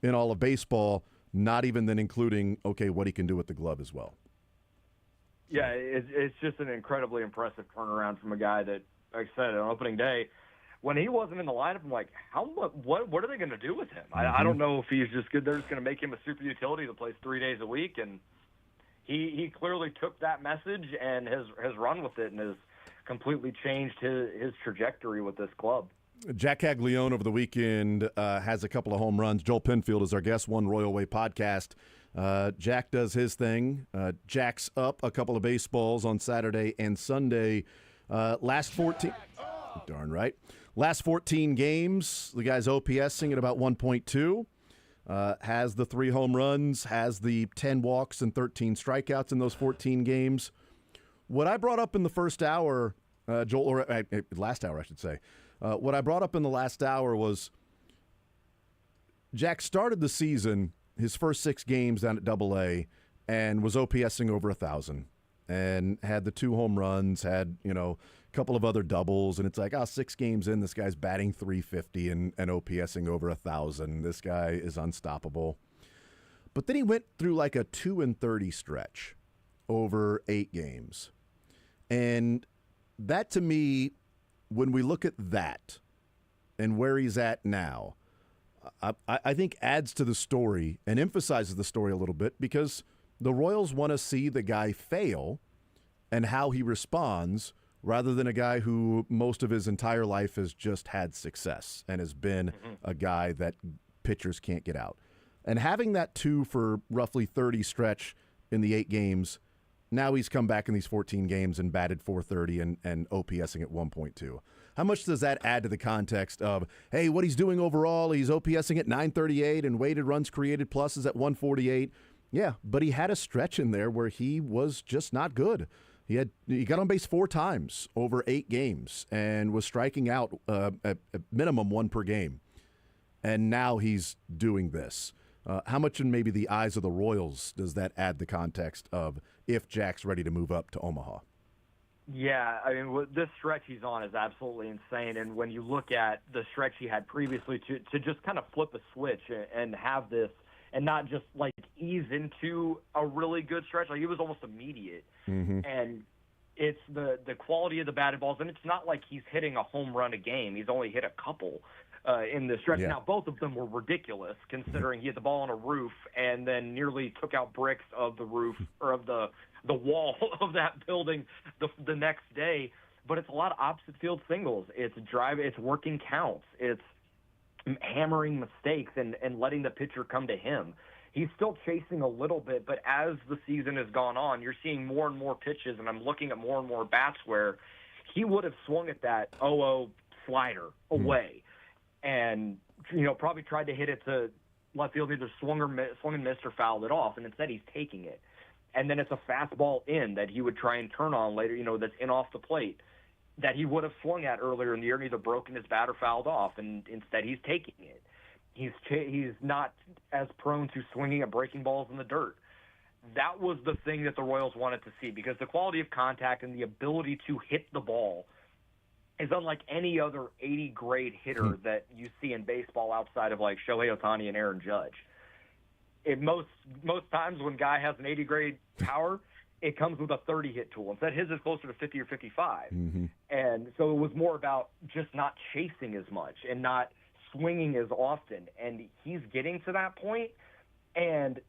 in all of baseball, not even then including, what he can do with the glove as well. Yeah, it's just an incredibly impressive turnaround from a guy that, like I said, on opening day, when he wasn't in the lineup, I'm like, what are they going to do with him? I don't know if he's just good. They're just going to make him a super utility that plays 3 days a week, and he clearly took that message and has run with it and has completely changed his trajectory with this club. Jack Caglione over the weekend has a couple of home runs. Joel Penfield is our guest, One Royal Way podcast. Jack does his thing. Jacks up a couple of baseballs on Saturday and Sunday. Last 14 games, the guy's OPSing at about 1.2. has the 3 home runs, has the 10 walks and 13 strikeouts in those 14 games. What I brought up in the first hour, Joel, or last hour, I should say, what I brought up in the last hour was Jack started the season, his first 6 games down at AA, and was OPSing over 1,000 and had the 2 home runs, had, a couple of other doubles, and it's like, 6 games in, this guy's batting .350 and OPSing over 1,000. This guy is unstoppable. But then he went through like a 2-30 stretch over 8 games. And that, to me, when we look at that and where he's at now, I think adds to the story and emphasizes the story a little bit, because the Royals want to see the guy fail and how he responds, rather than a guy who most of his entire life has just had success and has been a guy that pitchers can't get out. And having that 2 for roughly 30 stretch in the 8 games, now he's come back in these 14 games and batted .430 and OPSing at 1.2. How much does that add to the context of, hey, what he's doing overall? He's OPSing at 938 and weighted runs created plus is at 148. Yeah, but he had a stretch in there where he was just not good. He got on base 4 times over 8 games and was striking out at minimum 1 per game. And now he's doing this. How much in maybe the eyes of the Royals does that add the context of if Jack's ready to move up to Omaha? Yeah, I mean, this stretch he's on is absolutely insane. And when you look at the stretch he had previously, to just kind of flip a switch and have this, and not just like ease into a really good stretch, like it was almost immediate. And it's the quality of the batted balls, and it's not like he's hitting a home run a game. He's only hit a couple in the stretch. Yeah. Now, both of them were ridiculous, considering he hit the ball on a roof and then nearly took out bricks of the roof or of the wall of that building the next day. But it's a lot of opposite field singles. It's it's working counts. It's hammering mistakes and letting the pitcher come to him. He's still chasing a little bit, but as the season has gone on, you're seeing more and more pitches, and I'm looking at more and more bats where he would have swung at that 0-0 slider away and, probably tried to hit it to left field, either swung and missed or fouled it off, and instead he's taking it. And then it's a fastball in that he would try and turn on later, that's in off the plate, that he would have swung at earlier in the year and either broken his bat or fouled off, and instead he's taking it. He's not as prone to swinging at breaking balls in the dirt. That was the thing that the Royals wanted to see, because the quality of contact and the ability to hit the ball is unlike any other 80-grade hitter that you see in baseball outside of like Shohei Ohtani and Aaron Judge. Most times when a guy has an 80-grade power, it comes with a 30-hit tool. Instead, his is closer to 50 or 55. And so it was more about just not chasing as much and not swinging as often. And he's getting to that point, and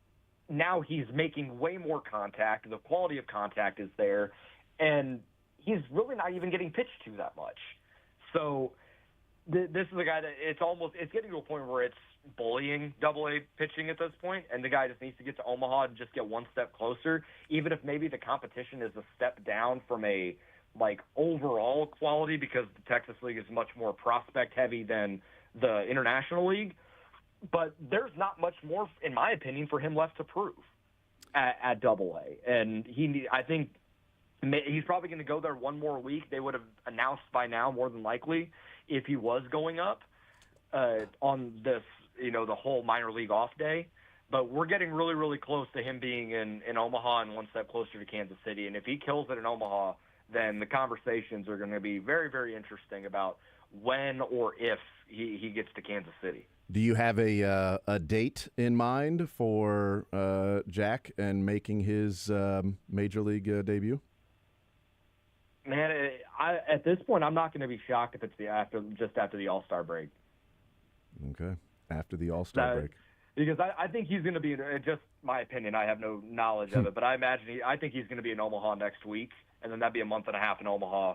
now he's making way more contact. The quality of contact is there, and he's really not even getting pitched to that much. So this is a guy that it's getting to a point where it's bullying Double-A pitching at this point, and the guy just needs to get to Omaha and just get one step closer, even if maybe the competition is a step down from a overall quality, because the Texas League is much more prospect heavy than the International League. But there's not much more, in my opinion, for him left to prove at Double-A, and I think he's probably going to go there one more week. They would have announced by now, more than likely, if he was going up on this, the whole minor league off day. But we're getting really, really close to him being in Omaha and one step closer to Kansas City. And if he kills it in Omaha, then the conversations are going to be very, very interesting about when or if he gets to Kansas City. Do you have a date in mind for Jack and making his major league debut? Man, at this point, I'm not going to be shocked if it's just after the All-Star break. Okay, after the All-Star break. Because I think he's going to be, just my opinion, I have no knowledge of it, but I think he's going to be in Omaha next week, and then that'd be a month and a half in Omaha.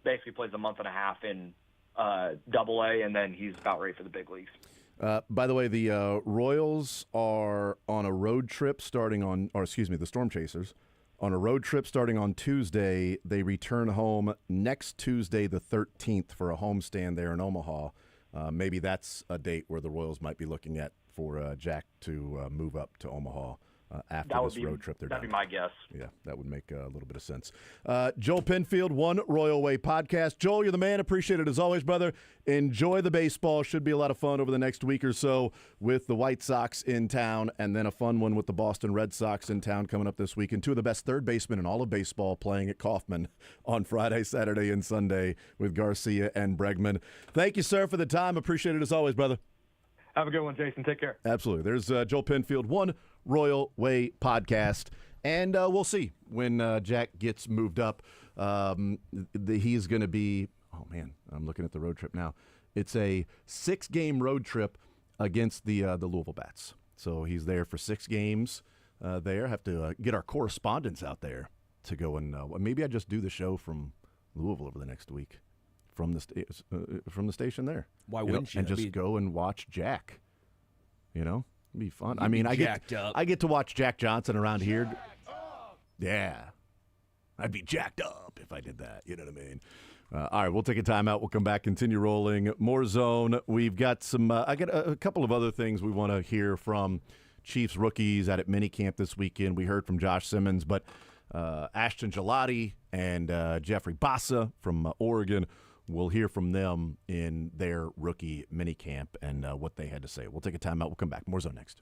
Basically plays a month and a half in Double-A, and then he's about ready for the big leagues. By the way, the Royals are on a road trip the Storm Chasers, on a road trip starting on Tuesday. They return home next Tuesday, the 13th, for a homestand there in Omaha. Maybe that's a date where the Royals might be looking at for Jack to move up to Omaha after That would this be- road trip they're that'd done. be my guess. Yeah, that would make a little bit of sense. Joel Penfield, One Royal Way podcast. Joel, you're the man. Appreciate it as always, brother. Enjoy the baseball. Should be a lot of fun over the next week or so with the White Sox in town, and then a fun one with the Boston Red Sox in town coming up this week. And two of the best third basemen in all of baseball playing at Kauffman on Friday, Saturday, and Sunday with Garcia and Bregman. Thank you, sir, for the time. Appreciate it as always, brother. Have a good one, Jason. Take care. Absolutely. There's Joel Penfield, One Royal Way podcast. And we'll see when Jack gets moved up. He's going to be, oh, man, I'm looking at the road trip now. It's a 6-game road trip against the Louisville Bats. So he's there for 6 games there. Have to get our correspondents out there to go and maybe I just do the show from Louisville over the next week. From the station there. Why wouldn't you? And just go and watch Jack. It'd be fun. I mean, I get to watch Jack Johnson around here. Yeah, I'd be jacked up if I did that. You know what I mean? All right, we'll take a timeout. We'll come back, continue rolling. More zone. We've got some. I got a couple of other things we want to hear from Chiefs rookies out at minicamp this weekend. We heard from Josh Simmons, but Ashton Gelati and Jeffrey Bassa from Oregon. We'll hear from them in their rookie minicamp and what they had to say. We'll take a timeout. We'll come back. More zone next.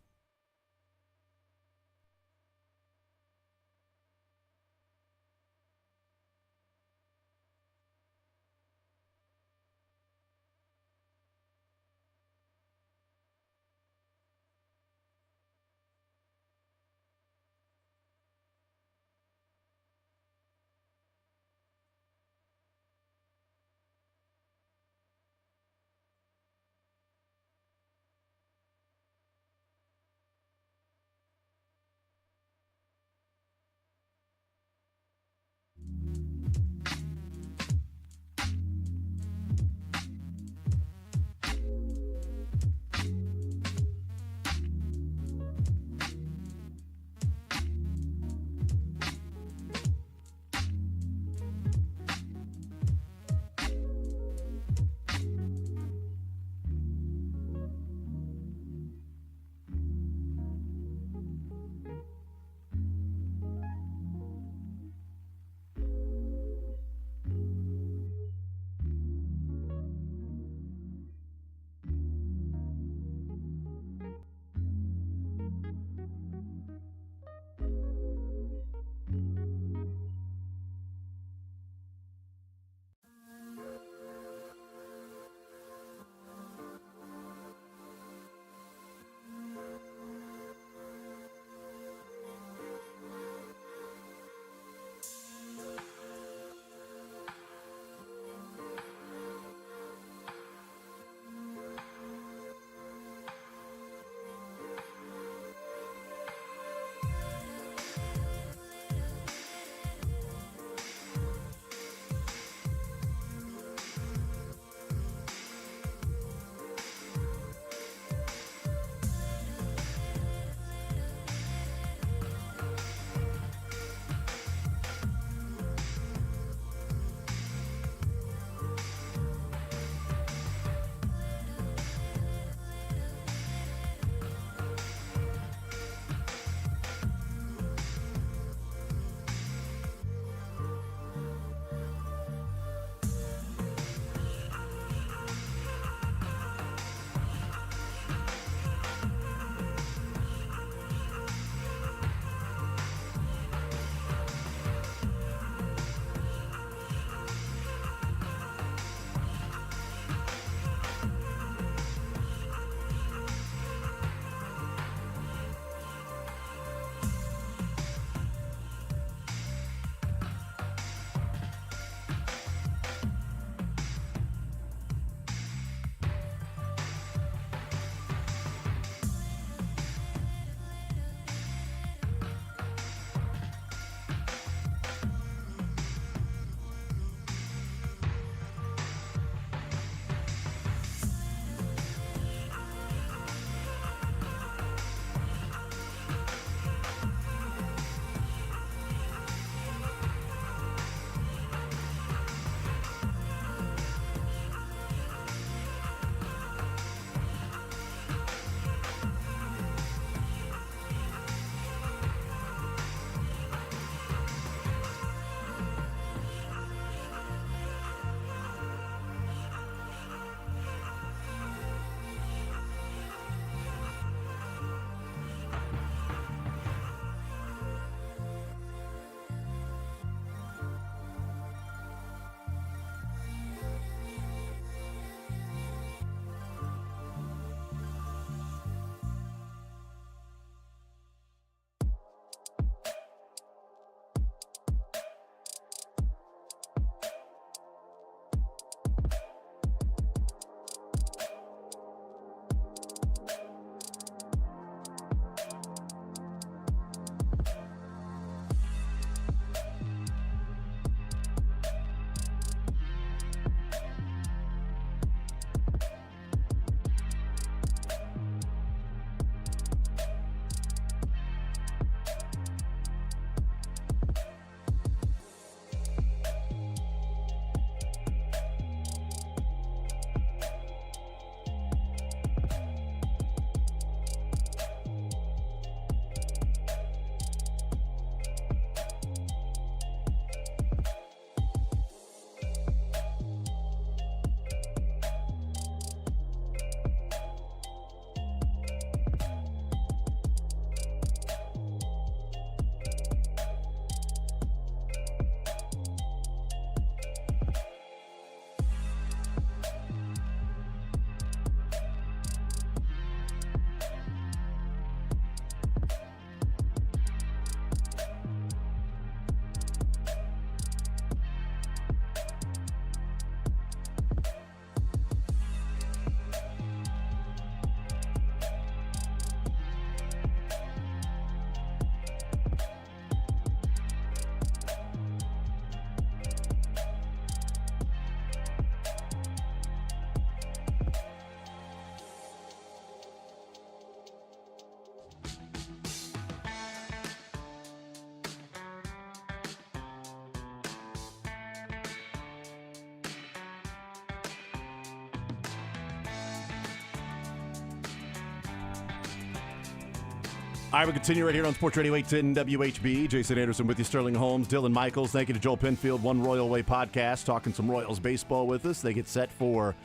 All right, we continue right here on Sports Radio 810 WHB. Jason Anderson with you, Sterling Holmes, Dylan Michaels. Thank you to Joel Penfield, One Royal Way podcast, talking some Royals baseball with us. They get set for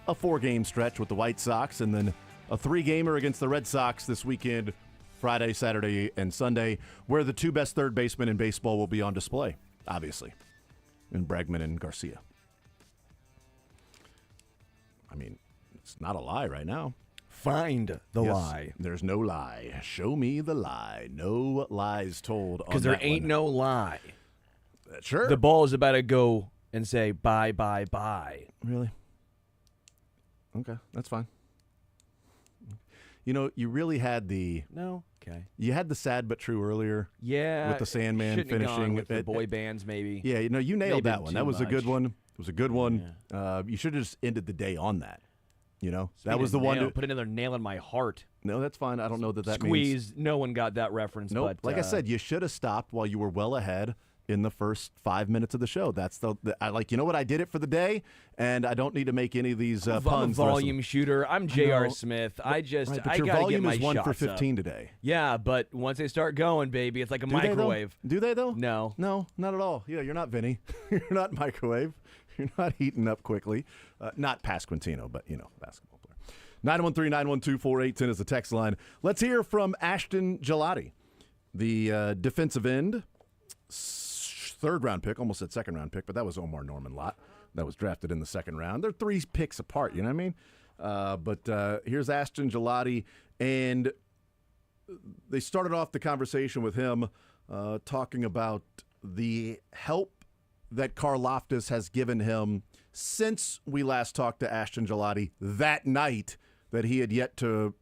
a 4-game stretch with the White Sox and then a 3-gamer against the Red Sox this weekend, Friday, Saturday, and Sunday, where the 2 best third basemen in baseball will be on display, obviously, in Bregman and Garcia. I mean, it's not a lie right now. Find the lie. There's no lie. Show me the lie. No lies told on Because there that ain't one. no lie. Sure. The ball is about to go and say bye, bye, bye. Really? Okay, that's fine. You know, you really had the... No? Okay. You had the sad but true earlier. Yeah. With the Sandman shouldn't have gone finishing. with the boy bands, maybe. Yeah, you know, you nailed Maybe that one. That too was a good much. one. It was a good one. You should have just ended the day on that. You know? Speaking that was of the one nail, to... Put another nail in my heart. No, that's fine. I don't know that means... Squeeze. No one got that reference. Nope. But, Like I said, you should have stopped while you were well ahead in the first 5 minutes of the show. That's I like, you know what? I did it for the day, and I don't need to make any of these I'm puns. a volume shooter. I'm J.R. Smith. I Right, but I your gotta volume get my is 1 for shots 15 up. today. Yeah, but once they start going, baby, it's like a Do they, though? microwave. Do they, though? No. No, not at all. Yeah, you're not Vinny. You're not microwave. You're not heating up quickly. Not Pasquantino, but, you know, basketball player. 913-912-4810 is the text line. Let's hear from Ashton Gelati, the defensive end, 3rd-round pick, almost said 2nd-round pick, but that was Omar Norman Lott. That was drafted in the 2nd round. They're 3 picks apart, you know what I mean? But here's Ashton Gelati, and they started off the conversation with him talking about the help that Karlaftis has given him since we last talked to Ashton Gelati that night that he had yet to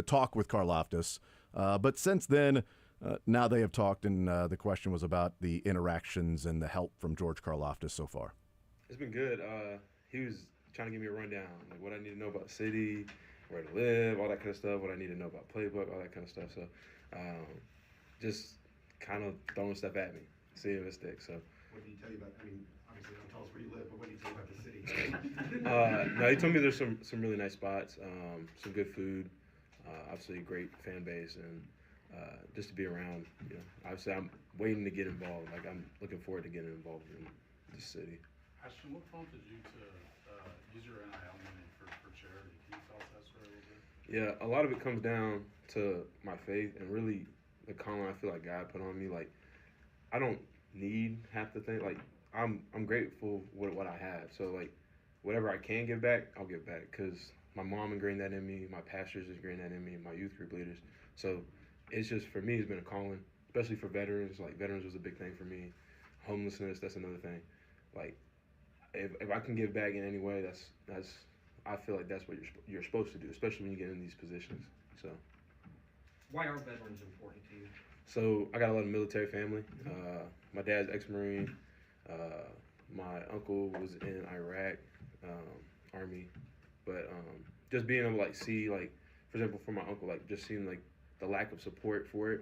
talk with Karlaftis. But since then, now they have talked, and the question was about the interactions and the help from George Karlaftis so far. It's been good. He was trying to give me a rundown, like what I need to know about the city, where to live, all that kind of stuff, what I need to know about playbook, all that kind of stuff. So just kind of throwing stuff at me, see if it sticks. So. What did he tell you about? I mean, obviously, don't tell us where you live, but what did he tell you about the city? No, he told me there's some really nice spots, some good food, obviously a great fan base, and just to be around. You know, obviously I'm waiting to get involved. Like I'm looking forward to getting involved in the city. Ashton, what prompted you to use your NIL money for charity? Can you tell us that story a little bit? Yeah, a lot of it comes down to my faith and really the calling I feel like God put on me. Like I don't need half the thing. Like I'm grateful with what I have. So like whatever I can give back, I'll give back because my mom ingrained that in me, my pastors ingrained that in me, my youth group leaders. So it's just for me, it's been a calling, especially for veterans. Like veterans was a big thing for me. Homelessness, that's another thing. Like if I can give back in any way, that's I feel like that's what you're supposed to do, especially when you get in these positions. So why are veterans important to you? So I got a lot of military family. My dad's ex-Marine. My uncle was in Iraq, Army. But just being able to like see, like, for example, for my uncle, like just seeing like the lack of support for it,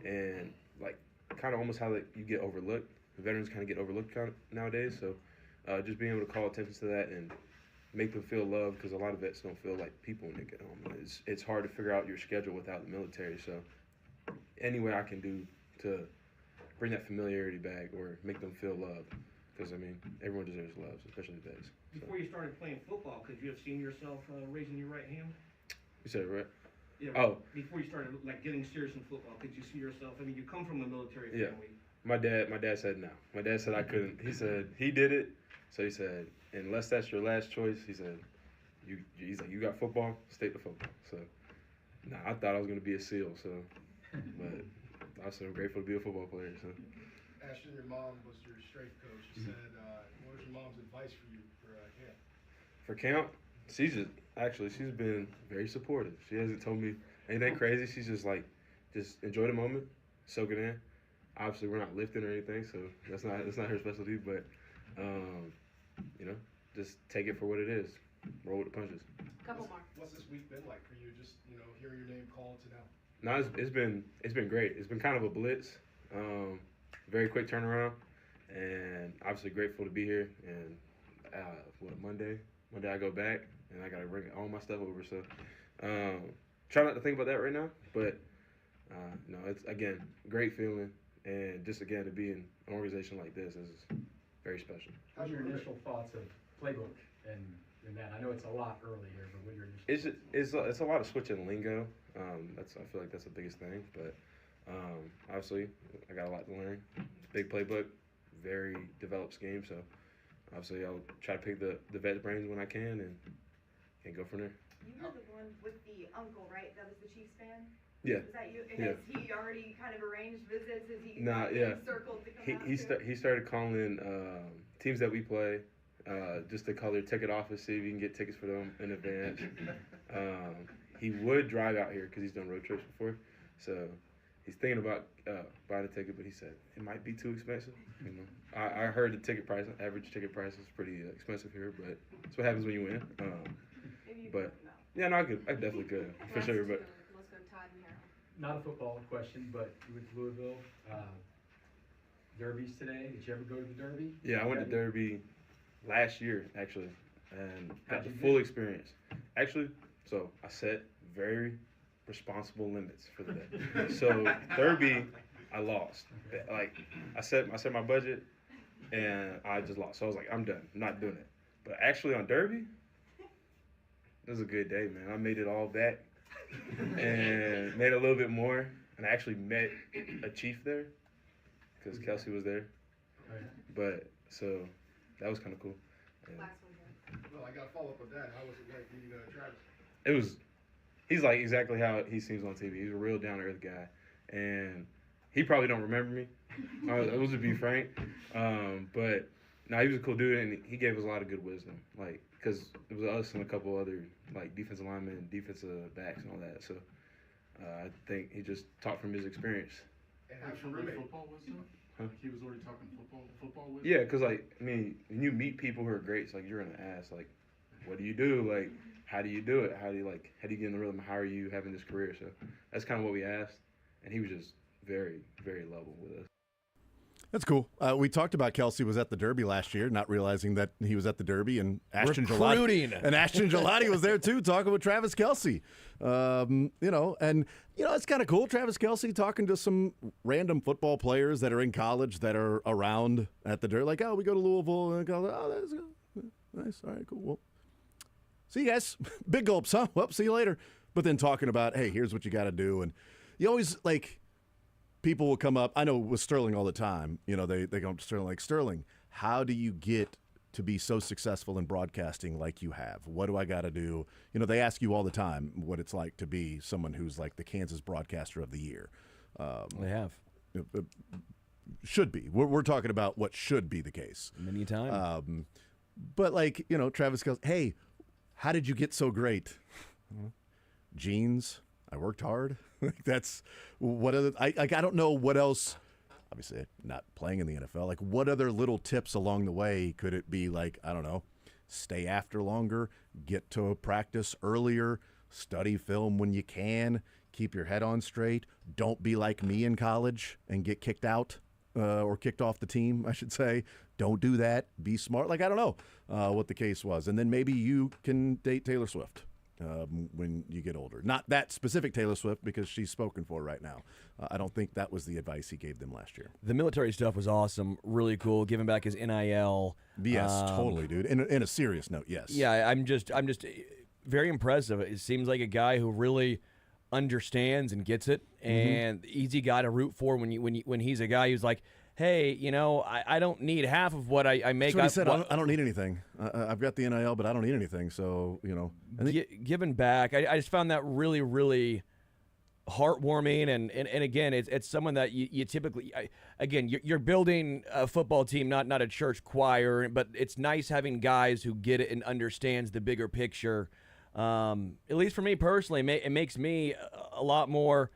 and like kind of almost how like you get overlooked. Veterans kind of get overlooked nowadays. So just being able to call attention to that and make them feel loved, because a lot of vets don't feel like people when they get home. It's hard to figure out your schedule without the military. So any way I can do to bring that familiarity back or make them feel loved, because I mean everyone deserves love, especially the vets. So. Before you started playing football, could you have seen yourself raising your right hand? You said it right. Yeah. Oh. Before you started like getting serious in football, could you see yourself? I mean, you come from a military Yeah. family. My dad said no. My dad said I couldn't. He said he did it. So he said, unless that's your last choice, he said, he's like, you got football, stick to football. So, I thought I was gonna be a SEAL. So, but I was so grateful to be a football player. So. Ashton, your mom was your strength coach. She said, what was your mom's advice for you for camp? For camp, she's been very supportive. She hasn't told me anything crazy. She's just like, just enjoy the moment, soak it in. Obviously, we're not lifting or anything, so that's not her specialty. But just take it for what it is. Roll with the punches. Couple more. What's this week been like for you? Just hearing your name called to now. No, it's been great. It's been kind of a blitz, very quick turnaround, and obviously grateful to be here. And Monday I go back and I gotta bring all my stuff over. So try not to think about that right now, but No, it's, again, great feeling. And just, again, to be in an organization like this is very special. How's your initial thoughts of playbook and that? I know it's a lot early here, but what are your initial It's a lot of switching lingo. I feel like that's the biggest thing. But obviously, I got a lot to learn. Big playbook, very developed scheme. So obviously, I'll try to pick the vet brains when I can and go from there. You were the one with the uncle, right? That was the Chiefs fan? Yeah. Is that you? Yeah. Has he already kind of arranged visits? Is he circled to come out He started calling teams that we play just to call their ticket office, see if you can get tickets for them in advance. He would drive out here because he's done road trips before, so he's thinking about buying a ticket, but he said it might be too expensive. You know, I heard the average ticket price is pretty expensive here, but that's what happens when you win. But yeah, no, I definitely could for sure. But not a football question, but you went to Louisville. Derbies today. Did you ever go to the Derby? Yeah, I went to Derby last year actually, and got the full experience. Actually, so I set very responsible limits for the day. So Derby, I lost. Like I set my budget, and I just lost. So I was like, I'm done. I'm not doing it. But actually on Derby, it was a good day, man. I made it all back and made a little bit more. And I actually met a Chief there because Kelsey was there. But so that was kind of cool. Well, I got to follow up with that. How was it like meeting Travis? It was. He's like exactly how he seems on TV. He's a real down to earth guy, and he probably don't remember me. I was to be frank, but no, he was a cool dude, and he gave us a lot of good wisdom. Like, because it was us and a couple other like defensive linemen, defensive backs, and all that. So I think he just talked from his experience. And actually, football wisdom. Huh? He was already talking football wisdom. Yeah, because like I mean, when you meet people who are great, it's like you're gonna ask like, what do you do? Like, how do you do it? How do you get in the rhythm? How are you having this career? So that's kind of what we asked, and he was just very, very level with us. That's cool. We talked about Kelsey was at the Derby last year, not realizing that he was at the Derby, and Ashton Gelati was there too, talking with Travis Kelsey. It's kind of cool. Travis Kelsey talking to some random football players that are in college that are around at the Derby. Like, oh, we go to Louisville, and go, oh, that's good. Nice. All right, cool. Well, see you guys. Big gulps, huh? Well, see you later. But then talking about, hey, here's what you got to do, and you always like. People will come up. I know with Sterling all the time. You know, they go up to Sterling like, Sterling, how do you get to be so successful in broadcasting like you have? What do I got to do? You know, they ask you all the time what it's like to be someone who's like the Kansas Broadcaster of the Year. They have. Should be. We're talking about what should be the case. Many times. But like, you know, Travis goes, hey, how did you get so great? Genes. I worked hard. That's what other. I don't know what else. Obviously, not playing in the NFL. Like, what other little tips along the way could it be? Like, I don't know. Stay after longer. Get to practice earlier. Study film when you can. Keep your head on straight. Don't be like me in college and get kicked out or kicked off the team, I should say. Don't do that. Be smart. Like, I don't know what the case was. And then maybe you can date Taylor Swift. When you get older. Not that specific Taylor Swift because she's spoken for right now. I don't think that was the advice he gave them last year. The military stuff was awesome, really cool, giving back his NIL. Yes, totally, dude. In a serious note, yes. Yeah, I'm just very impressive. It seems like a guy who really understands and gets it, and easy guy to root for when he's a guy who's like, hey, you know, I don't need half of what I make. That's what he said. I don't need anything. I've got the NIL, but I don't need anything. So, you know. Giving back, I just found that really, really heartwarming. And again, it's someone that you typically, you're building a football team, not a church choir, but it's nice having guys who get it and understands the bigger picture. At least for me personally, it makes me a lot more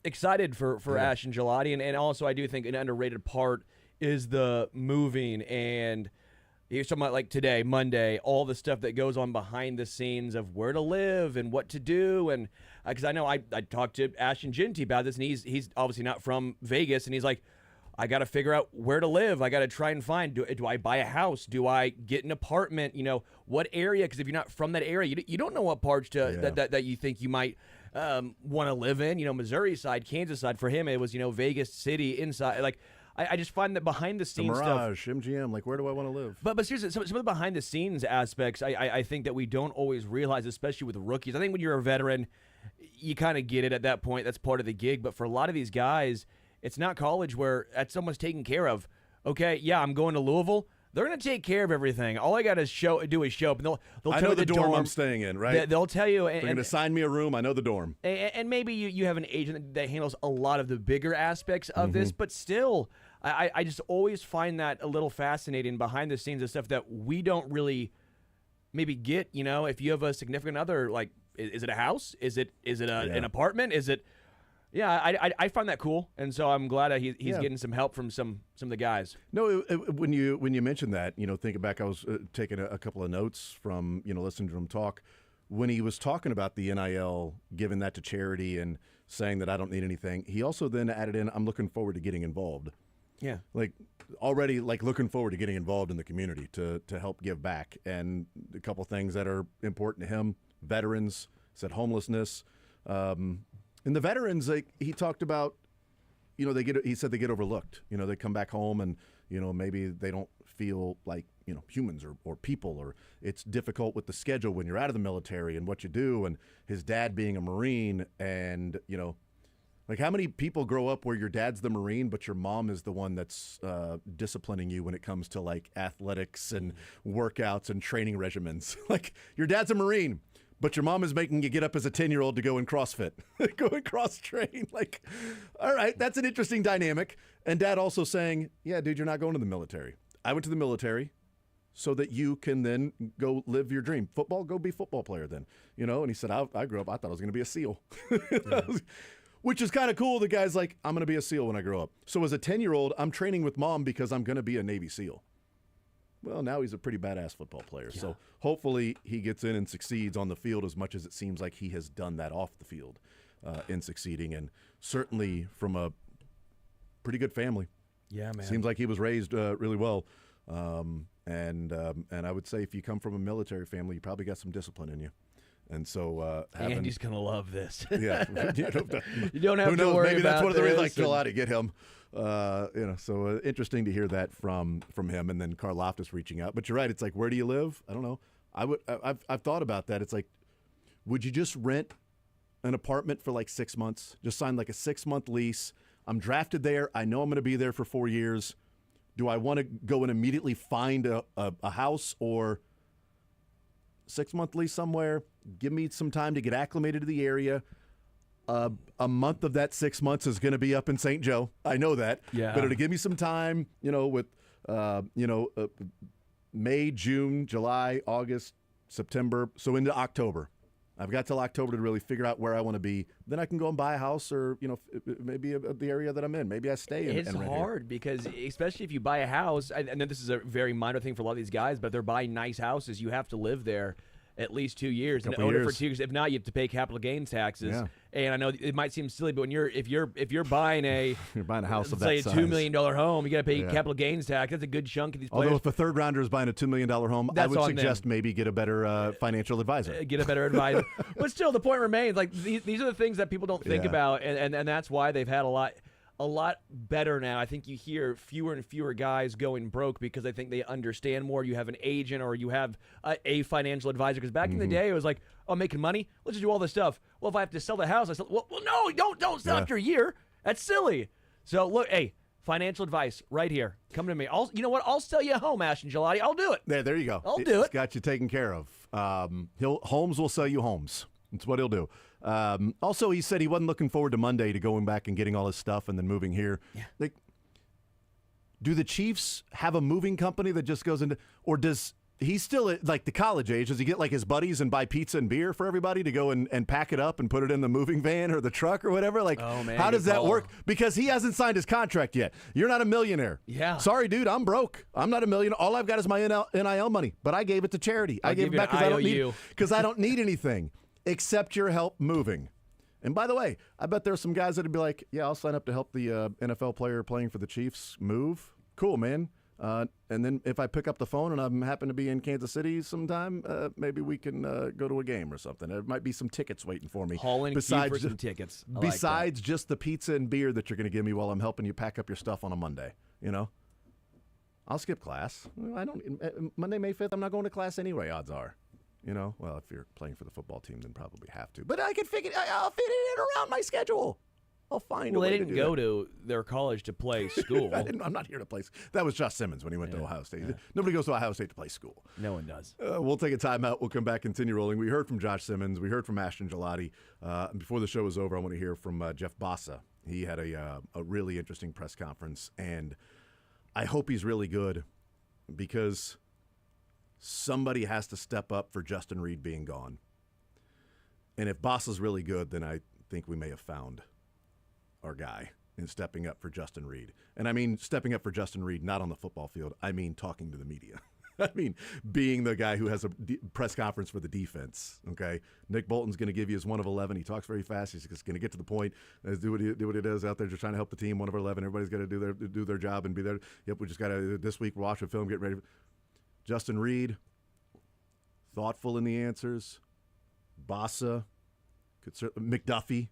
excited for Ashton Gelati, and also I do think an underrated part is the moving, and here's something like today, Monday, all the stuff that goes on behind the scenes of where to live and what to do, and because I know I talked to Ashton Ginty about this, and he's obviously not from Vegas, and he's like, I got to figure out where to live. I got to try and find, do I buy a house? Do I get an apartment? You know, what area? Because if you're not from that area, you don't know what parts that you think you might want to live in. Missouri side, Kansas side. For him, it was Vegas City inside. Like I just find that behind the The scenes stuff. Mirage, MGM, like where do I want to live? But seriously, some of the behind the scenes aspects, I think that we don't always realize, especially with rookies. I think when you're a veteran, you kind of get it at that point. That's part of the gig. But for a lot of these guys, it's not college where that's someone's taken care of. Okay, yeah, I'm going to Louisville. They're going to take care of everything. All I got to do is show up, and they'll I tell know you the dorm I'm staying in, right? They'll tell you. They're going to assign me a room. I know the dorm. And maybe you have an agent that handles a lot of the bigger aspects of this, but still, I just always find that a little fascinating behind the scenes of stuff that we don't really maybe get. If you have a significant other, like, is it a house? Is it an apartment? Is it? Yeah, I find that cool, and so I'm glad that he's getting some help from some of the guys. No, when you mentioned that, thinking back, I was taking a couple of notes from listening to him talk when he was talking about the NIL, giving that to charity and saying that I don't need anything. He also then added in, I'm looking forward to getting involved. Yeah, like already looking forward to getting involved in the community to help give back, and a couple things that are important to him: veterans, said homelessness. And the veterans, he talked about, he said they get overlooked. They come back home and, maybe they don't feel like, humans or people, or it's difficult with the schedule when you're out of the military and what you do. And his dad being a Marine, and, like how many people grow up where your dad's the Marine, but your mom is the one that's disciplining you when it comes to like athletics and workouts and training regimens. Like your dad's a Marine, but your mom is making you get up as a 10-year-old to go in CrossFit, go and cross-train. Like, all right, that's an interesting dynamic. And Dad also saying, yeah, dude, you're not going to the military. I went to the military so that you can then go live your dream. Football, go be a football player then. And he said, I grew up, I thought I was going to be a SEAL. Yeah. Which is kind of cool. The guy's like, I'm going to be a SEAL when I grow up. So as a 10-year-old, I'm training with Mom because I'm going to be a Navy SEAL. Well, now he's a pretty badass football player. Yeah. So hopefully he gets in and succeeds on the field as much as it seems like he has done that off the field in succeeding. And certainly from a pretty good family. Yeah, man. Seems like he was raised really well. And I would say if you come from a military family, you probably got some discipline in you. And so Andy's going to love this. Yeah. You don't have who to knows? worry Maybe about that's one of the reasons this. I to get him. So interesting to hear that from him, and then Karl Loftus reaching out. But you're right. It's like, where do you live? I don't know. I've thought about that. It's like, would you just rent an apartment for like 6 months? Just sign like a 6-month lease. I'm drafted there. I know I'm going to be there for 4 years. Do I want to go and immediately find a house, or 6-month lease somewhere? Give me some time to get acclimated to the area. A month of that 6 months is going to be up in St. Joe. I know that. Yeah. But it'll give me some time, with, May, June, July, August, September, so into October. I've got till October to really figure out where I want to be. Then I can go and buy a house, or maybe the area that I'm in. Maybe I stay in. It's hard because, especially if you buy a house, I know this is a very minor thing for a lot of these guys, but if they're buying nice houses, you have to live there at least 2 years and own it for 2 years. If not, you have to pay capital gains taxes. Yeah. And I know it might seem silly, but when if you're buying a you're buying a house of that say size, a $2 million home, you got to pay capital gains tax. That's a good chunk of these players. Although if a third rounder is buying a $2 million home, I would suggest maybe get a better financial advisor. Get a better advisor. But still, the point remains, like these are the things that people don't think about, and that's why they've had a lot better now. I think you hear fewer and fewer guys going broke because I think they understand more. You have an agent or you have a financial advisor. Because back in the day, it was like, oh, making money? Let's just do all this stuff. Well, if I have to sell the house, I sell. Well, no, don't sell after a year. That's silly. So look, hey, financial advice right here. Come to me. You know what? I'll sell you a home, Ashton Gelati. I'll do it. There you go. I'll do it. He's got you taken care of. Holmes will sell you homes. That's what he'll do. Also, he said he wasn't looking forward to Monday to going back and getting all his stuff and then moving here. Yeah. Like, do the Chiefs have a moving company that just goes into, or does he still at like the college age? Does he get like his buddies and buy pizza and beer for everybody to go and pack it up and put it in the moving van or the truck or whatever? Like, how does that work? Because he hasn't signed his contract yet. You're not a millionaire. Yeah. Sorry, dude, I'm broke. I'm not a millionaire. All I've got is my NIL money, but I gave it to charity. I gave it back because I don't need anything except your help moving. And by the way, I bet there's some guys that would be like, yeah, I'll sign up to help the NFL player playing for the Chiefs move. Cool, man. And then if I pick up the phone and I'm happen to be in Kansas City sometime, maybe we can go to a game or something. There might be some tickets waiting for me. Hauling queue for some tickets. I like Besides just the pizza and beer that you're going to give me while I'm helping you pack up your stuff on a Monday, I'll skip class. Monday, May 5th, I'm not going to class anyway, odds are. Well, if you're playing for the football team, then probably have to. But I can I'll fit it in around my schedule. I'll find a way they to didn't do go that. to their college to play school. I'm not here to play. That was Josh Simmons when he went to Ohio State. Nobody goes to Ohio State to play school. No one does. We'll take a timeout. We'll come back, continue rolling. We heard from Josh Simmons. We heard from Ashton Gelati. Before the show is over, I want to hear from Jeff Bassa. He had a really interesting press conference, and I hope he's really good because somebody has to step up for Justin Reed being gone. And if Bassa's really good, then I think we may have found our guy in stepping up for Justin Reed. And I mean stepping up for Justin Reed, not on the football field. I mean talking to the media. I mean being the guy who has a press conference for the defense, okay? Nick Bolton's going to give you his 1 of 11. He talks very fast. He's just going to get to the point. Do what he does out there, just trying to help the team. 1 of 11. Everybody's got to do their job and be there. Yep, we just got to, this week, watch a film, get ready. Justin Reed, thoughtful in the answers. Bassa, McDuffie,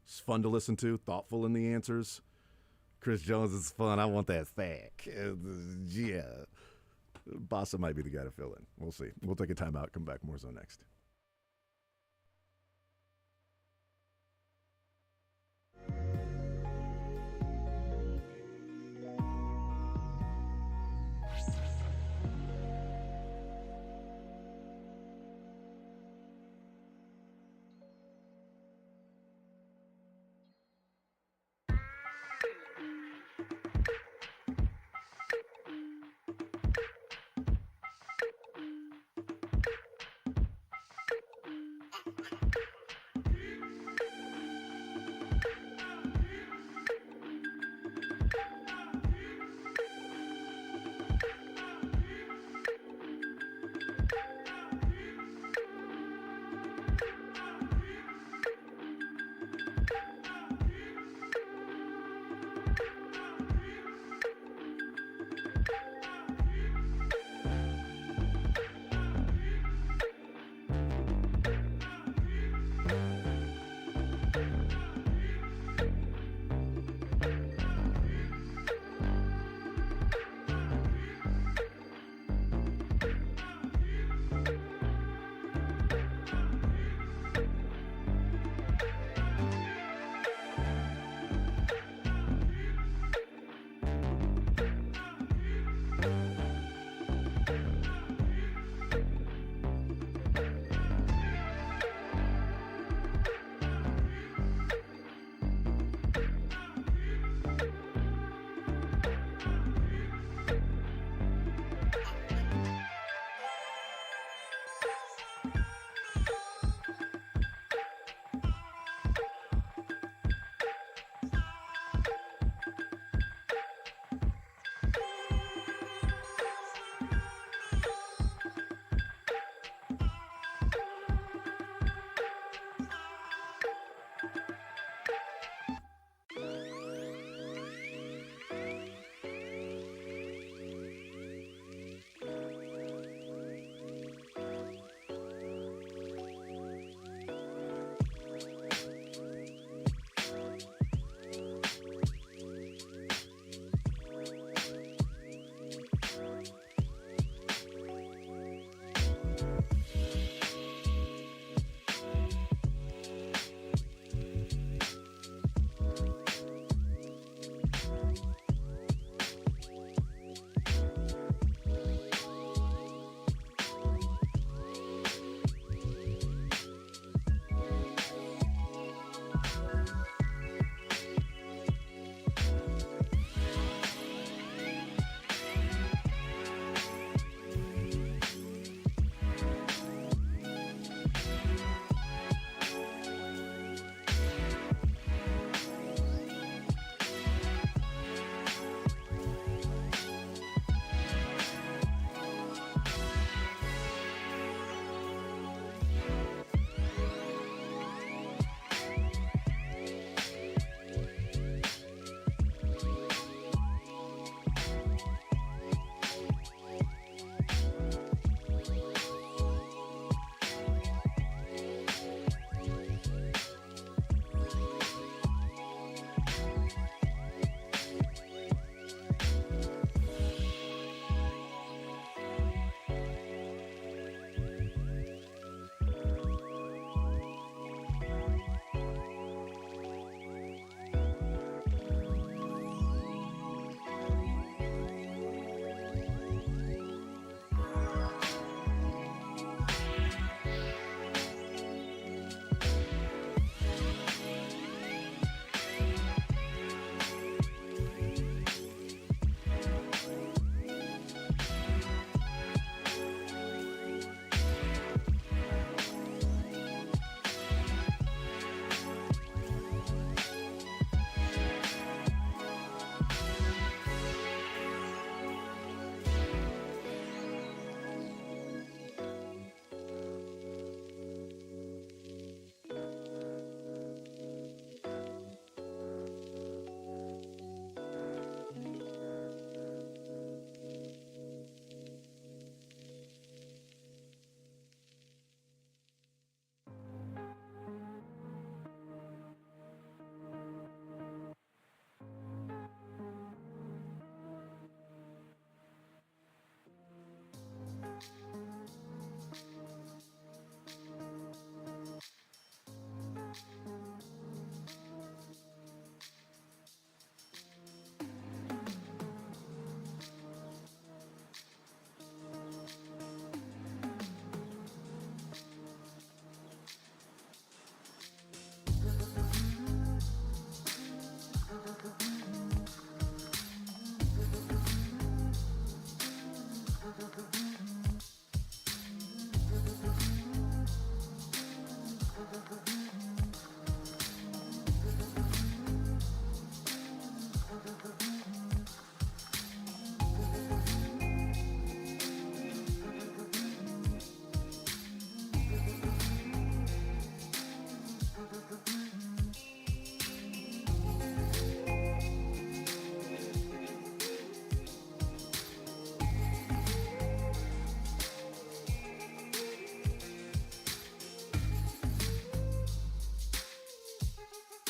it's fun to listen to, thoughtful in the answers. Chris Jones is fun. I want that sack. Yeah. Bassa might be the guy to fill in. We'll see. We'll take a timeout. Come back. More Zone next.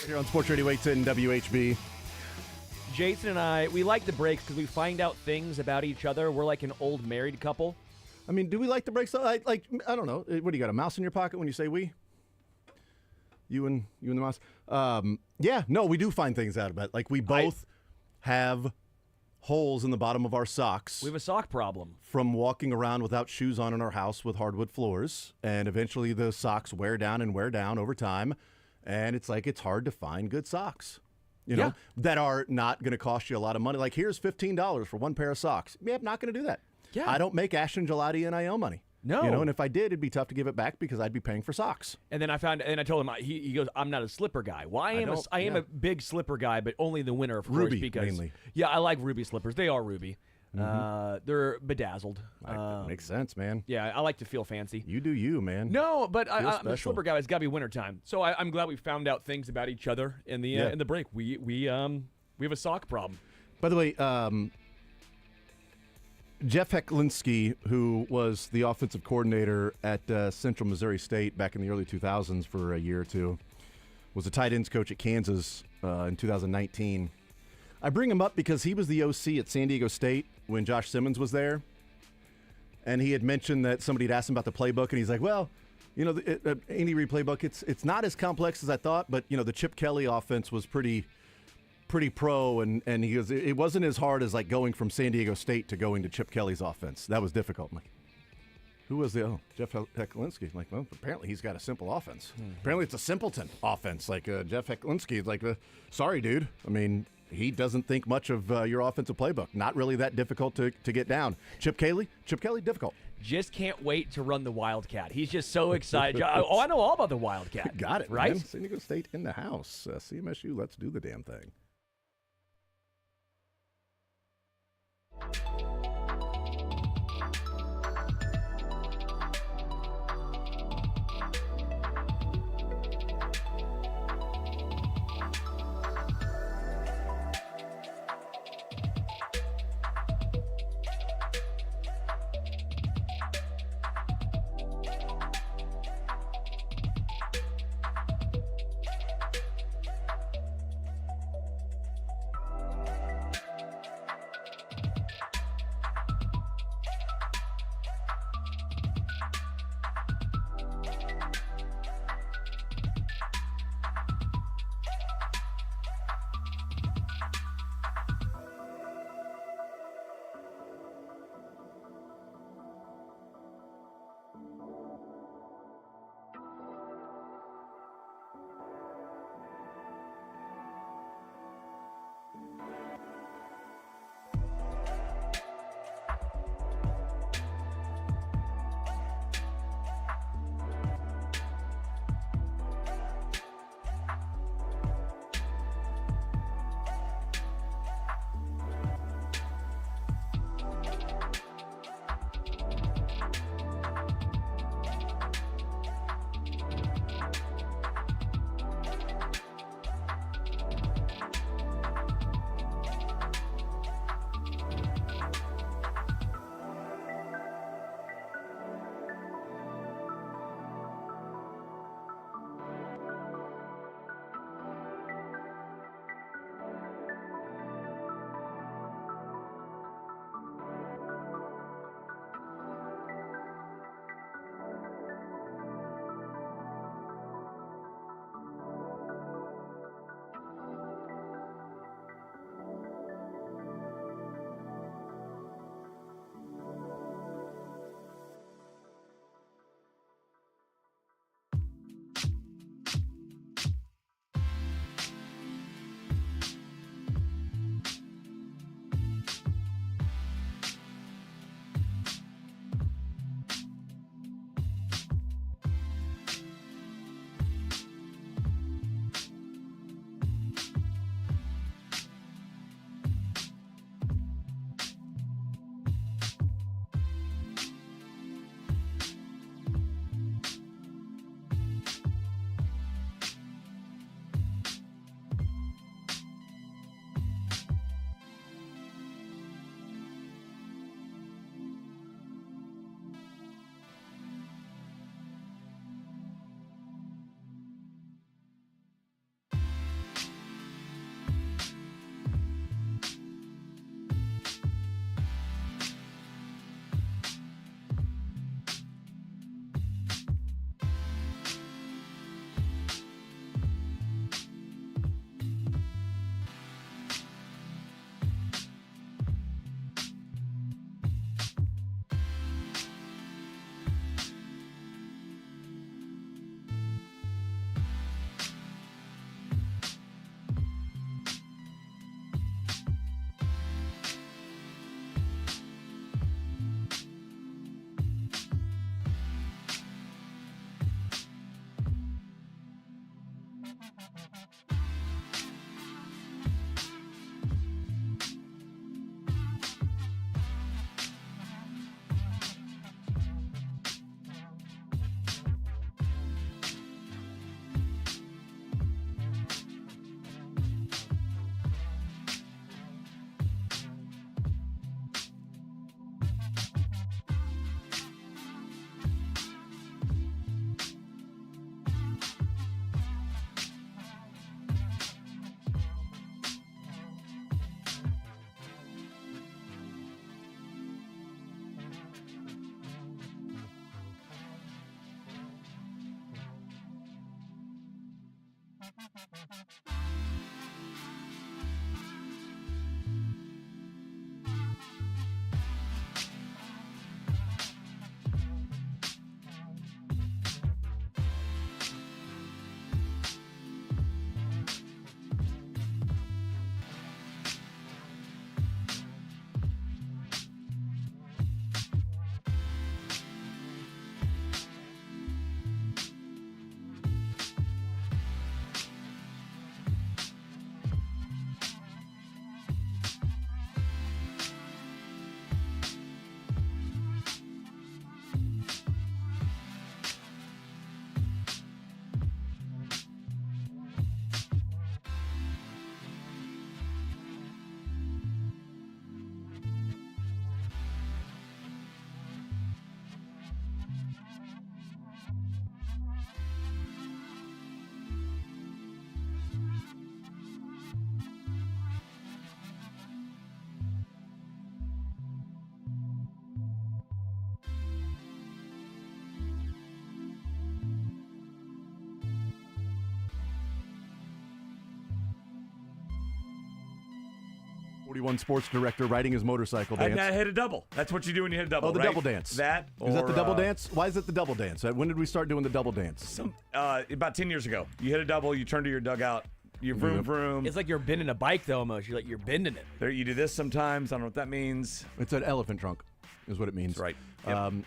Here on Sports Radio 810 WHB. Jason and I, we like the breaks because we find out things about each other. We're like an old married couple. I mean, do we like the breaks? I don't know. What do you got, a mouse in your pocket when you say we? You and the mouse? Yeah, no, we do find things out about it. Like, we both have holes in the bottom of our socks. We have a sock problem. From walking around without shoes on in our house with hardwood floors. And eventually the socks wear down over time. And it's like, it's hard to find good socks. You know, that are not going to cost you a lot of money. Like, here's $15 for one pair of socks. Yeah, I'm not going to do that. Yeah. I don't make Ashton Gelati NIL money. No. You know, and if I did, it'd be tough to give it back because I'd be paying for socks. And then I told him, he goes, I'm not a slipper guy. Well, I am a big slipper guy, but only in the winter, of Ruby, course. Because, mainly. Yeah, I like Ruby slippers. They are Ruby. Mm-hmm. They're bedazzled. Makes sense, man. Yeah, I like to feel fancy. You do you, man. No, but I'm a special. slipper guy. It's got to be wintertime. So I'm glad we found out things about each other in the break. We have a sock problem. By the way, Jeff Hecklinski, who was the offensive coordinator at Central Missouri State back in the early 2000s for a year or two, was a tight ends coach at Kansas in 2019. I bring him up because he was the OC at San Diego State when Josh Simmons was there. And he had mentioned that somebody had asked him about the playbook, and he's like, well, you know, the Andy Reid playbook, it's not as complex as I thought, but, you know, the Chip Kelly offense was pretty pro, and he goes, it wasn't as hard as, like, going from San Diego State to going to Chip Kelly's offense. That was difficult. I'm like, who was Jeff Hecklinski? I'm like, well, apparently he's got a simple offense. Apparently it's a simpleton offense. Like, Jeff Hecklinski is like, sorry, dude. I mean, he doesn't think much of your offensive playbook. Not really that difficult to get down. Chip Kelly, difficult. Just can't wait to run the Wildcat. He's just so excited. Oh, I know all about the Wildcat. Got it, right? Man. San Diego State in the house. CMSU, let's do the damn thing. 41 sports director riding his motorcycle dance. And I hit a double. That's what you do when you hit a double. Oh, the right? double dance. That Is that the double or, dance? Why is it the double dance? When did we start doing the double dance? About 10 years ago. You hit a double, you turn to your dugout, you vroom vroom. It's like you're bending a bike, though, almost. You're bending it. There, you do this sometimes. I don't know what that means. It's an elephant trunk, is what it means. That's right.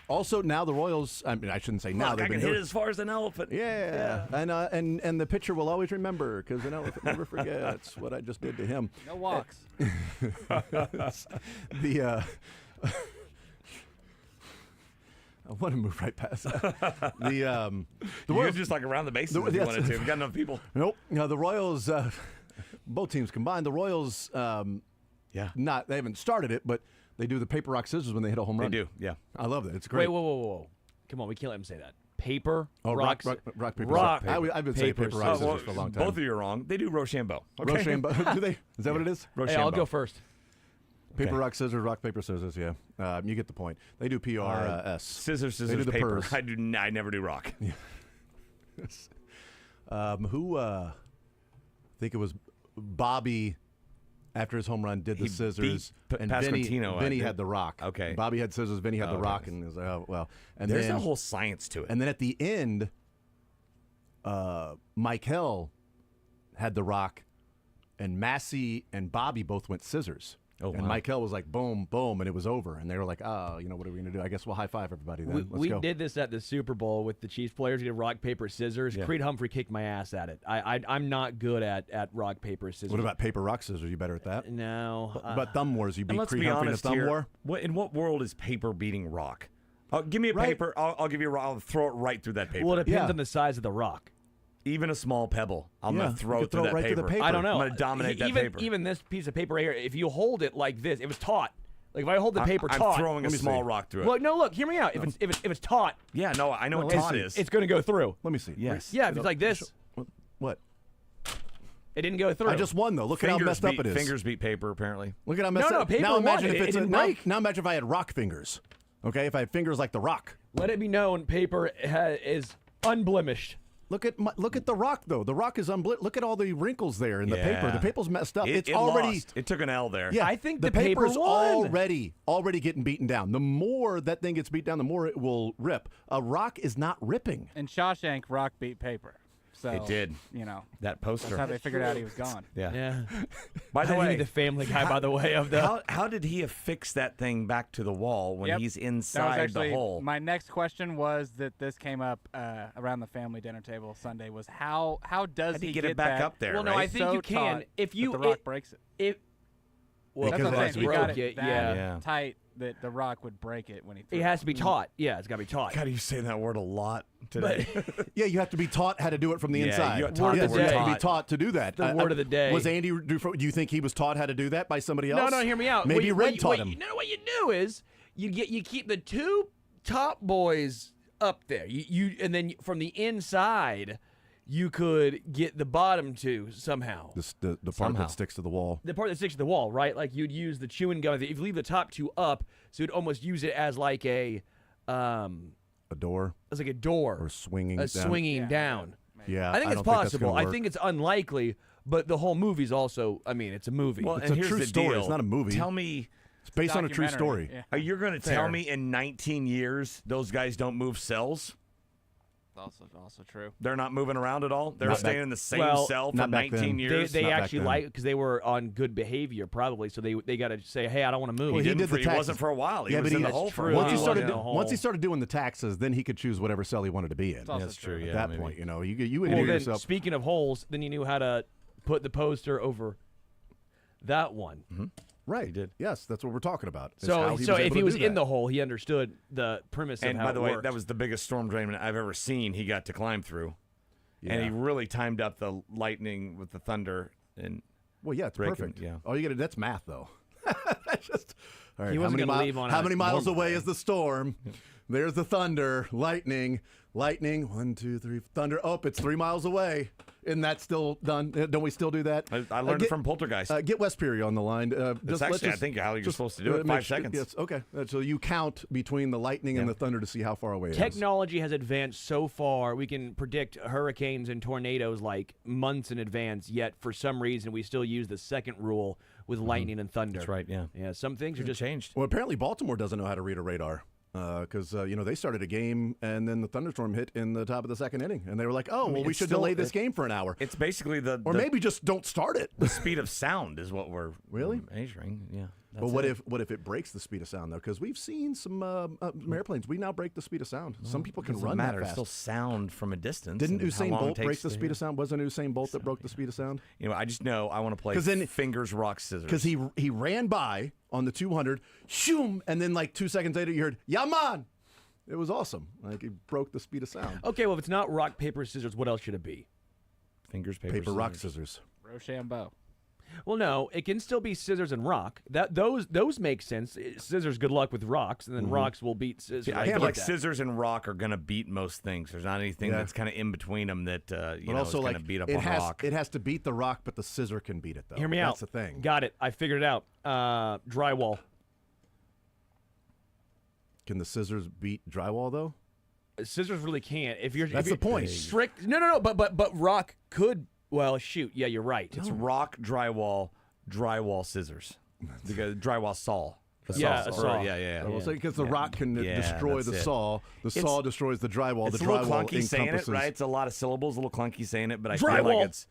Also, now the Royals. I mean, I shouldn't say now. Look, They've I can been hit doing- as far as an elephant. Yeah, and the pitcher will always remember because an elephant never forgets what I just did to him. No walks. I want to move right past that. You could just like around the bases if you wanted to. We've got enough people. Nope. Now the Royals, both teams combined. The Royals, they haven't started it, but they do the paper rock scissors when they hit a home run. They do, yeah. I love that. It's great. Wait, whoa. Come on, we can't let him say that. Paper, rock, rock, paper, rock. I've been saying paper, rock, scissors for a long time. Both of you are wrong. They do Rochambeau. Okay. Rochambeau. Do they? Is that what it is? Hey, I'll go first. Paper, rock, scissors, rock, paper, scissors. Yeah, you get the point. They do PRS. Scissors, They do the paper. purrs. I never do rock. I think it was Bobby. After his home run, did the scissors, and Vinny had the rock. Okay, Bobby had scissors, Vinny had the rock, and it was like, oh well. And there's then a whole science to it. And then at the end, Michael had the rock, and Massey and Bobby both went scissors. Oh, and wow. Michael was like, boom, boom, and it was over. And they were like, oh, what are we going to do? I guess we'll high five everybody then. Let's We go. did this at the Super Bowl with the Chiefs players. We did rock, paper, scissors. Yeah. Creed Humphrey kicked my ass at it. I'm not good at rock, paper, scissors. What about paper, rock, scissors? You better at that? No. But thumb wars, you And beat let's Creed be Humphrey in a honest thumb here. war? In what world is paper beating rock? Give me a Right. paper. I'll give you a rock. I'll throw it right through that paper. Well, it depends on the size of the rock. Even a small pebble, I'm Yeah, going to throw you it could through throw it that right through the paper. I don't know. I'm going to dominate that paper. Even this piece of paper right here, if you hold it like this, if it's taut, like if I hold the paper I'm taut, throwing a small rock through it. Look, no, look, hear me out. If it's taut, Yeah, no, I know what let's taut see. is. it's going to go through. Let me see. Yes. Yeah, if it's like this, What? it didn't go through. I just won, though. Look at how messed up it is. Fingers beat paper, apparently. Look at how messed No, up. paper now imagine won. if It it's didn't now, break. now imagine if I had rock fingers. Okay, if I had fingers like the rock. Let it be known, paper is unblemished. Look at the rock though. The rock is Look at all the wrinkles there in the paper. The paper's messed up. It's it already. lost. It took an L there. Yeah, I think the the paper paper's won. already getting beaten down. The more that thing gets beat down, the more it will rip. A rock is not ripping. In Shawshank, rock beat paper. So It did. That poster. That's how they figured out he was gone. Yeah. By the I way, need the Family Guy, by the way, of the. how did he affix that thing back to the wall when he's That was inside actually, the hole? My next question was that this came up around the family dinner table Sunday was how does How'd he he get it back that up there? Well, no, right? I think so you can. taut If that you the rock breaks it. If well, That's what I'm Because saying. He broke got it it, that yeah. tight that the rock would break it when he threw it has to be taut. Yeah, it's got to be taut. God, you say that word a lot today. Yeah, you have to be taught how to do it from the Yeah, inside. you have taught Yes, the you word have to be taught. taught to do that. The word of the day. Was Andy? Do you think he was taught how to do that by somebody else? No, hear me out. Maybe Red taught him. No, what you do is you keep the two top boys up there. You and then from the inside, you could get the bottom two somehow. The part that sticks to the wall. The part that sticks to the wall, right? Like you'd use the chewing gum. If you leave the top two up, so you'd almost use it as like a door. As like a door or swinging. down. Yeah, I think it's don't that's possible. gonna I work. think it's unlikely, but the whole movie's also. I mean, it's a movie. Well, It's and a here's true the story. deal. It's not a movie. Tell me, It's based on a true Documentary, story. yeah. you're going to Fair. tell me in 19 years those guys don't move cells? Also true. They're not moving around at all? They're Not staying back- in the same Well, cell for not back 19 then. years? They Not back actually then. like because they were on good behavior probably, so they got to say, hey, I don't want to move. Well, he, he didn't did for, the he wasn't taxes. for a while. He Yeah, was but in he- the hole for true. a Once he while. started, in a hole. once he started doing the taxes, then he could choose whatever cell he wanted to be in. It's also That's true, At yeah. that maybe. point, you Well, engineer then, yourself. speaking of holes, then you knew how to put the poster over that one. Right. He did. Yes, that's what we're talking about. is So, how if able he to was do in that. the hole, he understood the premise And of how by the it way, worked. that was the biggest storm drain I've ever seen. He got to climb through. And he Yeah. really timed up the lightning with the thunder. And Well, yeah, it's breaking- perfect. yeah. All you got that's math, though. That's just all right. He how wasn't many, gonna leave on how a many miles normal away day. is the storm? There's the thunder, lightning. 1, 2, 3, thunder. Oh, it's 3 miles away. Isn't that still done? Don't we still do that? I learned it from Poltergeist. Get Wes Peary on the line. That's actually, I think, how you're supposed to do it. 5 seconds. Yes, okay. So you count between the lightning and the thunder to see how far away it is. Technology has advanced so far, we can predict hurricanes and tornadoes like months in advance, yet for some reason we still use the second rule, with lightning and thunder. That's right, yeah. Yeah, some things are just changed. Well, apparently Baltimore doesn't know how to read a radar. Because they started a game and then the thunderstorm hit in the top of the second inning, and they were like, "Oh, well, we should delay this game for an hour." It's basically or maybe just don't start it. The speed of sound is what we're really measuring. Yeah. But what if it breaks the speed of sound though? Because we've seen some airplanes. We now break the speed of sound. Some people can run matter. that fast. It's still sound from a distance. Didn't and how Usain long it Bolt break takes the to speed of sound? Wasn't Usain Bolt that broke the speed of sound? I just know I want to play fingers, rock, scissors. Because he ran by on the 200, shoom, and then like 2 seconds later you heard, "Yeah, man." It was awesome. Like, it broke the speed of sound. Okay, well, if it's not rock, paper, scissors, what else should it be? Fingers, paper, rock, scissors. Rochambeau. Well, no, it can still be scissors and rock. Those make sense. Scissors, good luck with rocks, and then rocks will beat scissors. I feel like scissors and rock are going to beat most things. There's not anything that's kind of in between them that is going to beat up a rock. It has to beat the rock, but the scissor can beat it, though. Hear me out. That's the thing. Got it. I figured it out. Drywall. Can the scissors beat drywall, though? Scissors really can't. That's the point. Strict. No. But rock could. Well, shoot. Yeah, you're right. It's rock, drywall, scissors. Because drywall saw. A saw. Yeah. Because the rock can destroy the saw. The saw destroys the drywall. It's The a little drywall clunky saying it, encompasses right? It's a lot of syllables, a little clunky saying it, but I drywall. feel like it's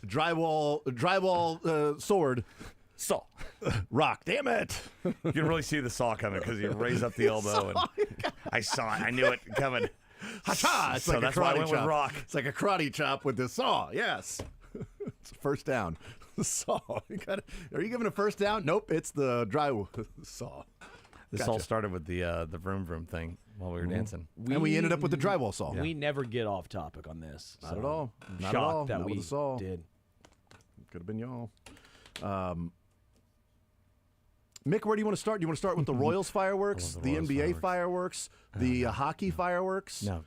drywall sword. Saw. Rock. Damn it. You can really see the saw coming because you raise up the elbow. And I saw it. I knew it coming. Ha-cha! It's So like that's a why I karate went chop. with rock. It's like a karate chop with the saw. Yes. It's a first down. The saw. Are you giving a first down? Nope. It's the drywall saw. This all started with the vroom vroom thing while we were dancing. And we ended up with the drywall saw. We never get off topic on this. Not at all. Not Shocked at all. that Not we with the saw. did. Could have been y'all. Mick, where do you want to start? Do you want to start with the Royals fireworks, the Royals NBA fireworks, the hockey fireworks? No,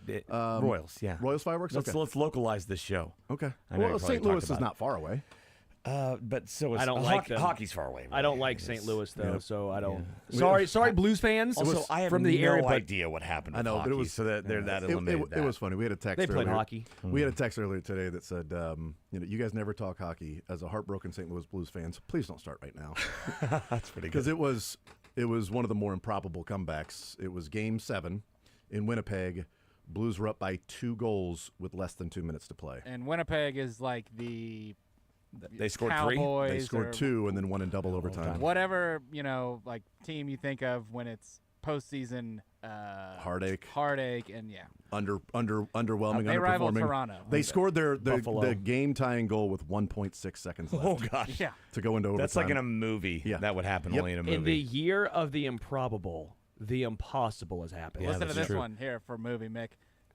Royals, yeah. Royals fireworks? Let's localize this show. Okay. I know Well, you probably St. Louis talked is about not far away. But so is I don't like them. hockey's far away. I don't like Really. St. Louis though, Yep. so I don't. Yeah. Sorry, Blues fans. Also, I have from the no area, but idea what happened with I know, hockey, but it was so that they're that eliminated. It was funny. We had a text. They played earlier. hockey. We had a text earlier today that said, you guys never talk hockey. As a heartbroken St. Louis Blues fans, please don't start right now. That's pretty good. Because it was one of the more improbable comebacks. It was Game 7 in Winnipeg. Blues were up by 2 goals with less than 2 minutes to play. And Winnipeg is like the They scored Cowboys 3. They scored or 2 and then 1 in double overtime. whatever, like team you think of when it's postseason heartache and underwhelming, they rival underperforming. Toronto. They scored the Buffalo. game tying goal with 1.6 seconds left. Oh gosh, Yeah. To go into overtime. that's like in a movie. Yeah. That would happen Yep. only in a movie. In the year of the improbable, the impossible has happened. Yeah, Listen to that's this true. one here for movie, Mick.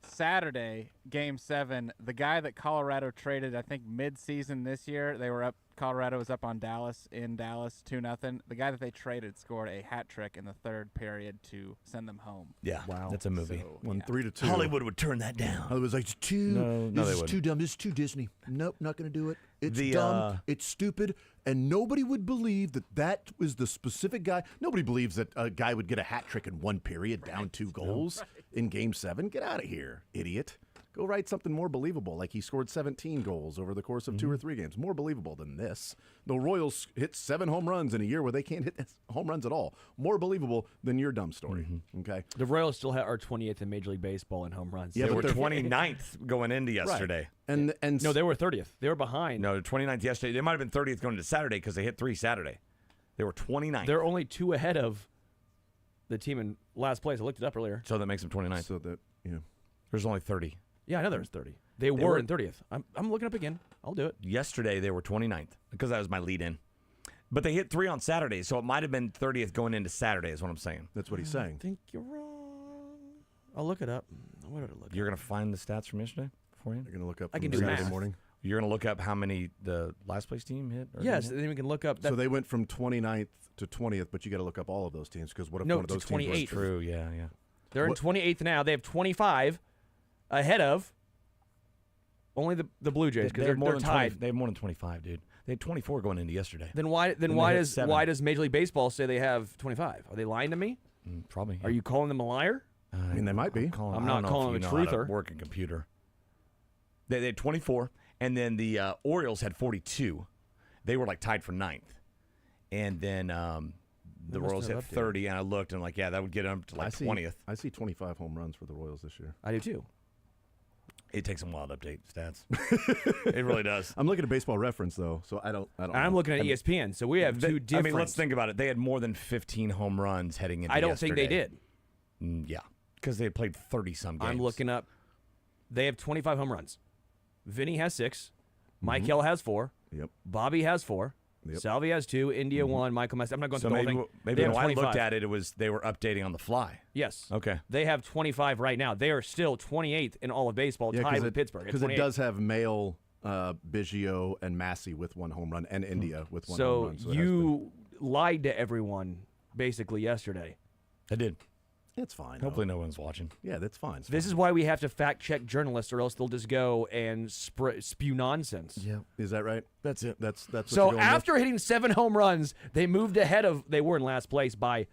Saturday, Game 7, the guy that Colorado traded, I think, mid-season this year, Colorado was up on Dallas, in Dallas, 2-0. The guy that they traded scored a hat trick in the third period to send them home. Yeah, Wow. that's a movie. So, Won yeah. 3-2. Hollywood would turn that down. Hollywood's like, it's too. No, this they is too wouldn't. dumb. This is too Disney. Nope, not going to do it. It's The, dumb. It's stupid. And nobody would believe that was the specific guy. Nobody believes that a guy would get a hat trick in one period, down 2 goals in Game 7. Get out of here, idiot. Go write something more believable, like he scored 17 goals over the course of 2 or 3 games. More believable than this. The Royals hit 7 home runs in a year where they can't hit home runs at all. More believable than your dumb story. Okay. The Royals still are 20th in Major League Baseball in home runs. Yeah, They but were they're 29th going into yesterday. And No, they were 30th. They were behind. No, 29th yesterday. They might have been 30th going into Saturday because they hit 3 Saturday. They were 29th. They're only 2 ahead of the team in last place. I looked it up earlier. So that makes them 29th. So that There's only 30. Yeah, I know there's 30. They were in 30th. I'm looking up again. I'll do it. Yesterday they were 29th because that was my lead-in. But they hit 3 on Saturday, so it might have been 30th going into Saturday is what I'm saying. That's what he's saying. I think you're wrong. I'll look it up. What did I look? You're going to find the stats from yesterday beforehand? You're going to look up I from can do Saturday math. morning. You're going to look up how many the last place team hit? Or Yes, didn't then we can look up. So they went from 29th to 20th, but you got to look up all of those teams because what if No, one of to those teams was 28th. True, yeah. They're in 28th now. They have 25 ahead of only the Blue Jays because they're tied. They have more than 25, dude. They had 24 going into yesterday. Then why they why hit does 7. why does Major League Baseball say they have 25? Are they lying to me? Probably. Are you calling them a liar? I mean, they might be. I'm not calling them a truther. Work a computer. They had 24, and then the Orioles had 42. They were like tied for 9th. and then the must Royals have hit updated. 30, and I looked and like, yeah, that would get them to like 20th. I see 25 home runs for the Royals this year. I do too. It takes some wild update stats. It really does. I'm looking at Baseball Reference though, so I don't. I'm looking at ESPN, so we have two different. I mean, let's think about it. They had more than 15 home runs heading into I don't think they yesterday. did. Yeah, because they played 30-some games. I'm looking up. They have 25 home runs. Vinny has 6. Mm-hmm. Michael has 4. Yep. Bobby has 4. Yep. Salvi has 2. India 1. Michael has. I'm not going So through the maybe, whole thing. maybe They have when I 25. looked at it, it was they were updating on the fly. Yes. Okay. They have 25 right now. They are still 28th in all of baseball, tied with Pittsburgh. Because it does have Mail, Biggio, and Massey with 1 home run, and India with 1 home So run. So it has you lied to everyone basically yesterday. I did. It's fine. Hopefully no one's watching. Yeah, that's fine. It's This is why we have to fact check journalists, or else they'll just go and spew nonsense. Yeah, is that right? That's it. That's what So you're going after hitting 7 home runs, they moved ahead of. They were in last place by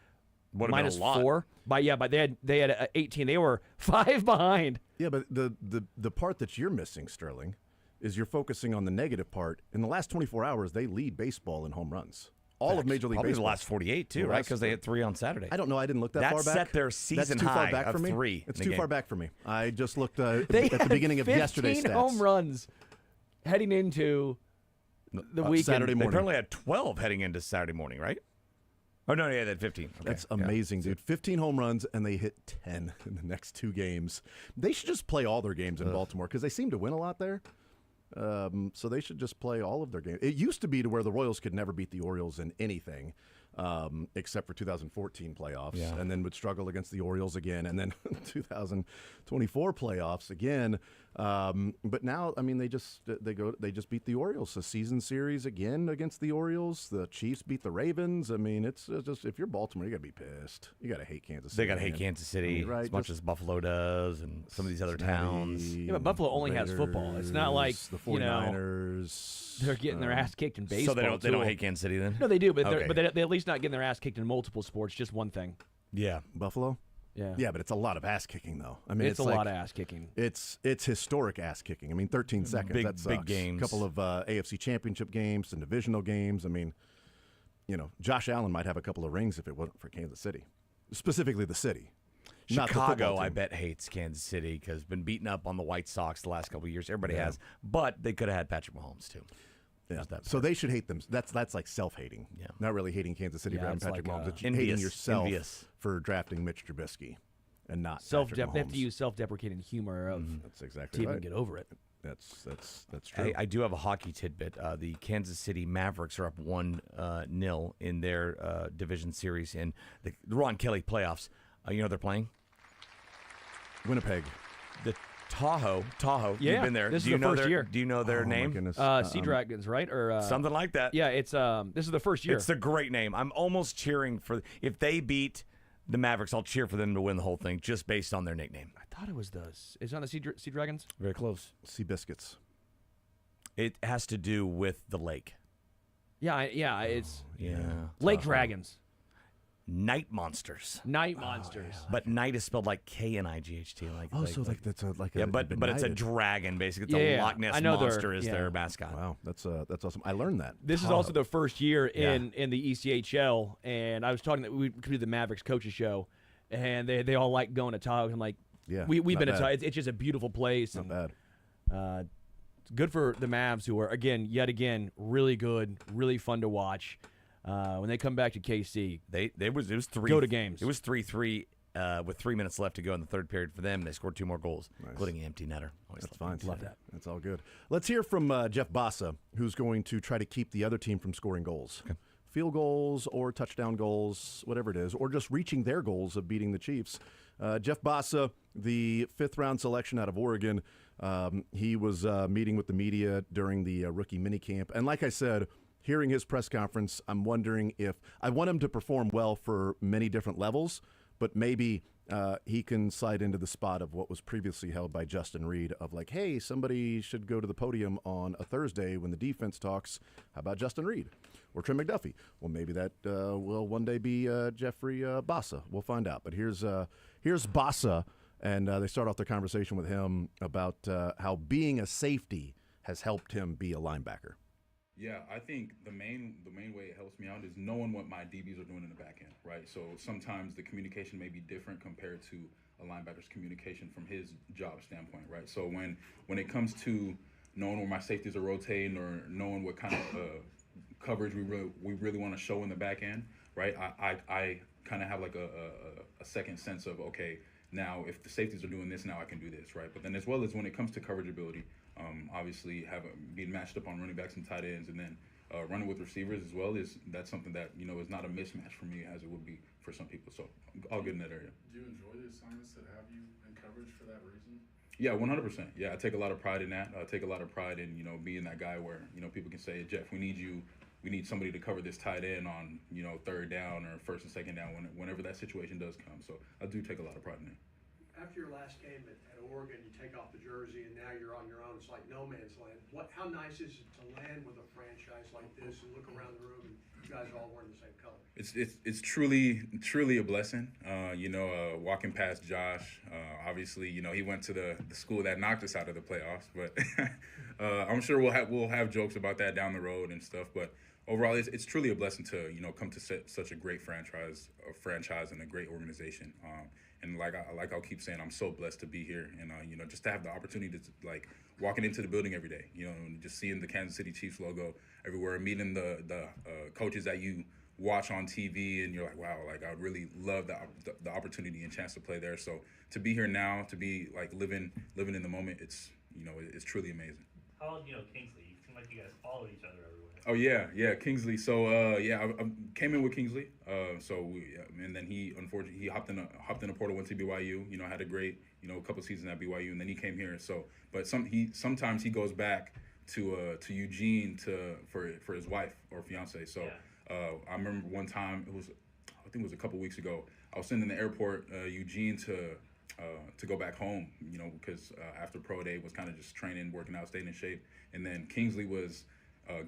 Would've been a lot. -4. But they had 18. They were 5 behind. Yeah, but the part that you're missing, Sterling, is you're focusing on the negative part. In the last 24 hours, they lead baseball in home runs. All of Major League Probably Baseball. the last 48 too, right? Because they hit 3 on Saturday. I don't know. I didn't look that That far back. set their season That's too high far back of for me. 3 It's in too the far game. back for me. I just looked They at the had beginning of 15 yesterday's stats. home runs heading into the weekend. Saturday They morning. apparently had 12 heading into Saturday morning, right? Oh no, yeah, they had 15. Okay, That's yeah. amazing, dude. 15 home runs, and they hit 10 in the next 2 games. They should just play all their games in Baltimore because they seem to win a lot there. So they should just play all of their games. It used to be to where the Royals could never beat the Orioles in anything, except for 2014 playoffs, Yeah. and then would struggle against the Orioles again, and then 2024 playoffs again. But now, I mean, they just beat the Orioles. The season series again against the Orioles. The Chiefs beat the Ravens. I mean, it's just if you're Baltimore, you gotta be pissed. You gotta hate Kansas City. They gotta hate man. Kansas City right? as much Just as Buffalo does, and some of these other towns. Yeah, but Buffalo only has football. It's not like the you know 49ers. they're getting their ass kicked in baseball. So they don't too. hate Kansas City then? No, they do, but Okay. they're at least not getting their ass kicked in multiple sports. Just one thing. Yeah, Buffalo. Yeah. Yeah, but it's a lot of ass kicking, though. I mean, It's a like- lot of ass kicking. It's historic ass kicking. I mean, 13 seconds. Big- that sucks. big games. A couple of AFC Championship games and divisional games. I mean, you know, Josh Allen might have a couple of rings if it wasn't for Kansas City, specifically the city. Not the Chicago, football I team. bet, hates Kansas City because been beaten up on the White Sox the last couple of years. Everybody has, but they could have had Patrick Mahomes too. Yeah. So they should hate them. That's like self-hating. Yeah. Not really hating Kansas City Yeah, for having it's Patrick like, Mahomes. It's envious. hating yourself Envious. for drafting Mitch Trubisky and not They Patrick have to Mahomes. use self-deprecating humor of That's exactly to even right. get over it. That's true. I do have a hockey tidbit. The Kansas City Mavericks are up 1-0 in their division series in the Ron Kelly playoffs. You know they're playing Winnipeg. the Tahoe. Yeah, You've been there. this do is you the know first their, year. Do you know their Oh, my name? goodness. Sea Dragons, right? Or Something like that. Yeah, it's this is the first year. It's a great name. I'm almost cheering for if they beat the Mavericks. I'll cheer for them to win the whole thing just based on their nickname. I thought it was it's on the Sea Dragons. Very close. Sea Biscuits. It has to do with the lake. Yeah, it's Yeah. Lake Dragons. Night Monsters. Night Monsters. But night is spelled like K-N-I-G-H-T. Like, Oh, like, so like that's a yeah, but it's a benighted. dragon basically. It's Yeah, a yeah. Loch Ness I know they're- monster is yeah. their mascot. Wow, that's awesome. I learned that. This is Tahoe. also the first year in the ECHL, and I was talking that we could do the Mavericks coaches show, and they all like going to Tahoe. I'm like, Yeah, we've not been to bad. Tahoe. It's just a beautiful place. Not and, bad. It's good for the Mavs, who are yet again really good, really fun to watch. When they come back to KC, it was 3. Go to games. It was 3-3 with 3 minutes left to go in the third period for them. They scored 2 more goals, including an empty netter. Always That's fine. Love that. That's all good. Let's hear from Jeff Bassa, who's going to try to keep the other team from scoring goals. Okay. Field goals or touchdown goals, whatever it is, or just reaching their goals of beating the Chiefs. Jeff Bassa, the 5th-round selection out of Oregon, he was meeting with the media during the rookie minicamp. And like I said, hearing his press conference, I'm wondering if I want him to perform well for many different levels, but maybe he can slide into the spot of what was previously held by Justin Reed of like, hey, somebody should go to the podium on a Thursday when the defense talks. How about Justin Reed or Trey McDuffie? Well, maybe that will one day be Jeffrey Bassa. We'll find out. But here's Bassa, and they start off their conversation with him about how being a safety has helped him be a linebacker. Yeah, I think the main way it helps me out is knowing what my DBs are doing in the back end, right? So sometimes the communication may be different compared to a linebacker's communication from his job standpoint, right? So when it comes to knowing where my safeties are rotating or knowing what kind of coverage we really want to show in the back end, right? I kind of have like a second sense of, okay, now if the safeties are doing this, now I can do this, right? But then as well as when it comes to coverage ability, obviously being matched up on running backs and tight ends, and then running with receivers as well that's something that is not a mismatch for me as it would be for some people. So I'll get in that area. Do you enjoy the assignments that have you in coverage for that reason? Yeah, 100%. Yeah, I take a lot of pride in that. I take a lot of pride in being that guy where people can say, Jeff, we need somebody to cover this tight end on third down or first and second down whenever that situation does come. So I do take a lot of pride in it. After your last game at Oregon, you take off the jersey and now you're on your own. It's like no man's land. How nice is it to land with a franchise like this and look around the room and you guys all wearing the same color? It's truly a blessing. Walking past Josh, obviously, he went to the school that knocked us out of the playoffs, but I'm sure we'll have jokes about that down the road and stuff. But overall, it's truly a blessing to come to such a great franchise and a great organization. And like I'll keep saying, I'm so blessed to be here, and just to have the opportunity to walking into the building every day, and just seeing the Kansas City Chiefs logo everywhere, meeting the coaches that you watch on TV, and you're like, wow, like I would really love the opportunity and chance to play there. So to be here now, to be like living in the moment, it's truly amazing. How was Kingsley? You seem like you guys follow each other everywhere. Oh yeah, Kingsley. So I came in with Kingsley. And then he unfortunately hopped in a portal, went to BYU. Had a great couple seasons at BYU, and then he came here. So, but sometimes he goes back to Eugene for his wife or fiance. So I remember one time I think it was a couple weeks ago. I was sitting in the airport, Eugene to go back home. Because after pro day was kind of just training, working out, staying in shape, and then Kingsley was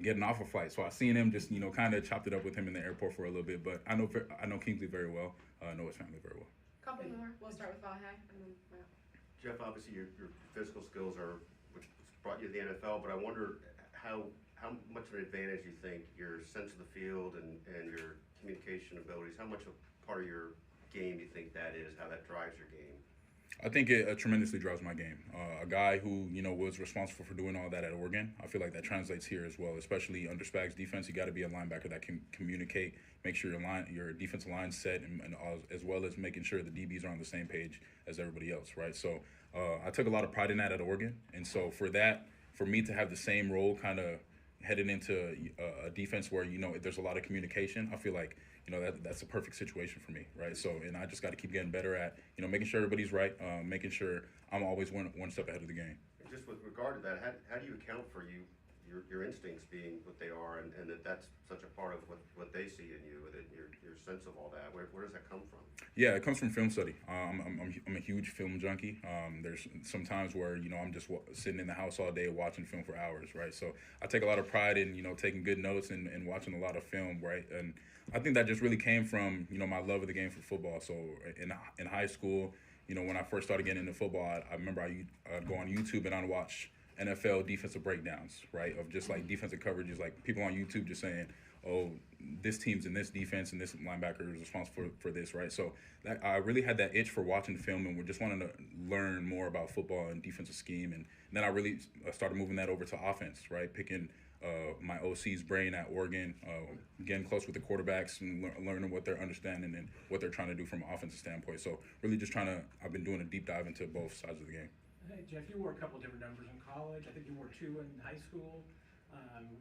getting off a flight. So I seen him just, kind of chopped it up with him in the airport for a little bit. But I know Kingsley very well. I know his family very well. Couple more. We'll start with Vahe. Jeff, obviously your physical skills are what brought you to the NFL, but I wonder how much of an advantage you think your sense of the field and your communication abilities, how much a part of your game do you think that is, how that drives your game? I think it tremendously drives my game. A guy who, was responsible for doing all that at Oregon, I feel like that translates here as well, especially under Spags defense. You got to be a linebacker that can communicate, make sure your defensive line's set, and as well as making sure the DBs are on the same page as everybody else, right? So I took a lot of pride in that at Oregon. And so for me to have the same role kind of headed into a defense where, there's a lot of communication, I feel like, that's a perfect situation for me, right? So, and I just got to keep getting better at, making sure everybody's right, making sure I'm always one step ahead of the game. Just with regard to that, how do you account for your instincts being what they are, and that's such a part of what they see in you, and your sense of all that? Where does that come from? Yeah, it comes from film study. I'm a huge film junkie. There's some times where I'm just sitting in the house all day watching film for hours, right? So I take a lot of pride in taking good notes and watching a lot of film, right? And I think that just really came from my love of the game for football. So in high school, when I first started getting into football, I remember I'd go on YouTube and I'd watch NFL defensive breakdowns, right? Of just like defensive coverages, like people on YouTube just saying, oh, this team's in this defense and this linebacker is responsible for this, right? So I really had that itch for watching film, and we just wanted to learn more about football and defensive scheme. And then I really started moving that over to offense, right? Picking my OC's brain at Oregon, getting close with the quarterbacks and learning what they're understanding and what they're trying to do from an offensive standpoint. So really just I've been doing a deep dive into both sides of the game. Hey, Jeff, you wore a couple different numbers in college. I think you wore 2 in high school.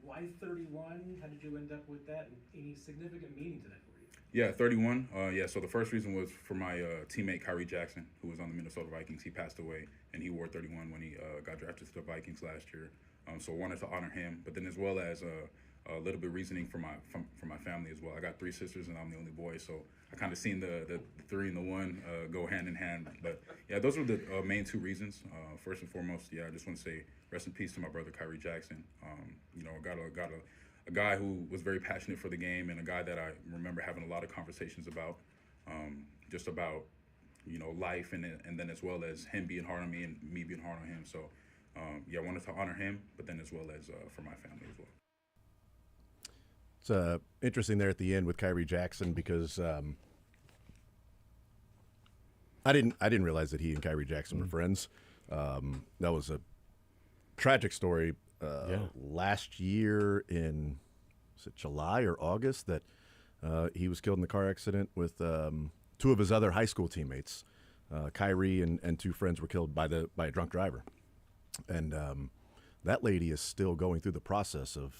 Why 31? How did you end up with that? And any significant meaning to that for you? Yeah, 31. So the first reason was for my teammate Kyrie Jackson, who was on the Minnesota Vikings. He passed away, and he wore 31 when he got drafted to the Vikings last year. So I wanted to honor him, but then as well as a little bit reasoning for my family as well. I got 3 sisters, and I'm the only boy, so I kind of seen the 3 and the 1 go hand in hand. But yeah, those were the main 2 reasons. First and foremost, yeah, I just want to say rest in peace to my brother Kyrie Jackson. Got a guy who was very passionate for the game, and a guy that I remember having a lot of conversations about, just about life, and then as well as him being hard on me and me being hard on him. So I wanted to honor him, but then as well as for my family as well. It's interesting there at the end with Kyrie Jackson because I didn't realize that he and Kyrie Jackson were friends. That was a tragic story last year in was it July or August that he was killed in the car accident with two of his other high school teammates. Kyrie and two friends were killed by a drunk driver, and that lady is still going through the process of.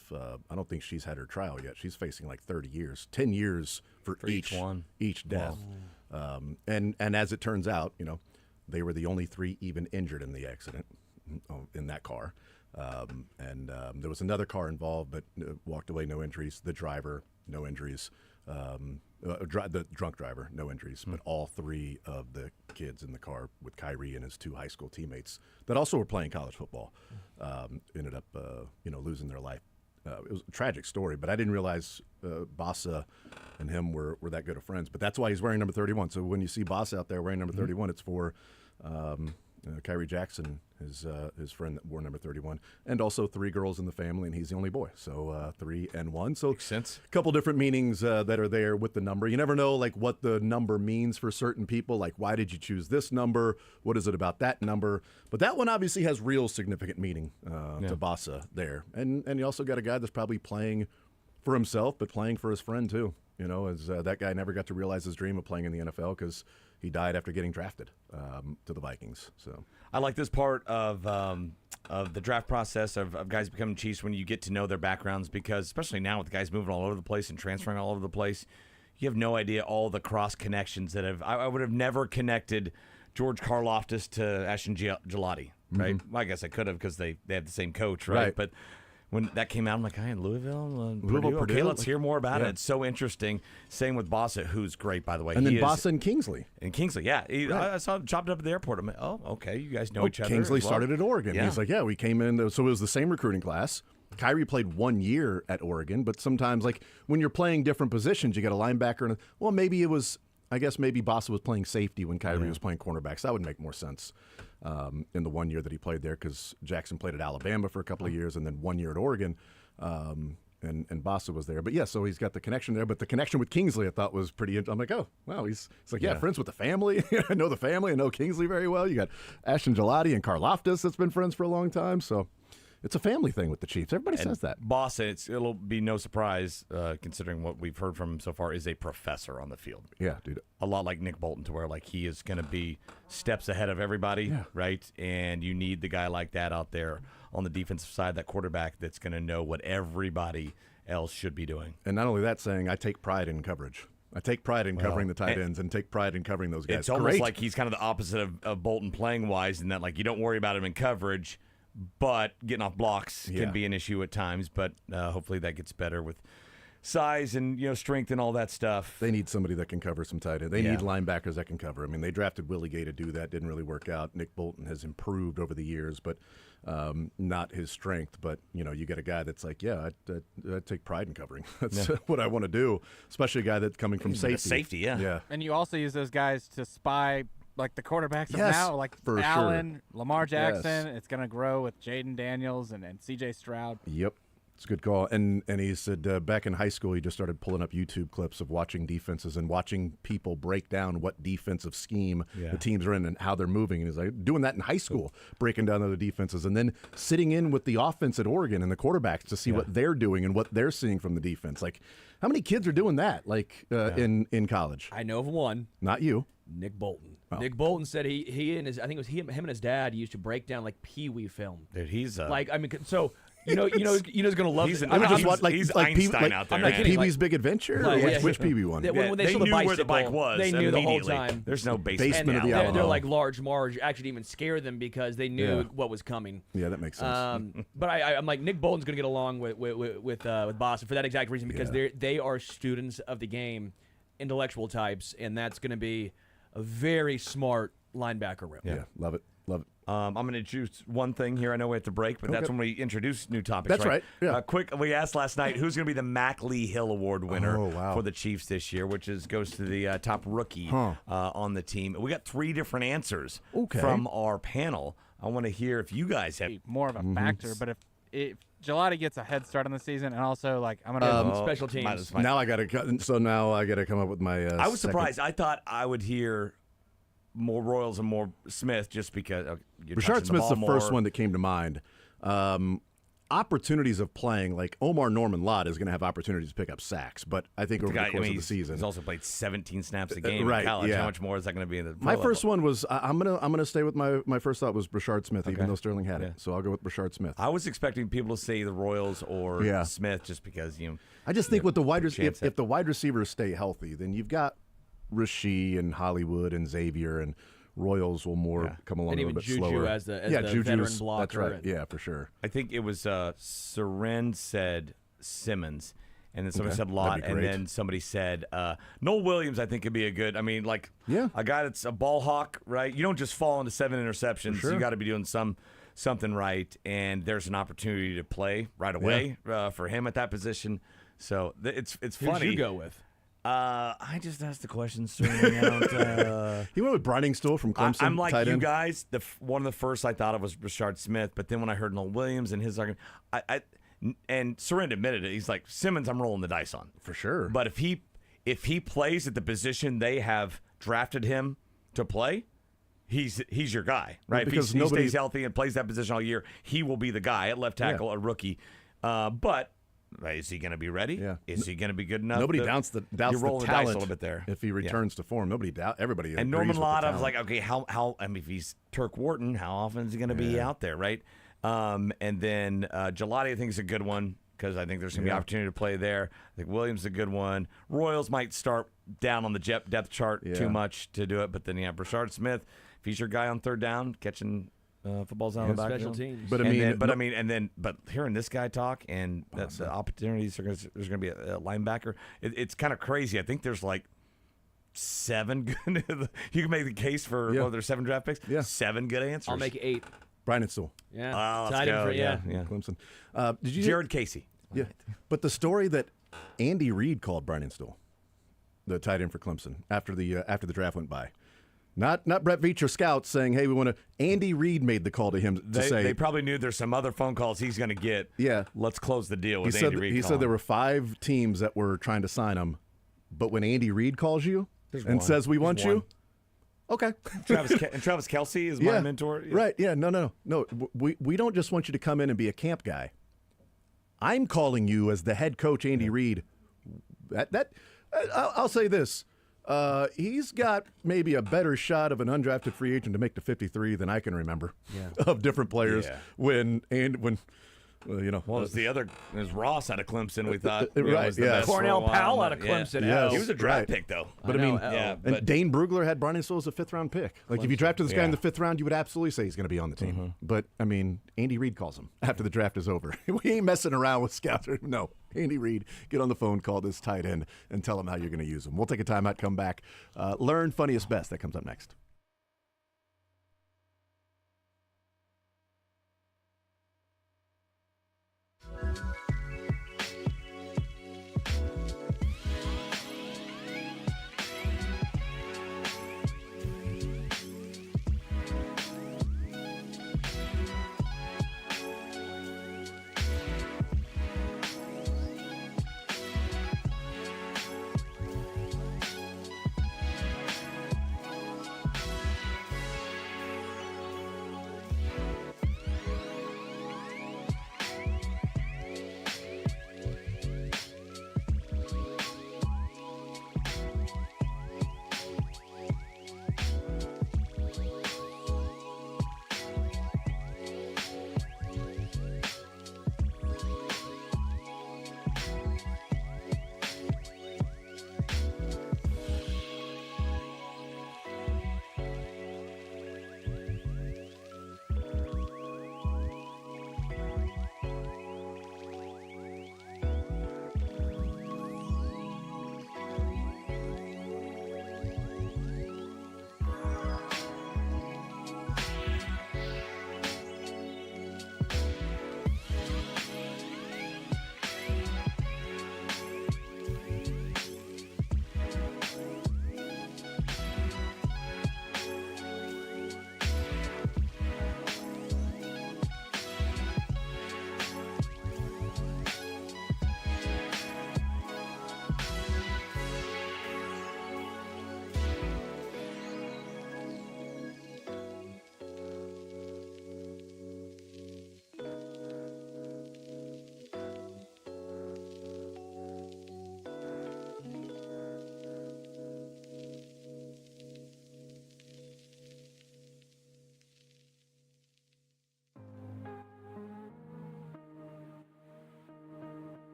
I don't think she's had her trial yet. She's facing like 30 years, 10 years for each death. Wow. And as it turns out, they were the only three even injured in the accident in that car. There was another car involved, but walked away, no injuries. The driver, no injuries. The drunk driver, no injuries. But all three of the kids in the car with Kyrie and his two high school teammates that also were playing college football ended up, losing their life. It was a tragic story, but I didn't realize Bassa and him were that good of friends. But that's why he's wearing number 31. So when you see Bassa out there wearing number 31, it's for Kyrie Jackson, his friend that wore number 31, and also three girls in the family, and he's the only boy. So 3 and 1. So makes sense. A couple different meanings that are there with the number. You never know like what the number means for certain people. Like why did you choose this number? What is it about that number? But that one obviously has real significant meaning to Bassa there. And you also got a guy that's probably playing for himself, but playing for his friend too. As that guy never got to realize his dream of playing in the NFL because he died after getting drafted to the Vikings. So I like this part of the draft process of guys becoming Chiefs when you get to know their backgrounds, because especially now with guys moving all over the place and transferring all over the place, you have no idea all the cross connections that I would have never connected George Karlaftis to Ashton Gelati, right? Mm-hmm. Well, I guess I could have because they had the same coach, right? But when that came out, I'm like, Louisville, Purdue. Okay, let's hear more about it. It's so interesting. Same with Bassa, who's great, by the way. And then Bassa and Kingsley. And Kingsley, yeah. I saw him chopped up at the airport. I'm like, oh, okay, you guys know each other. Kingsley started at Oregon. Yeah. He's like, we came in. So it was the same recruiting class. Kyrie played 1 year at Oregon, but sometimes, like, when you're playing different positions, you got a linebacker. And maybe it was, I guess maybe Bassa was playing safety when Kyrie was playing cornerbacks. That would make more sense in the 1 year that he played there because Jackson played at Alabama for a couple of years and then 1 year at Oregon. And Bassa was there. But so he's got the connection there. But the connection with Kingsley I thought was pretty I'm like, oh, wow. He's like, friends with the family. I know the family. I know Kingsley very well. You got Ashton Gelati and Karlaftis that's been friends for a long time. So it's a family thing with the Chiefs. Everybody says that. Bassa, it'll be no surprise, considering what we've heard from him so far, is a professor on the field. Yeah, dude. A lot like Nick Bolton, to where like he is going to be steps ahead of everybody, right? And you need the guy like that out there on the defensive side, that quarterback that's going to know what everybody else should be doing. And not only that, saying I take pride in coverage. I take pride in covering the tight ends and take pride in covering those guys. It's almost like he's kind of the opposite of Bolton playing wise, in that like you don't worry about him in coverage, but getting off blocks can be an issue at times. But hopefully that gets better with size and strength and all that stuff. They need somebody that can cover some tight end. They need linebackers that can cover. I mean, they drafted Willie Gay to do that. Didn't really work out. Nick Bolton has improved over the years, but not his strength. But you get a guy that's like, I take pride in covering. That's what I want to do, especially a guy that's coming from safety. Safety, yeah. And you also use those guys to spy. Like the quarterbacks of now, like for Allen, Lamar Jackson. It's going to grow with Jaden Daniels and C.J. Stroud. Yep. It's a good call. And he said back in high school, he just started pulling up YouTube clips of watching defenses and watching people break down what defensive scheme the teams are in and how they're moving. And he's like doing that in high school, breaking down other defenses, and then sitting in with the offense at Oregon and the quarterbacks to see what they're doing and what they're seeing from the defense. Like, how many kids are doing that, like, in college? I know of one. Not you. Nick Bolton. Oh. Nick Bolton said he and his, I think it was him and his dad used to break down like Pee Wee film. Dude, he's so you know he's gonna love he's it. He's Einstein out there. Like Pee Wee's Big Adventure? Which Pee Wee one? When they saw knew the bicycle, where the bike was. They knew the whole time. There's no basement of the and Alamo. they're like Large Marge actually didn't even scare them because they knew what was coming. Yeah, that makes sense. But I'm like, Nick Bolton's gonna get along with Boston for that exact reason, because they are students of the game, intellectual types, and that's gonna be a very smart linebacker room. Yeah, love it. I'm going to introduce one thing here. I know we have to break, but that's when we introduce new topics. That's right. Yeah. Quick, we asked last night who's going to be the Mac Lee Hill Award winner for the Chiefs this year, which goes to the top rookie on the team. We got 3 different answers from our panel. I want to hear if you guys have more of a factor, but if Gelati gets a head start on the season, and also like I'm gonna special teams. Now I got to come up with my. I was surprised. I thought I would hear more Royals and more Smith just because you're Richard Smith's the first more. one that came to mind. Opportunities of playing, like Omar Norman Lott is going to have opportunities to pick up sacks, but I think over the course of the season, he's also played 17 snaps a game right, in college. yeah. How much more is that going to be in the? My pro first level? one was I'm gonna stay with my first thought was Richard Smith, even Okay. though Sterling had Yeah. it. So I'll go with Richard Smith. I was expecting people to say the Royals or Yeah. Smith just because I just think with the wide chance if the wide receivers stay healthy, then you've got Rasheed and Hollywood and Xavier, and Royals will come along And a even little bit Juju slower. as the Juju veteran is- blocker That's right. and- Yeah, for sure. I think it was Seren said Simmons, and then somebody Okay. said Lott, That'd be and great. then somebody said Noel Williams. I think could be a good. I mean, like a guy that's a ball hawk, right? You don't just fall into 7 interceptions. sure. You got to be doing something right, and there's an opportunity to play right away for him at that position. So it's funny. Who'd you go with? I just asked the question, Sterling. I don't, He went with Briningstool from Clemson. I'm like tight you end. guys. One of the first I thought of was Richard Smith, but then when I heard Noel Williams and his argument, and Seren admitted it. He's like, Simmons, I'm rolling the dice on for sure. But if he plays at the position they have drafted him to play, he's your guy, right? Because if he stays healthy and plays that position all year, he will be the guy at left tackle, a rookie. But is he going to be ready? Yeah. Is he going to be good enough? Nobody to, doubts the you're rolling talent the dice a little bit there. if he returns to form. Nobody doubt. Everybody And agrees Norman with the Lott, I was talent. like, okay, how? I mean, if he's Turk Wharton, how often is he going to be out there, right? And then Gelati, I think, is a good one because I think there's going to be opportunity to play there. I think Williams is a good one. Royals might start down on the depth chart too much to do it, but then Richard Smith, if he's your guy on third down, catching footballs out of the backfield. Special teams. But hearing this guy talk and the opportunities, there's going to be a linebacker. It's kind of crazy. I think there's like 7 good. You can make the case for there's 7 draft picks. Yeah. 7 good answers. I'll make 8. Briningstool. Yeah. Let's Tight end go. for- Yeah. Clemson. Did you Jared Casey. Yeah. But the story that Andy Reid called Briningstool, the tight end for Clemson, after the draft went by. Not Brett Veach or scouts saying, "Hey, we want to." Andy Reid made the call to him to say They probably knew there's some other phone calls he's going to get. Yeah. Let's close the deal with he Andy Reid. He said there were 5 teams that were trying to sign him, but when Andy Reid calls you There's and one. says we There's want one. you, okay. Travis Kelsey is my mentor. Yeah. Right? Yeah. No. We don't just want you to come in and be a camp guy. I'm calling you as the head coach, Andy Reid. I'll say this. He's got maybe a better shot of an undrafted free agent to make the 53 than I can remember of different players when it was the other. It was Ross out of Clemson. We thought right, was the best for a Cornell while, Powell out but of Clemson. Yes, he was a draft right. pick though. But I mean, but Dane Brugler had Briningstool as a 5th round pick. Like if you drafted this guy in the 5th round, you would absolutely say he's going to be on the team. But I mean, Andy Reid calls him after the draft is over. We ain't messing around with scouts. No, Andy Reid, get on the phone, call this tight end, and tell him how you're going to use him. We'll take a timeout, come back, learn funniest best. That comes up next.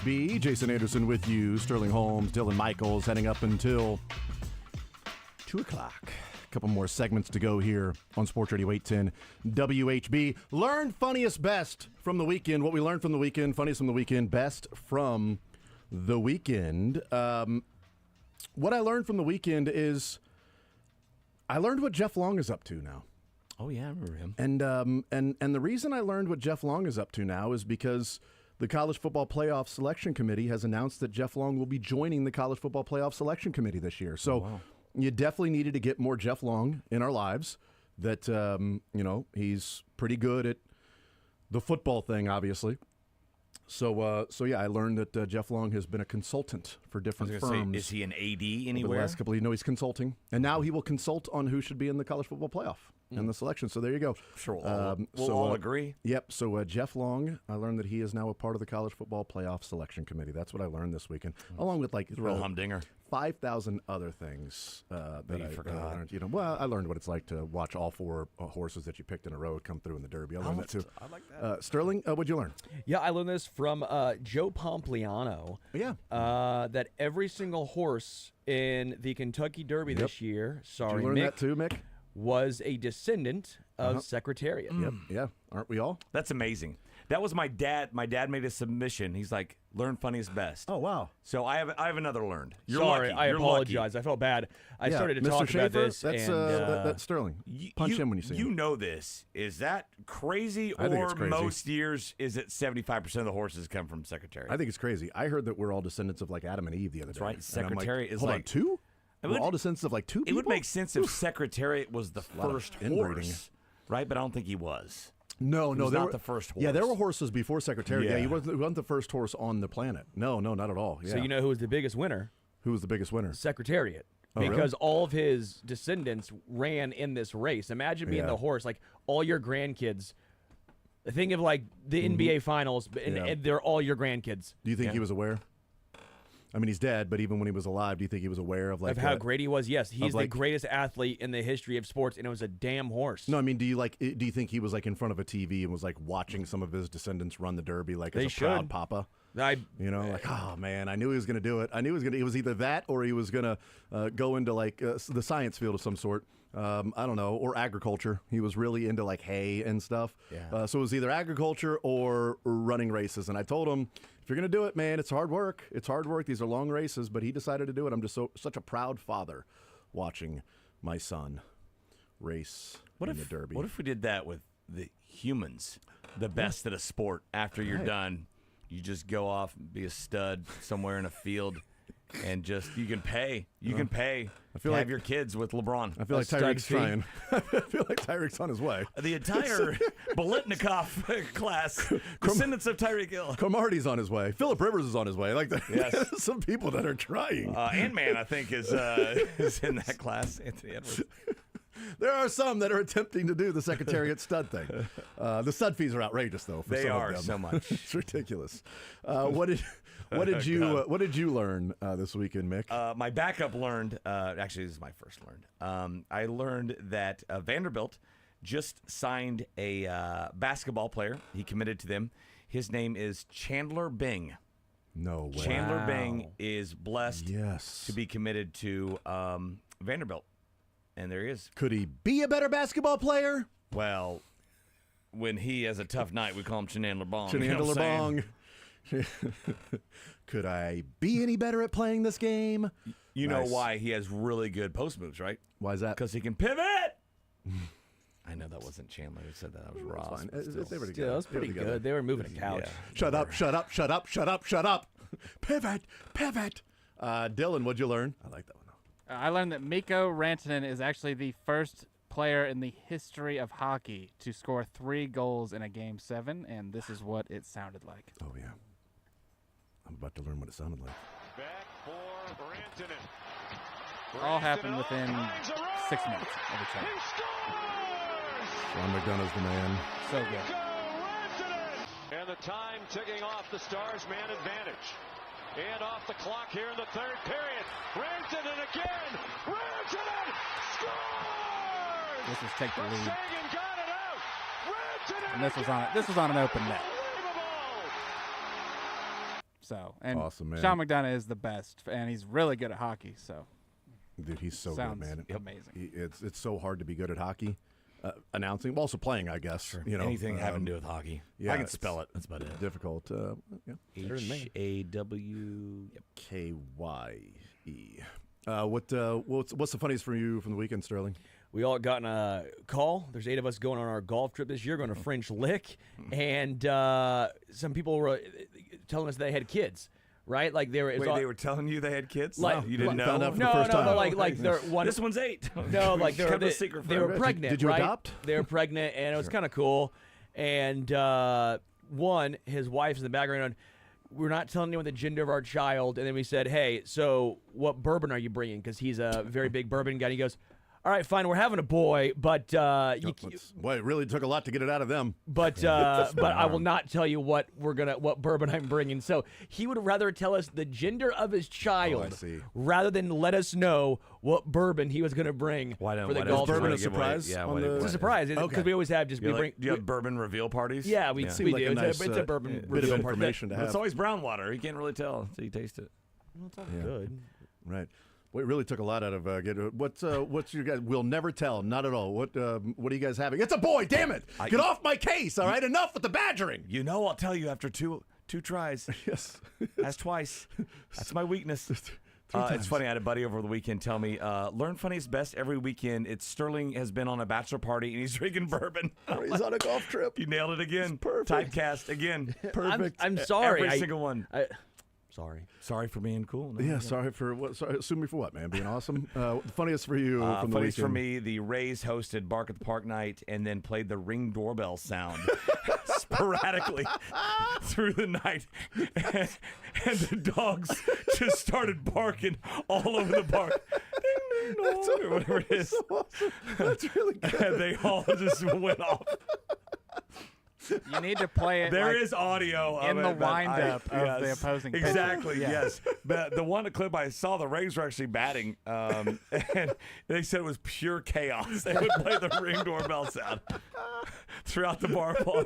WHB. Jason Anderson with you. Sterling Holmes, Dylan Michaels, heading up until 2 o'clock. A couple more segments to go here on Sports Radio 810 WHB. Learn funniest best from the weekend. What we learned from the weekend, funniest from the weekend, best from the weekend. What I learned from the weekend is I learned what Jeff Long is up to now. Oh, yeah, I remember him. And the reason I learned what Jeff Long is up to now is because the College Football Playoff Selection Committee has announced that Jeff Long will be joining the College Football Playoff Selection Committee this year. So you definitely needed to get more Jeff Long in our lives. That, he's pretty good at the football thing, obviously. So yeah, I learned that Jeff Long has been a consultant for different firms. Is he an AD anywhere? Over the last couple of years, no, he's consulting. And now he will consult on who should be in the College Football Playoff in the selection. So there you go. Sure, we'll all agree. Yep. So Jeff Long, I learned that he is now a part of the College Football Playoff Selection Committee. That's what I learned this weekend, along with real humdinger. 5,000 other things that I forgot. learned. I learned what it's like to watch all four horses that you picked in a row come through in the Derby. I learned that too. I like that. Sterling, what'd you learn? Yeah, I learned this from Joe Pompliano. Yeah. That every single horse in the Kentucky Derby this year, Did you learn that too, Mick? Was a descendant of Secretariat. Yep. Yeah. Aren't we all? That's amazing. That was my dad. My dad made a submission. He's like, learn funniest best. Oh, wow. So I have another learned. You're Sorry, lucky. I You're apologize. lucky. I felt bad. I started to Mr. talk Schaefer, about this. That's, and, that's Sterling. Punch him when you see him. You know this. Is that crazy? I think Or it's crazy. most years, is it 75% of the horses come from Secretariat? I think it's crazy. I heard that we're all descendants of like Adam and Eve the other day. right. And I'm like, Secretariat is hold on, like- two? It We're would- all descendants of like two people? It would make sense if Secretariat was the lot of first inbreeding. horse, right? But I don't think he was. No, He was there not were- the first horse. Yeah, there were horses before Secretariat. Yeah, Yeah. he wasn't the first horse on the planet. No, not at all. Yeah. So you know who was the biggest winner? Who was the biggest winner? Secretariat. Oh, really? Because all of his descendants ran in this race. Imagine being Yeah. the horse, like all your grandkids. Think of like the NBA Finals, and they're all your grandkids. Do you think he was aware? I mean, he's dead, but even when he was alive, do you think he was aware of like of how great he was? Yes, he's the like- greatest athlete in the history of sports, and it was a damn horse. No, I mean, do you think he was like in front of a TV and was like watching some of his descendants run the Derby like as They a proud should. papa? Like, oh man, I knew he was going to do it. I knew it was either that or he was going to go into like the science field of some sort. I don't know, or agriculture. He was really into like hay and stuff. Yeah. So it was either agriculture or running races. And I told him, if you're going to do it, man, it's hard work. It's hard work. These are long races, but he decided to do it. I'm just such a proud father watching my son race in the Derby. What if we did that with the humans, the best at a sport? After you're Right. done, you just go off and be a stud somewhere in a field, and just you can pay. You can pay. I feel to like- have your kids with LeBron. I feel like Tyreek's trying. I feel like Tyreek's on his way. The entire Bolitnikov class, descendants of Tyreek Hill. Cromartie's on his way. Phillip Rivers is on his way. Like Yes. some people that are trying. Ant-Man, I think, is in that class. Anthony Edwards. There are some that are attempting to do the Secretariat stud thing. The stud fees are outrageous, though. For They some are of them. so much. It's ridiculous. What did you learn this weekend, Mick? My backup learned. Actually, this is my first learned. I learned that Vanderbilt just signed a basketball player. He committed to them. His name is Chandler Bing. No way. Chandler Bing is blessed Yes. to be committed to Vanderbilt. And there he is. Could he be a better basketball player? Well, when he has a tough night, we call him Chandler Bong. Chandler Bong. Could I be any better at playing this game? You know Nice. why he has really good post moves, right? Why is that? Because he can pivot. I know that wasn't Chandler who said that. That was Ross. fine. but still. They were together. Still, it was pretty They were together. good. They were moving a couch. Yeah. Shut up, shut up, shut up, shut up, shut up. Pivot. Dylan, what'd you learn? I like that one. I learned that Mikko Rantanen is actually the first player in the history of hockey to score 3 goals in a Game 7, and this is what it sounded like. Oh, yeah. I'm about to learn what it sounded like. Back for Rantanen. All happened within 6 minutes of each other. Sean McDonough's the man. So good. And the time ticking off the Stars' man advantage. And off the clock here in the third period. Rantanen again. Rantanen scores! This was take the lead. Sagan got it out. Rantanen And this was on an open net. So, and awesome, man. Sean McDonough is the best, and he's really good at hockey. So, dude, he's so Sounds good, man. amazing. It's so hard to be good at hockey. Announcing, also playing, I guess. Sure. You know, Anything having to do with hockey. Yeah, I can spell it. That's about it. Difficult. Yeah. HAWKYE. What's the funniest for you from the weekend, Sterling? We all got a call. There's 8 of us going on our golf trip this year, going to French Lick, and some people were telling us they had kids. Right, like they were. They were telling you they had kids. Like, you didn't know. Found out for the first time. No, like they're one. This one's 8. No, like they were pregnant. Did you right? adopt? They were pregnant, and it was kind of cool. And one, his wife's in the background. We're not telling anyone the gender of our child. And then we said, hey, so what bourbon are you bringing? Because he's a very big bourbon guy. And he goes, all right, fine, we're having a boy, but boy, it really took a lot to get it out of them. But I will not tell you what bourbon I'm bringing. So he would rather tell us the gender of his child rather than let us know what bourbon he was going to bring for the golf. Bourbon a surprise? Yeah, it's a surprise because we always have just do you have bourbon reveal parties? Yeah, we do. Like It's a bourbon bit of reveal party. information to have. It's always brown water. You can't really tell until you taste it. Well, it's all good. Right. Well, it really took a lot out of what's your guys? We'll never tell. Not at all. What are you guys having? It's a boy. Damn it! Get off my case. All right, enough with the badgering. You know, I'll tell you after two tries. Yes, that's twice. That's my weakness. It's funny. I had a buddy over the weekend tell me, "Learn funniest best every weekend." It's Sterling has been on a bachelor party and he's drinking bourbon. He's on a golf trip. You nailed it again. Perfect. Typecast again. Perfect. I'm sorry. Every single one. Sorry for being cool. No, sorry for what? Sorry, sue me for what, man? Being awesome. The funniest for you from the funniest weekend. for me, the Rays hosted Bark at the Park night and then played the Ring doorbell sound sporadically through the night, and the dogs just started barking all over the park. Ding, ding, dong, or whatever it is. So awesome. That's really good. And they all just went off. You need to play it. There is audio in of the it, but windup of the opposing pitcher. Exactly. Yes. But the one clip I saw, the Rays were actually batting, and they said it was pure chaos. They would play the Ring doorbell sound throughout the whole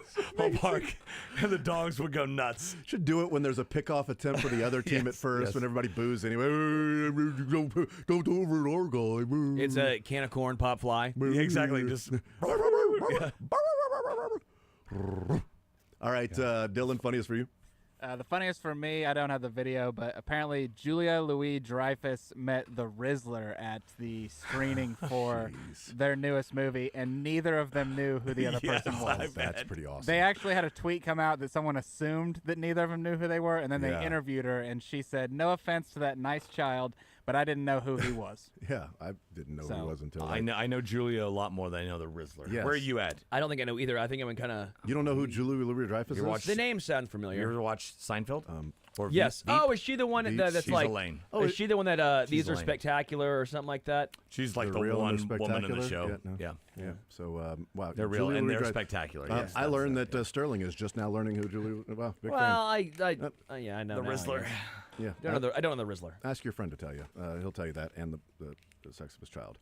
park, and the dogs would go nuts. Should do it when there's a pickoff attempt for the other team at first, when everybody boos anyway. Don't over our guy. It's a can of corn pop fly. Yeah, exactly. Just. All right, Dylan, funniest for you? The funniest for me, I don't have the video, but apparently Julia Louis-Dreyfus met the Rizzler at the screening for their newest movie, and neither of them knew who the other person was. That's pretty awesome. They actually had a tweet come out that someone assumed that neither of them knew who they were, and then they interviewed her, and she said, "No offense to that nice child, but I didn't know who he was." Yeah, I didn't know who he was until I know Julia a lot more than I know the Rizzler. Yes. Where are you at? I don't think I know either. I think I'm kind of. You don't know who Julia Louis-Dreyfus is? The name sounds familiar. You ever watched Seinfeld? Or Yes. Veep? Oh, is she the one that's She's like? Elaine. Is she the one that these are Elaine. spectacular or something like that? She's like the real one and they're woman in the spectacular? show. Yeah. So, wow. They're real Julia and they're Louis-Dreyfus. spectacular. I Yes, learned that Sterling is just now learning who Julia. Wow, big Well, fan. I know The now, I Rizzler. guess. Yeah, I don't know the Rizzler. Ask your friend to tell you. He'll tell you that, and the sex of his child.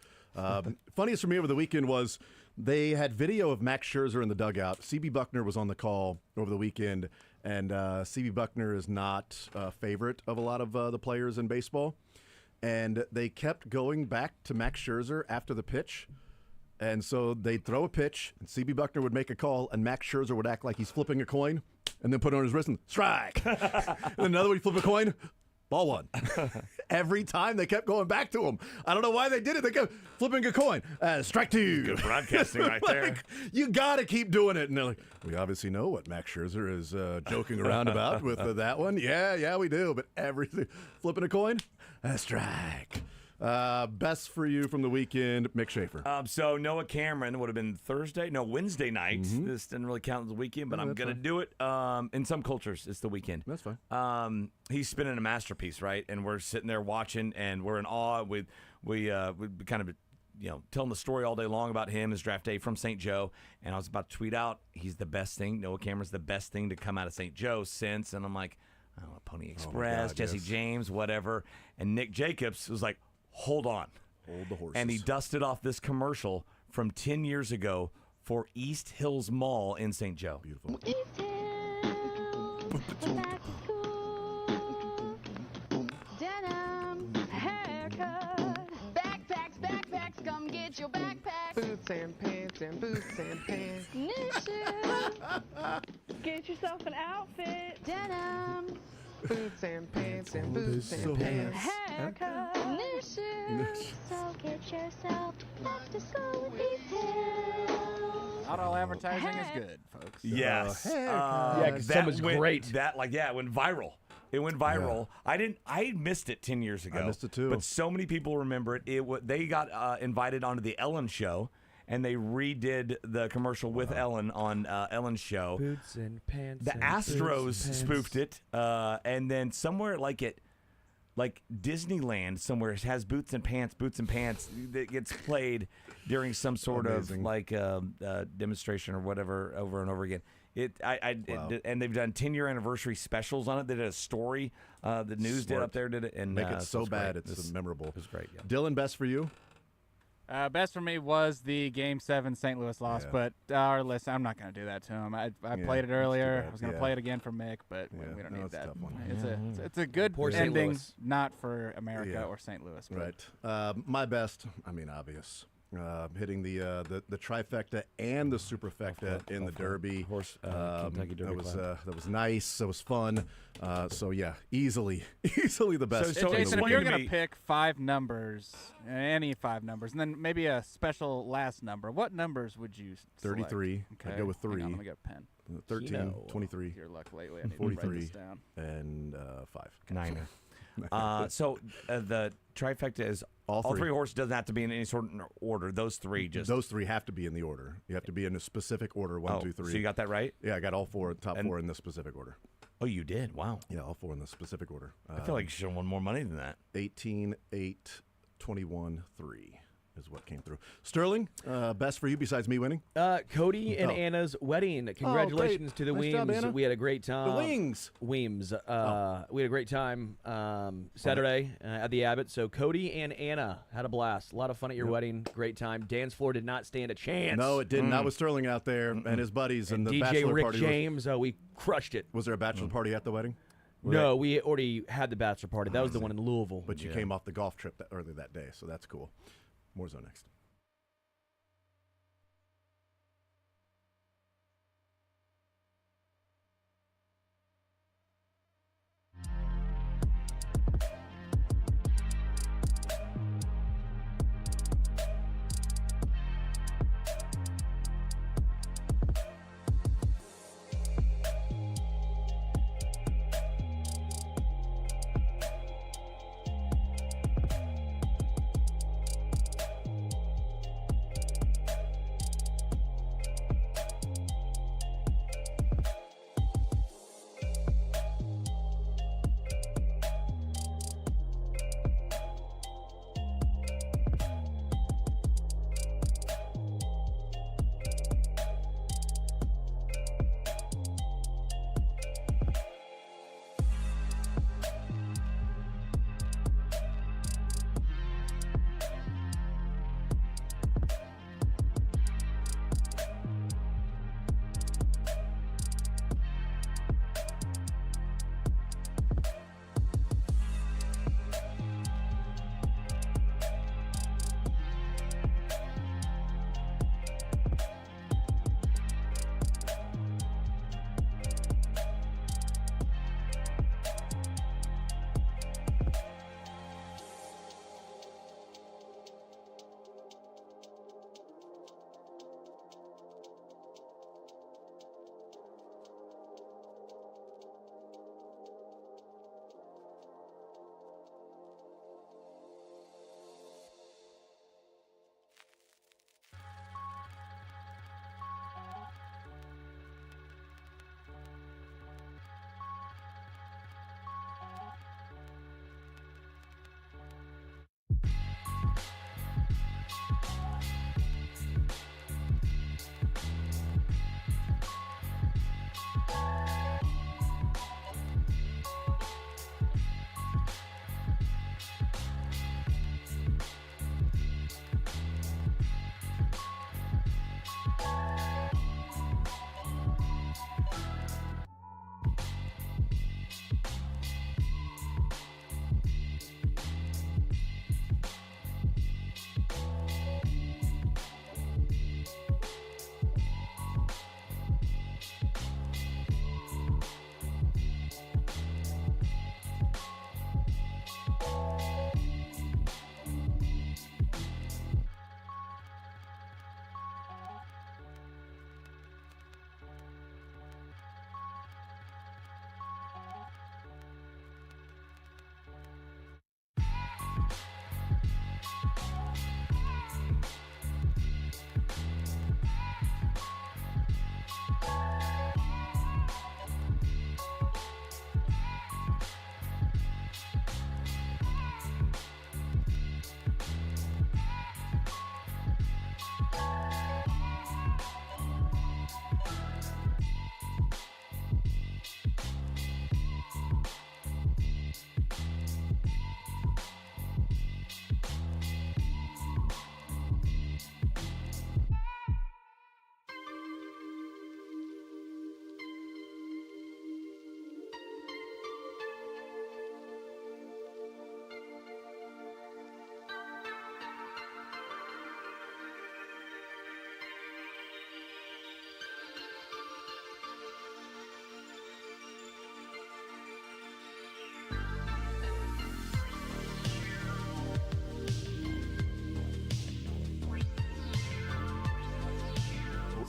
Funniest for me over the weekend was they had video of Max Scherzer in the dugout. CB Buckner was on the call over the weekend, and CB Buckner is not a favorite of a lot of the players in baseball. And they kept going back to Max Scherzer after the pitch. And so they'd throw a pitch, and CB Buckner would make a call, and Max Scherzer would act like he's flipping a coin, and then put it on his wrist and strike. And another one, he'd flip a coin, ball one. Every time they kept going back to him. I don't know why they did it. They kept flipping a coin. Strike two. Good broadcasting right there. You got to keep doing it. And they're like, we obviously know what Max Scherzer is joking around about with that one. Yeah, we do. But everything, flipping a coin, a strike. Best for you from the weekend, Mick Schaefer. So Noah Cameron would have been Wednesday night. This didn't really count as the weekend, but I'm going to do it. In some cultures, it's the weekend. That's fine. He's spinning a masterpiece, right? And we're sitting there watching, and we're in awe. We kind of, telling the story all day long about him, his draft day from St. Joe. And I was about to tweet out, he's the best thing. Noah Cameron's the best thing to come out of St. Joe since. And I'm like, I don't know, Pony Express, Jesse James, whatever. And Nick Jacobs was like, hold on. Hold the horses. And he dusted off this commercial from 10 years ago for East Hills Mall in St. Joe. Beautiful. Get your backpack. Boots and pants and boots and pants. New shoes. Get yourself an outfit. Denim. Boots and pants and boots and pants. Haircut. New shoes. So get yourself back to school with details. Not all advertising is good, folks. Yes. Yeah, 'cause some was great. It went viral. It went viral. I missed it 10 years ago. I missed it too. But so many people remember it. They got invited onto the Ellen show, and they redid the commercial with Ellen on Ellen's show. Boots and pants. The and Astros boots and spoofed it, and then somewhere like Disneyland somewhere has Boots and Pants that gets played during some sort Amazing. of demonstration or whatever over and over again. And they've done 10-year anniversary specials on it. They did a story. The news did Smart. up there did it and Make it so it's bad great. it's memorable. It was great. Yeah. Dylan, best for you? Best for me was the Game 7 St. Louis loss, but listen, I'm not going to do that to him. I played it earlier. I was going to play it again for Mick, but we don't need that. It's a good ending, not for America or St. Louis. But. Right. My best, obvious. Hitting the trifecta and the superfecta in the Derby. Kentucky Derby. That was nice. That was fun. So yeah, easily the best. So Jason, if you're gonna pick 5 numbers, any 5 numbers, and then maybe a special last number, what numbers would you select? 33. Okay. I'd go with 3. Hang on, let me get a pen. 13, 23. Your luck lately. I need 43, to write this down. and 5. 9. So the trifecta is all 3 horses doesn't have to be in any sort of order. Those 3 just. Those 3 have to be in the order. You have to be in a specific order. 1, 2, 3. So you got that right? Yeah, I got all 4, top 4 in the specific order. Oh, you did? Wow. Yeah, all 4 in the specific order. I feel like you should have won more money than that. 18, 8, 21, 3 is what came through. Sterling, best for you besides me winning? Cody and Anna's wedding. Congratulations to the Nice Weems. job, Anna. We had a great time. The Wings. Weems. We had a great time Saturday at the Abbott. So Cody and Anna had a blast. A lot of fun at your wedding. Great time. Dance floor did not stand a chance. No, it didn't. Not with Sterling out there and his buddies and the DJ bachelor Rick party. James, we crushed it. Was there a bachelor party at the wedding? No, we already had the bachelor party. That was the one in Louisville. But you came off the golf trip earlier that day, so that's cool. More so next.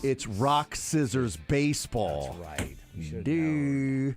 It's rock, scissors, baseball. That's right. You should Duh.